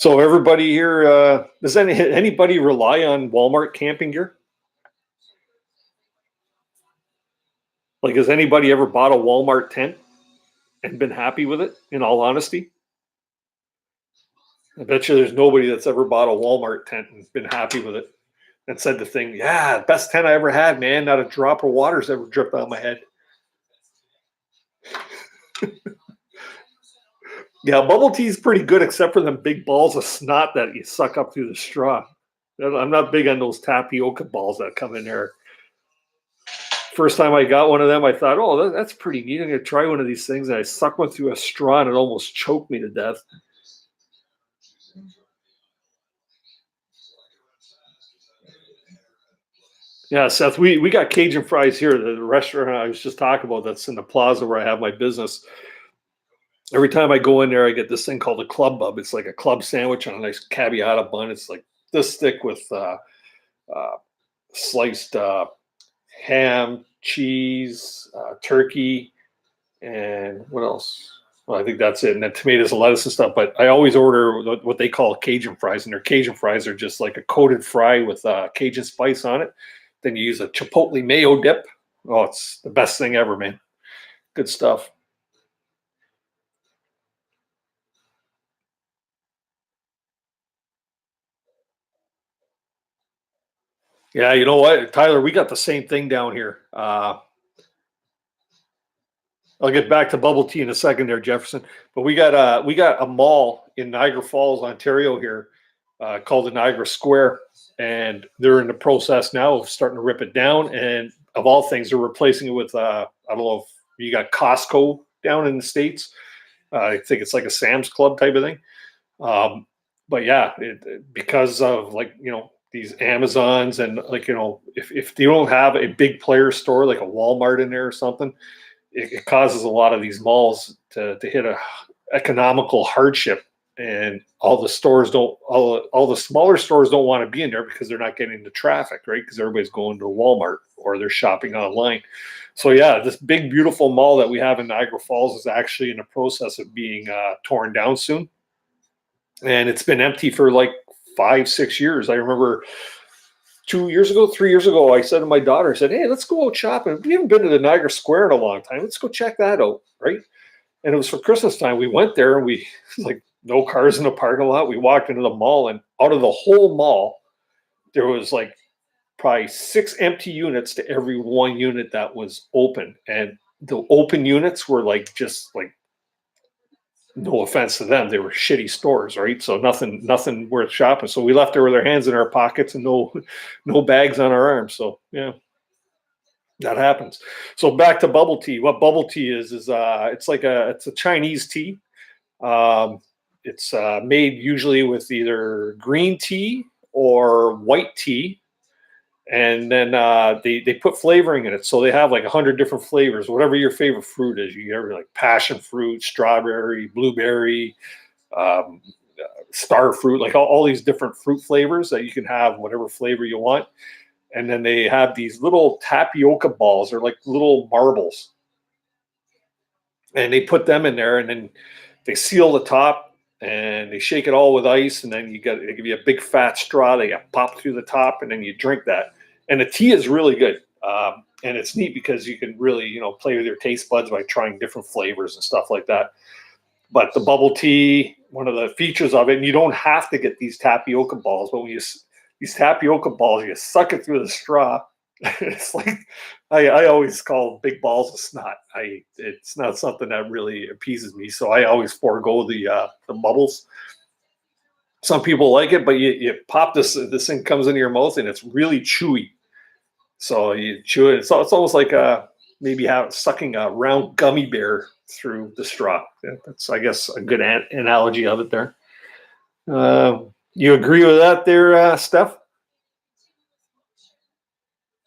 So everybody here, does anybody rely on Walmart camping gear? Like, has anybody ever bought a Walmart tent and been happy with it? In all honesty, I bet you there's nobody that's ever bought a Walmart tent and been happy with it and said the thing, "Yeah, best tent I ever had, man. Not a drop of water's ever dripped on my head." Yeah, bubble tea is pretty good, except for them big balls of snot that you suck up through the straw. I'm not big on those tapioca balls that come in there. First time I got one of them, I thought, "Oh, that's pretty neat. I'm gonna try one of these things." And I sucked one through a straw, and it almost choked me to death. Yeah, Seth, we got Cajun fries here. The restaurant I was just talking about that's in the plaza where I have my business. Every time I go in there, I get this thing called a club bub. It's like a club sandwich on a nice caviata bun. It's like this thick with uh, sliced ham, cheese, turkey, and what else? Well, I think that's it. And then tomatoes and lettuce and stuff. But I always order what they call Cajun fries, and their Cajun fries are just like a coated fry with Cajun spice on it. Then you use a chipotle mayo dip. Oh, it's the best thing ever, man. Good stuff. Yeah, you know what, Tyler, we got the same thing down here. I'll get back to bubble tea in a second there, Jefferson. But we got a mall in Niagara Falls, Ontario here, called the Niagara Square, and they're in the process now of starting to rip it down. And of all things, they're replacing it with I don't know if you got Costco down in the states. I think it's like a Sam's Club type of thing. Um, but yeah, because of like these Amazons and like if you don't have a big player store like a Walmart in there or something, it causes a lot of these malls to hit a economical hardship, and all the stores don't all the smaller stores don't want to be in there because they're not getting the traffic, right? Because everybody's going to Walmart or they're shopping online. So yeah, this big beautiful mall that we have in Niagara Falls is actually in the process of being torn down soon, and it's been empty for like 5 6 years. I remember 2 years ago, 3 years ago, I said to my daughter, I said, "Hey, let's go out shopping. We haven't been to the Niagara Square in a long time. Let's go check that out." Right. And it was for Christmas time. We went there and we like no cars in the parking lot. We walked into the mall, and out of the whole mall, there was like probably 6 empty units to every one unit that was open. And the open units were like just like, no offense to them, they were shitty stores, right? So nothing worth shopping. So we left there with our hands in our pockets and no bags on our arms. So yeah, that happens. So back to bubble tea. What bubble tea is it's a Chinese tea. Um, it's made usually with either green tea or white tea, and then they put flavoring in it. So they have like 100 different flavors, whatever your favorite fruit is. You get like passion fruit, strawberry, blueberry, um, star fruit, like all these different fruit flavors that you can have whatever flavor you want. And then they have these little tapioca balls, or like little marbles, and they put them in there, and then they seal the top, and they shake it all with ice, and then they give you a big fat straw. They got popped through the top, and then you drink that. And the tea is really good, and it's neat because you can really play with your taste buds by trying different flavors and stuff like that. But the bubble tea, one of the features of it, and you don't have to get these tapioca balls, but when you these tapioca balls, you suck it through the straw. It's like I always call big balls of snot. It's not something that really appeases me, so I always forego the bubbles. Some people like it, but you pop this thing comes into your mouth and it's really chewy. So you chew it. It's almost like maybe sucking a round gummy bear through the straw. Yeah, that's I guess a good analogy of it there. You agree with that there, Steph?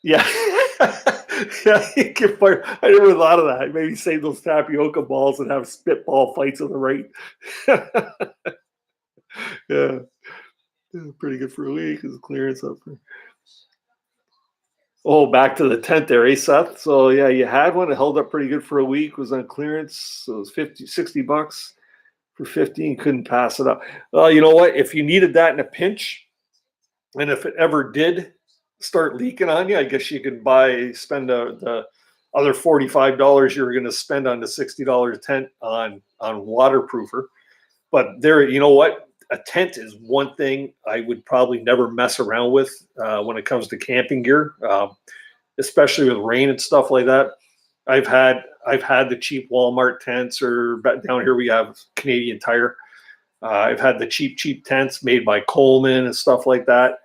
Yeah. Yeah, I never thought of that. Maybe save those tapioca balls and have spitball fights on the right. Yeah. Yeah, pretty good for a week. Is clearance up for. Oh, back to the tent there, eh, Seth? So yeah, you had one. It held up pretty good for a week. Was on clearance. So it was 50, $60 For 15, couldn't pass it up. Well, you know what? If you needed that in a pinch, and if it ever did start leaking on you, I guess you could spend the other $45 you were going to spend on the $60 tent on waterproofer. But there, you know what? A tent is one thing I would probably never mess around with when it comes to camping gear, especially with rain and stuff like that. I've had the cheap Walmart tents, or down here we have Canadian Tire. I've had the cheap tents made by Coleman and stuff like that,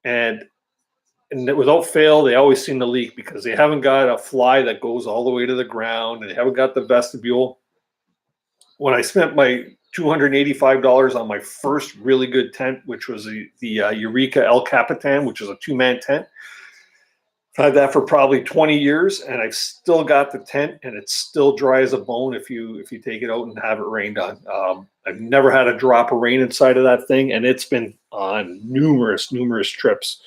and without fail, they always seem to leak because they haven't got a fly that goes all the way to the ground, and they haven't got the vestibule. When I spent my $285 on my first really good tent, which was the Eureka El Capitan, which is a 2-man tent. I've had that for probably 20 years, and I've still got the tent, and it's still dry as a bone if you take it out and have it rained on. I've never had a drop of rain inside of that thing, and it's been on numerous trips.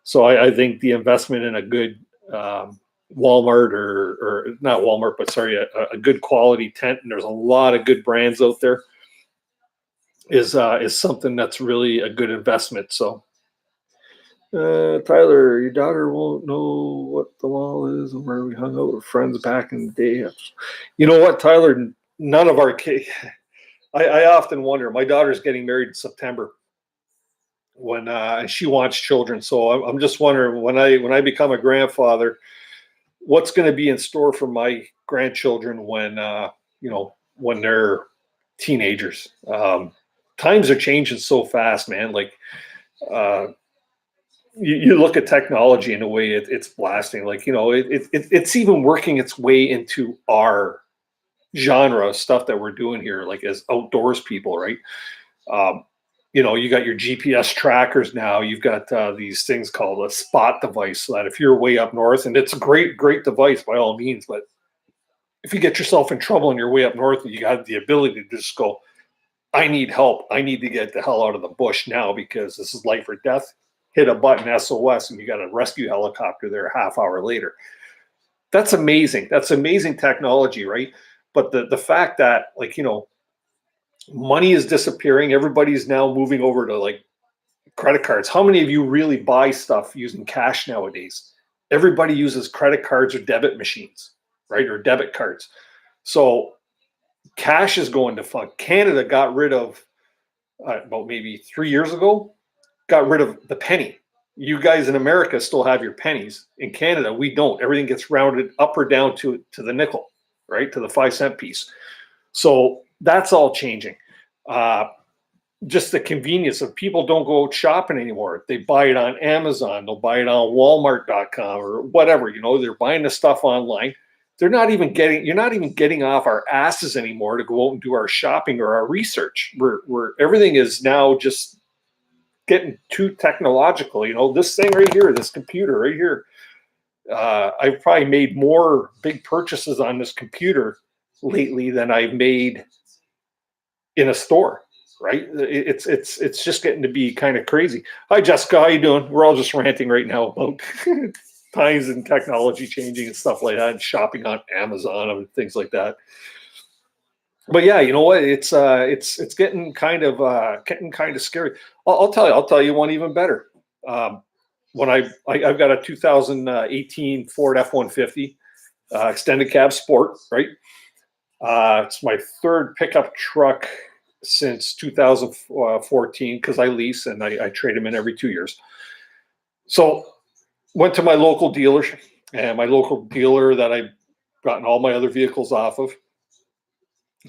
So I think the investment in a good Walmart or not Walmart, but sorry, a good quality tent, and there's a lot of good brands out there, is something that's really a good investment. So. Tyler, your daughter won't know what the wall is and where we hung out with friends back in the day. You know what, Tyler? None of our kids. I often wonder. My daughter's getting married in September, and she wants children. So I'm just wondering when I become a grandfather, what's going to be in store for my grandchildren when when they're teenagers. Times are changing so fast, man. Like. You look at technology in a way it's blasting. Like, it's even working its way into our genre of stuff that we're doing here, like as outdoors people, right? You got your GPS trackers now. You've got these things called a spot device, so that if you're way up north, and it's a great device by all means, but if you get yourself in trouble and you're way up north, you got the ability to just go, I need help. I need to get the hell out of the bush now because this is life or death. Hit a button, SOS, and you got a rescue helicopter there a half hour later. That's amazing. That's amazing technology, right? But the fact that, money is disappearing. Everybody's now moving over to credit cards. How many of you really buy stuff using cash nowadays? Everybody uses credit cards or debit machines, right? Or debit cards. So cash is going to funk. Canada got rid of, about maybe 3 years ago, got rid of the penny. You guys in America still have your pennies. In Canada, we don't. Everything gets rounded up or down to the nickel, right? To the 5-cent piece. So that's all changing. Just the convenience of people don't go out shopping anymore. They buy it on Amazon. They'll buy it on Walmart.com or whatever. They're buying the stuff online. You're not even getting off our asses anymore to go out and do our shopping or our research. We're everything is now just getting too technological. This thing right here, this computer right here, I've probably made more big purchases on this computer lately than I've made in a store, right? It's just getting to be kind of crazy. Hi, Jessica, how you doing? We're all just ranting right now about times and technology changing and stuff like that, and shopping on Amazon and things like that. But yeah, you know what? It's getting kind of scary. I'll tell you one even better. When I've got a 2018 Ford F-150 extended cab sport, right? It's my third pickup truck since 2014 because I lease and I trade them in every 2 years. So went to my local dealer, and my local dealer that I've gotten all my other vehicles off of,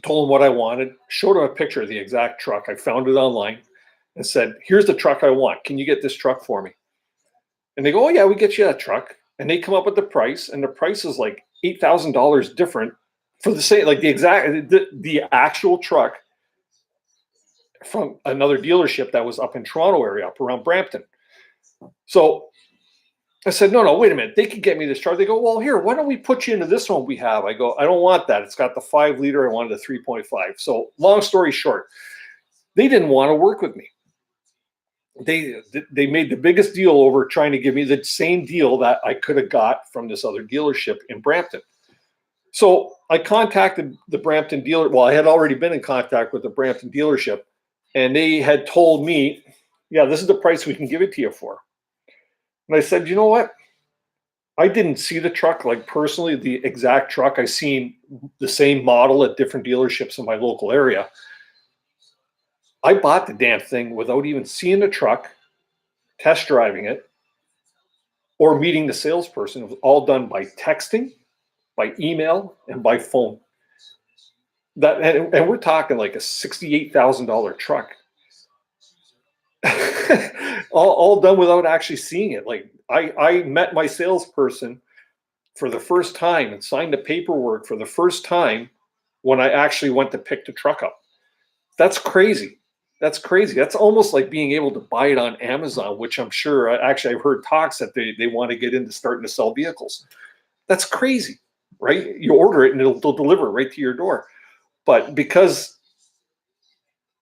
told him what I wanted, showed him a picture of the exact truck. I found it online and said, here's the truck I want. Can you get this truck for me? And they go, oh yeah, we get you that truck. And they come up with the price, and the price is like $8,000 different for the same, like the actual truck from another dealership that was up in Toronto area, up around Brampton. So I said, no, wait a minute. They could get me this truck. They go, well, here, why don't we put you into this one we have? I go, I don't want that. It's got the 5-liter. I wanted the 3.5. So long story short, they didn't want to work with me. They made the biggest deal over trying to give me the same deal that I could have got from this other dealership in Brampton. So I contacted the Brampton dealer. Well, I had already been in contact with the Brampton dealership, and they had told me, yeah, this is the price we can give it to you for. And I said, you know what? I didn't see the truck, like personally, the exact truck. I seen the same model at different dealerships in my local area. I bought the damn thing without even seeing the truck, test driving it, or meeting the salesperson. It was all done by texting, by email, and by phone. That and we're talking like a $68,000 truck. all done without actually seeing it. Like I met my salesperson for the first time and signed the paperwork for the first time when I actually went to pick the truck up. That's crazy. That's crazy. That's almost like being able to buy it on Amazon, which I'm sure actually I've heard talks that they want to get into starting to sell vehicles. That's crazy, right? You order it and they'll deliver right to your door. But because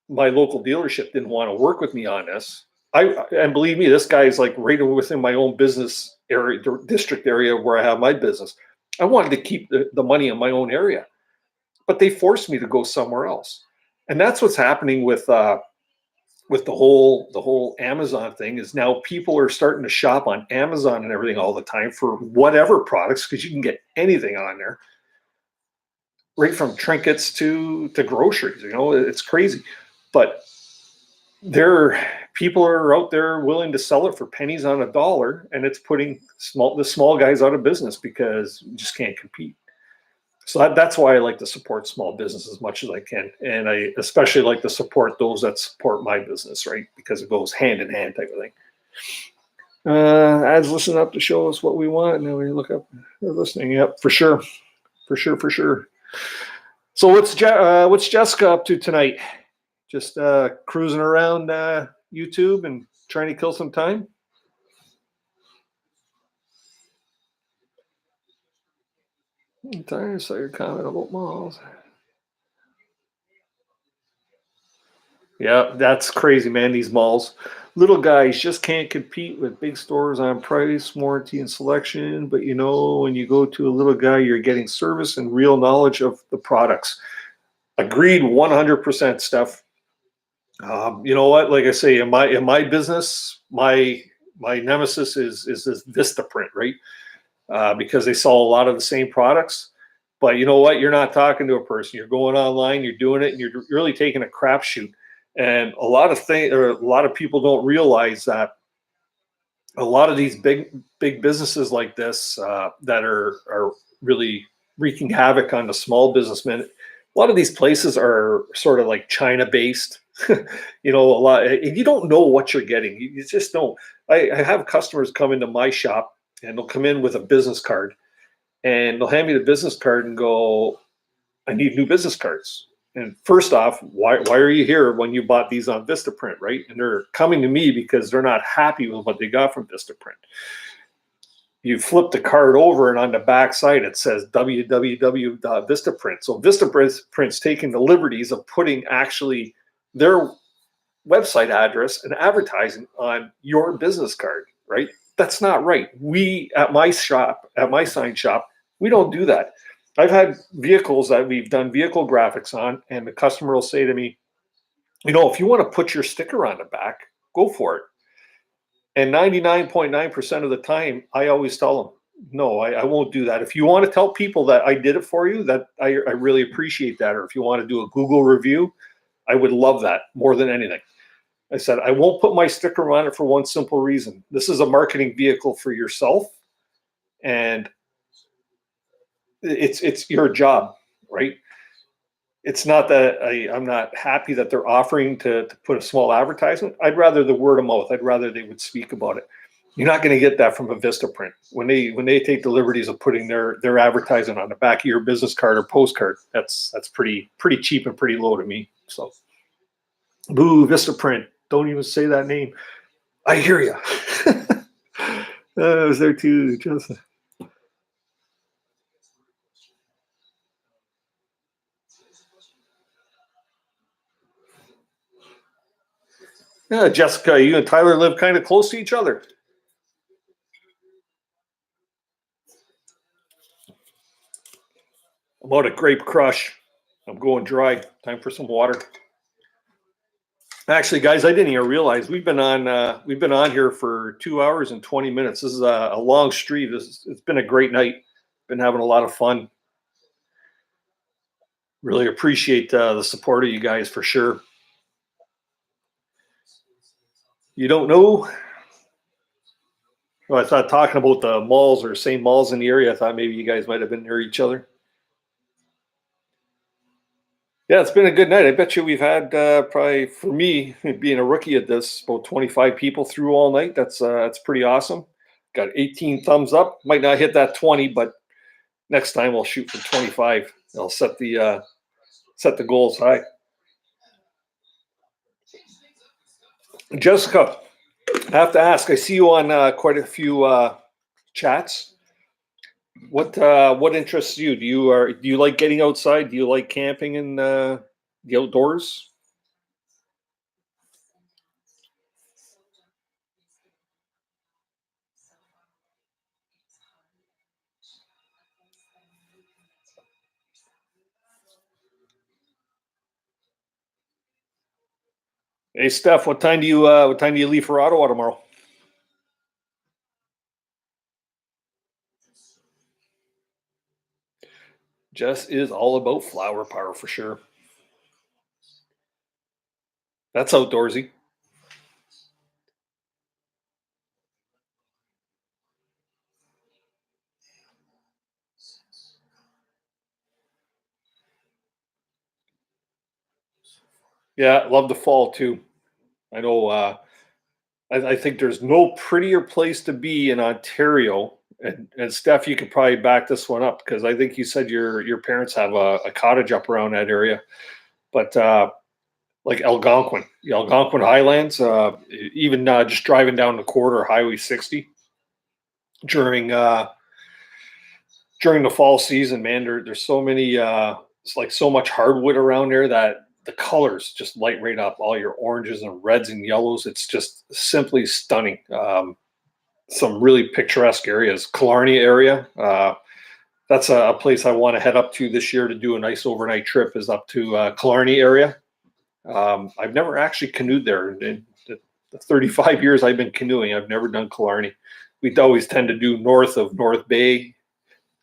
my local dealership didn't want to work with me on this, and believe me, this guy is like right within my own business area, district area where I have my business. I wanted to keep the money in my own area, but they forced me to go somewhere else. And that's what's happening with the whole Amazon thing. Is now people are starting to shop on Amazon and everything all the time for whatever products, because you can get anything on there, right from trinkets to groceries. You know, it's crazy, but people are out there willing to sell it for pennies on a dollar, and it's putting the small guys out of business because you just can't compete. So that's why I like to support small business as much as I can, and I especially like to support those that support my business, right? Because it goes hand in hand, type of thing. Ads listen up to show us what we want, and then we look up. They're listening. Yep, for sure. So what's Jessica up to tonight? Just cruising around YouTube and trying to kill some time. I saw your comment about malls. Yeah, that's crazy, man. These malls, little guys just can't compete with big stores on price, warranty, and selection. But you know, when you go to a little guy, you're getting service and real knowledge of the products. Agreed, 100%, Steph. You know what? Like I say, in my business, my nemesis is this Vistaprint, right? Because they sell a lot of the same products. But you know what? You're not talking to a person. You're going online. You're doing it, and you're really taking a crapshoot. And a lot of people don't realize that a lot of these big businesses like this that are really wreaking havoc on the small businessmen. A lot of these places are sort of like China based. You know, a lot. You don't know what you're getting. You just don't. I have customers come into my shop and they'll come in with a business card, and they'll hand me the business card and go, "I need new business cards." And first off, why are you here when you bought these on Vistaprint, right? And they're coming to me because they're not happy with what they got from Vistaprint. You flip the card over, and on the back side it says www.vistaprint. So Vistaprint's taking the liberties of putting actually their website address and advertising on your business card, right? That's not right. We at my sign shop, we don't do that. I've had vehicles that we've done vehicle graphics on, and the customer will say to me, you know, if you want to put your sticker on the back, go for it. And 99.9% of the time, I always tell them, no, I won't do that. If you want to tell people that I did it for you, that I really appreciate that. Or if you want to do a Google review, I would love that more than anything. I said, I won't put my sticker on it for one simple reason. This is a marketing vehicle for yourself, and it's your job, right? It's not that I'm not happy that they're offering to put a small advertisement. I'd rather the word of mouth. I'd rather they would speak about it. You're not going to get that from a Vistaprint. When they take the liberties of putting their advertising on the back of your business card or postcard, that's pretty cheap and pretty low to me. So, boo, Vistaprint. Don't even say that name. I hear you. I was there too, Joseph. Yeah, Jessica, you and Tyler live kind of close to each other. About a grape crush. I'm going dry. Time for some water. Actually, guys, I didn't even realize we've been on here for 2 hours and 20 minutes. This is a long stream. It's been a great night. Been having a lot of fun. Really appreciate the support of you guys for sure. You don't know? Well, I thought talking about the malls or same malls in the area, I thought maybe you guys might have been near each other. Yeah, it's been a good night. I bet you we've had probably, for me, being a rookie at this, about 25 people through all night. That's pretty awesome. Got 18 thumbs up. Might not hit that 20, but next time we'll shoot for 25. I'll set the goals high. Jessica, I have to ask. I see you on quite a few chats. What interests you? Do you like getting outside? Do you like camping in the outdoors? Hey Steph, what time do you leave for Ottawa tomorrow? Jess is all about flower power for sure. That's outdoorsy. Yeah, love the fall too. I know. I think there's no prettier place to be in Ontario. And Steph, you could probably back this one up because I think you said your parents have a cottage up around that area. But like Algonquin, the Algonquin Highlands, even just driving down the corridor Highway 60 during during the fall season, man, there's so many it's like so much hardwood around there that the colors just light right up. All your oranges and reds and yellows. It's just simply stunning. Some really picturesque areas. Killarney area. That's a place I want to head up to this year to do a nice overnight trip. Is up to Killarney area. I've never actually canoed there. In the 35 years I've been canoeing, I've never done Killarney. We'd always tend to do north of North Bay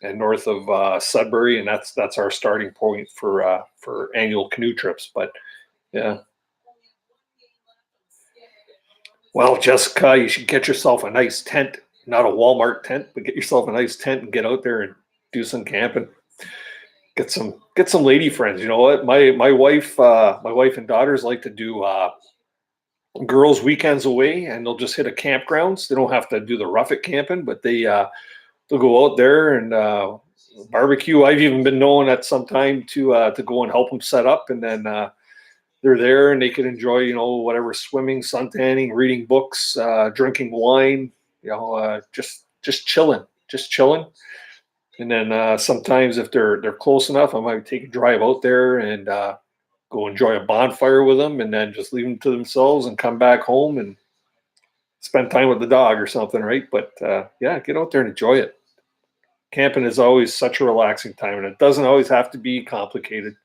and north of Sudbury, and that's our starting point for annual canoe trips. But yeah. Well, Jessica, you should get yourself a nice tent, not a Walmart tent, but get yourself a nice tent and get out there and do some camping. Get some lady friends. You know what? My wife and daughters like to do girls' weekends away, and they'll just hit a campgrounds. They don't have to do the rough it camping, but they'll go out there and barbecue. I've even been known at some time to go and help them set up, and then they're there and they can enjoy, whatever, swimming, suntanning, reading books, drinking wine, just chilling. And then sometimes if they're close enough, I might take a drive out there and go enjoy a bonfire with them, and then just leave them to themselves and come back home and spend time with the dog or something, right? But yeah, get out there and enjoy it. Camping is always such a relaxing time, and it doesn't always have to be complicated.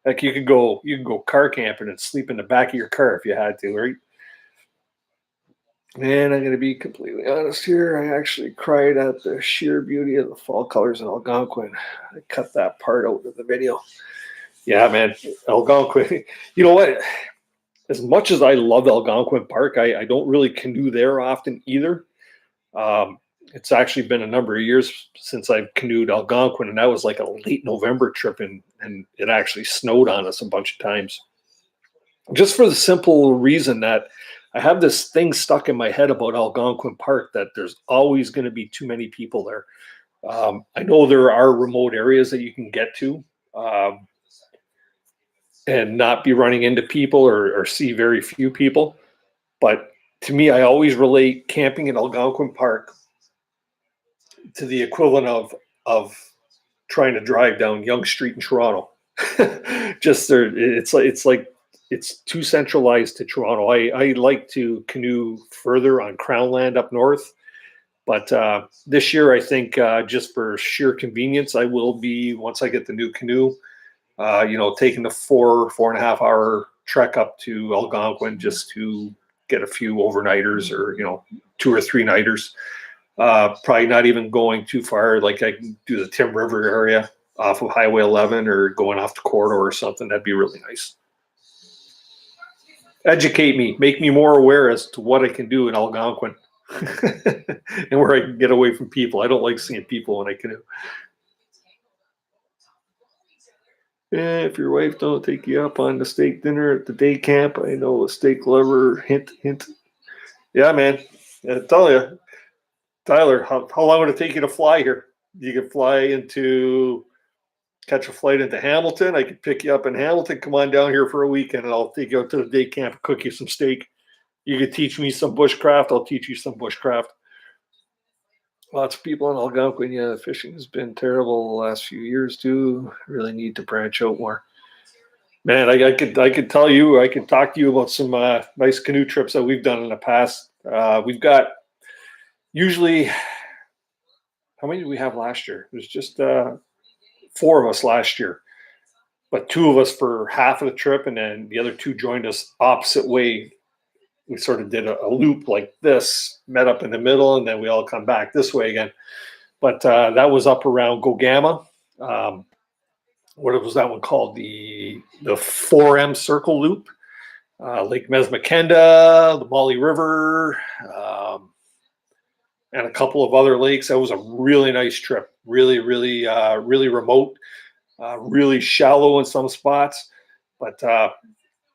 Like you could go car camping and sleep in the back of your car if you had to, right? And I'm going to be completely honest here. I actually cried at the sheer beauty of the fall colors in Algonquin. I cut that part out of the video. Yeah, man, Algonquin. You know what? As much as I love Algonquin Park, I don't really canoe there often either. It's actually been a number of years since I've canoed Algonquin, and that was like a late November trip, and it actually snowed on us a bunch of times. Just for the simple reason that I have this thing stuck in my head about Algonquin Park that there's always going to be too many people there. I know there are remote areas that you can get to and not be running into people or see very few people. But to me, I always relate camping in Algonquin Park to the equivalent of trying to drive down Yonge Street in Toronto. Just there, it's too centralized to Toronto. I like to canoe further on Crown Land up north, But this year, I think just for sheer convenience, I will be, once I get the new canoe, taking the 4.5 hour trek up to Algonquin just to get a few overnighters or, 2 or 3 nighters. Probably not even going too far. Like I can do the Tim River area off of Highway 11 or going off the corridor or something. That'd be really nice. Educate me, make me more aware as to what I can do in Algonquin and where I can get away from people. I don't like seeing people when I canoe. If your wife don't take you up on the steak dinner at the day camp, I know a steak lover. Hint, hint. Yeah, man. I tell you, Tyler, how long would it take you to fly here? You could catch a flight into Hamilton. I could pick you up in Hamilton. Come on down here for a weekend, and I'll take you out to the day camp and cook you some steak. You could teach me some bushcraft. I'll teach you some bushcraft. Lots of people in Algonquin. Yeah, fishing has been terrible the last few years too. Really need to branch out more. Man, I could tell you, I could talk to you about some nice canoe trips that we've done in the past. We've got usually, how many did we have last year? It was just 4 of us last year, but 2 of us for half of the trip, and then the other 2 joined us opposite way. We sort of did a loop like this, met up in the middle, and then we all come back this way again. But that was up around Gogama. What was that one called? The 4M Circle Loop, Lake Mesmakenda, the Molly River, and a couple of other lakes. That was a really nice trip. Really, really, really remote, really shallow in some spots, but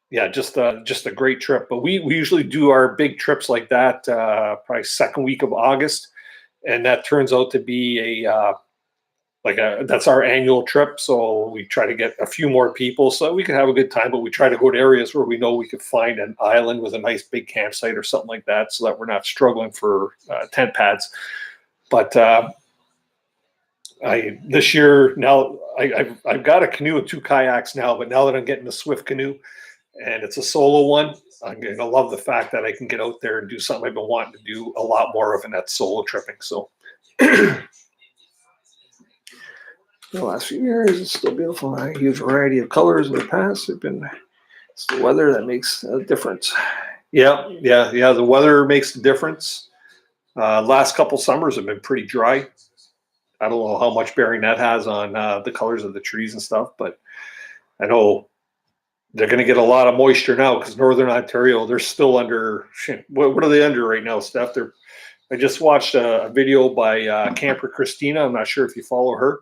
yeah, just a great trip. But we usually do our big trips like that probably second week of August, and that turns out to be that's our annual trip. So we try to get a few more people so we can have a good time. But we try to go to areas where we know we could find an island with a nice big campsite or something like that, so that we're not struggling for tent pads. But this year now I've got a canoe and 2 kayaks now, but now that I'm getting a Swift canoe and it's a solo one, I'm going to love the fact that I can get out there and do something I've been wanting to do a lot more of, and that's solo tripping. So the last few years, it's still beautiful. A huge variety of colors in the past. It's the weather that makes a difference. Yeah. The weather makes a difference. Last couple summers have been pretty dry. I don't know how much bearing that has on the colors of the trees and stuff, but I know they're going to get a lot of moisture now because Northern Ontario, they're still under, what are they under right now, Steph? I just watched a video by Camper Christina. I'm not sure if you follow her,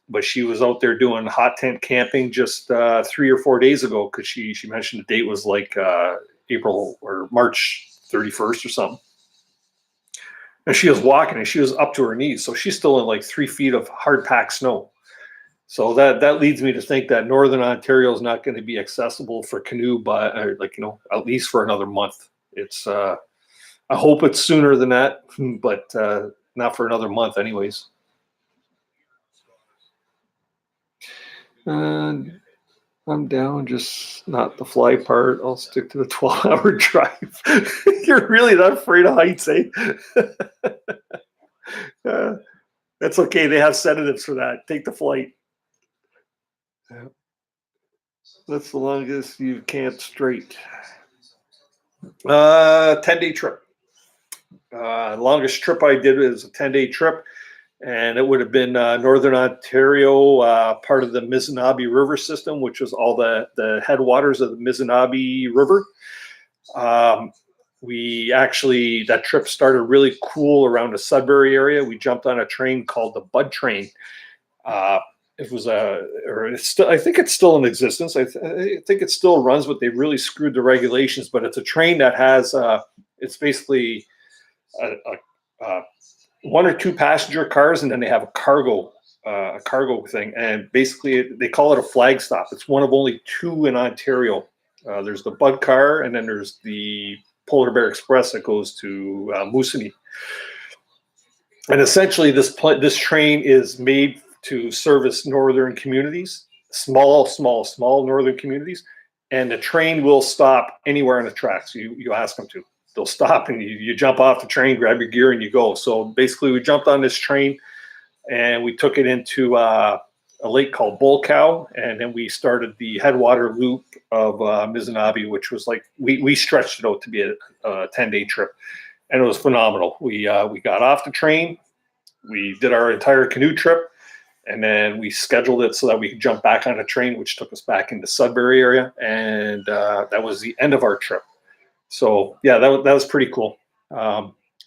but she was out there doing hot tent camping just 3 or 4 days ago, because she mentioned the date was like April or March 31st or something. And she was walking and she was up to her knees. So she's still in like 3 feet of hard packed snow. So that leads me to think that Northern Ontario is not going to be accessible for canoe, but at least for another month. It's I hope it's sooner than that, but not for another month anyways. And I'm down, just not the fly part. I'll stick to the 12-hour drive. You're really not afraid of heights, eh? That's okay. They have sedatives for that. Take the flight. Yeah. That's the longest you camped straight. 10-day trip. Longest trip I did was a 10-day trip, and it would have been Northern Ontario, part of the Mizzenabie River system, which was all the headwaters of the Mizzenabie River. That trip started really cool around the Sudbury area. We jumped on a train called the Bud Train. It was I think it's still in existence. I think it still runs, but they really screwed the regulations. But it's a train that has it's basically a 1 or 2 passenger cars, and then they have a cargo thing. And basically, they call it a flag stop. It's one of only 2 in Ontario. There's the Bud car, and then there's the Polar Bear Express that goes to Moosonee. And essentially, this train is made to service northern communities, small northern communities, and the train will stop anywhere on the tracks. You ask them to. they'll stop and you jump off the train, grab your gear, and you go. So basically, we jumped on this train and we took it into a lake called Bull Cow, and then we started the headwater loop of Mizunabie, which was like we stretched it out to be a 10-day trip, and it was phenomenal. We got off the train, we did our entire canoe trip, and then we scheduled it so that we could jump back on a train, which took us back into Sudbury area, and that was the end of our trip. So yeah, that was pretty cool.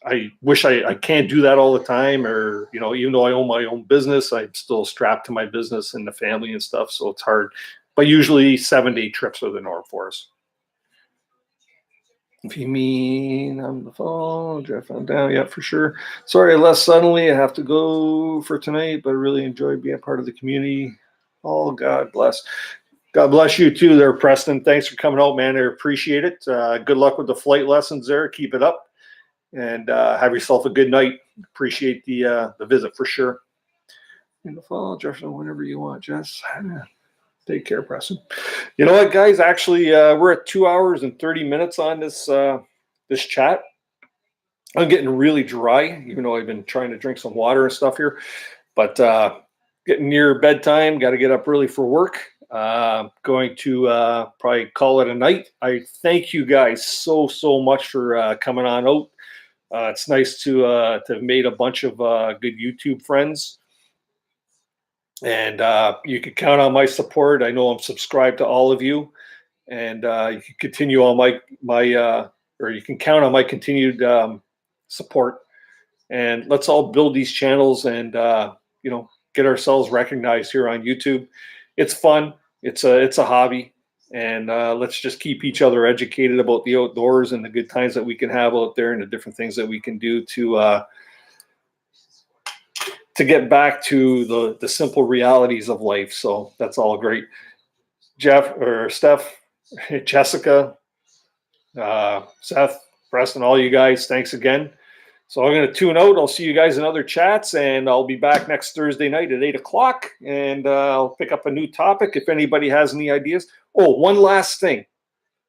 I wish I can't do that all the time, or, you know, even though I own my own business, I'm still strapped to my business and the family and stuff. So it's hard, but usually 7-day trips are the norm for us. If you mean on the phone, Jeff, I'm down. Yeah, for sure. Sorry, I left suddenly. I have to go for tonight, but I really enjoyed being part of the community. Oh, God bless. God bless you too there, Preston. Thanks for coming out, man. I appreciate it. Good luck with the flight lessons there. Keep it up. And have yourself a good night. Appreciate the visit for sure. In the fall, Jefferson, whenever you want, Jess. Take care, Preston. You know what, guys? Actually, we're at 2 hours and 30 minutes on this this chat. I'm getting really dry, even though I've been trying to drink some water and stuff here. But getting near bedtime, got to get up early for work. Going to probably call it a night. I thank you guys so much for coming on out. It's nice to have made a bunch of good YouTube friends, and you can count on my support. I know I'm subscribed to all of you, and you can continue on or you can count on my continued support. And let's all build these channels and you know, get ourselves recognized here on YouTube. It's fun. It's a hobby. And let's just keep each other educated about the outdoors and the good times that we can have out there and the different things that we can do to get back to the simple realities of life. So that's all great. Jeff or Steph, Jessica, Seth, Preston, all you guys, thanks again. So I'm going to tune out. I'll see you guys in other chats, and I'll be back next Thursday night at 8 o'clock, and I'll pick up a new topic if anybody has any ideas. Oh, one last thing.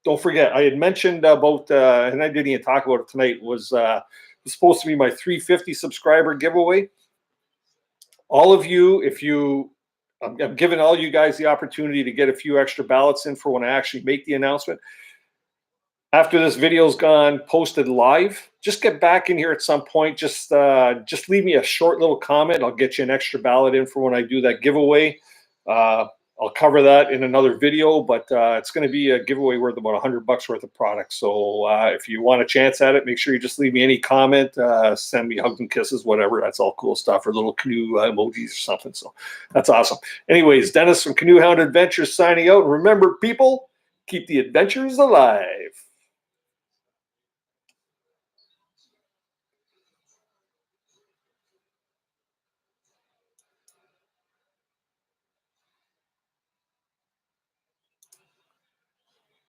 Don't forget, I had mentioned about, and I didn't even talk about it tonight, was supposed to be my 350 subscriber giveaway. All of you, I'm giving all you guys the opportunity to get a few extra ballots in for when I actually make the announcement. After this video's gone posted live, just get back in here at some point. Just leave me a short little comment. I'll get you an extra ballot in for when I do that giveaway. I'll cover that in another video, but it's going to be a giveaway worth about $100 worth of products. So if you want a chance at it, make sure you just leave me any comment, send me hugs and kisses, whatever. That's all cool stuff, or little canoe emojis or something. So that's awesome. Anyways, Dennis from Canoehound Adventures signing out. And remember, people, keep the adventures alive.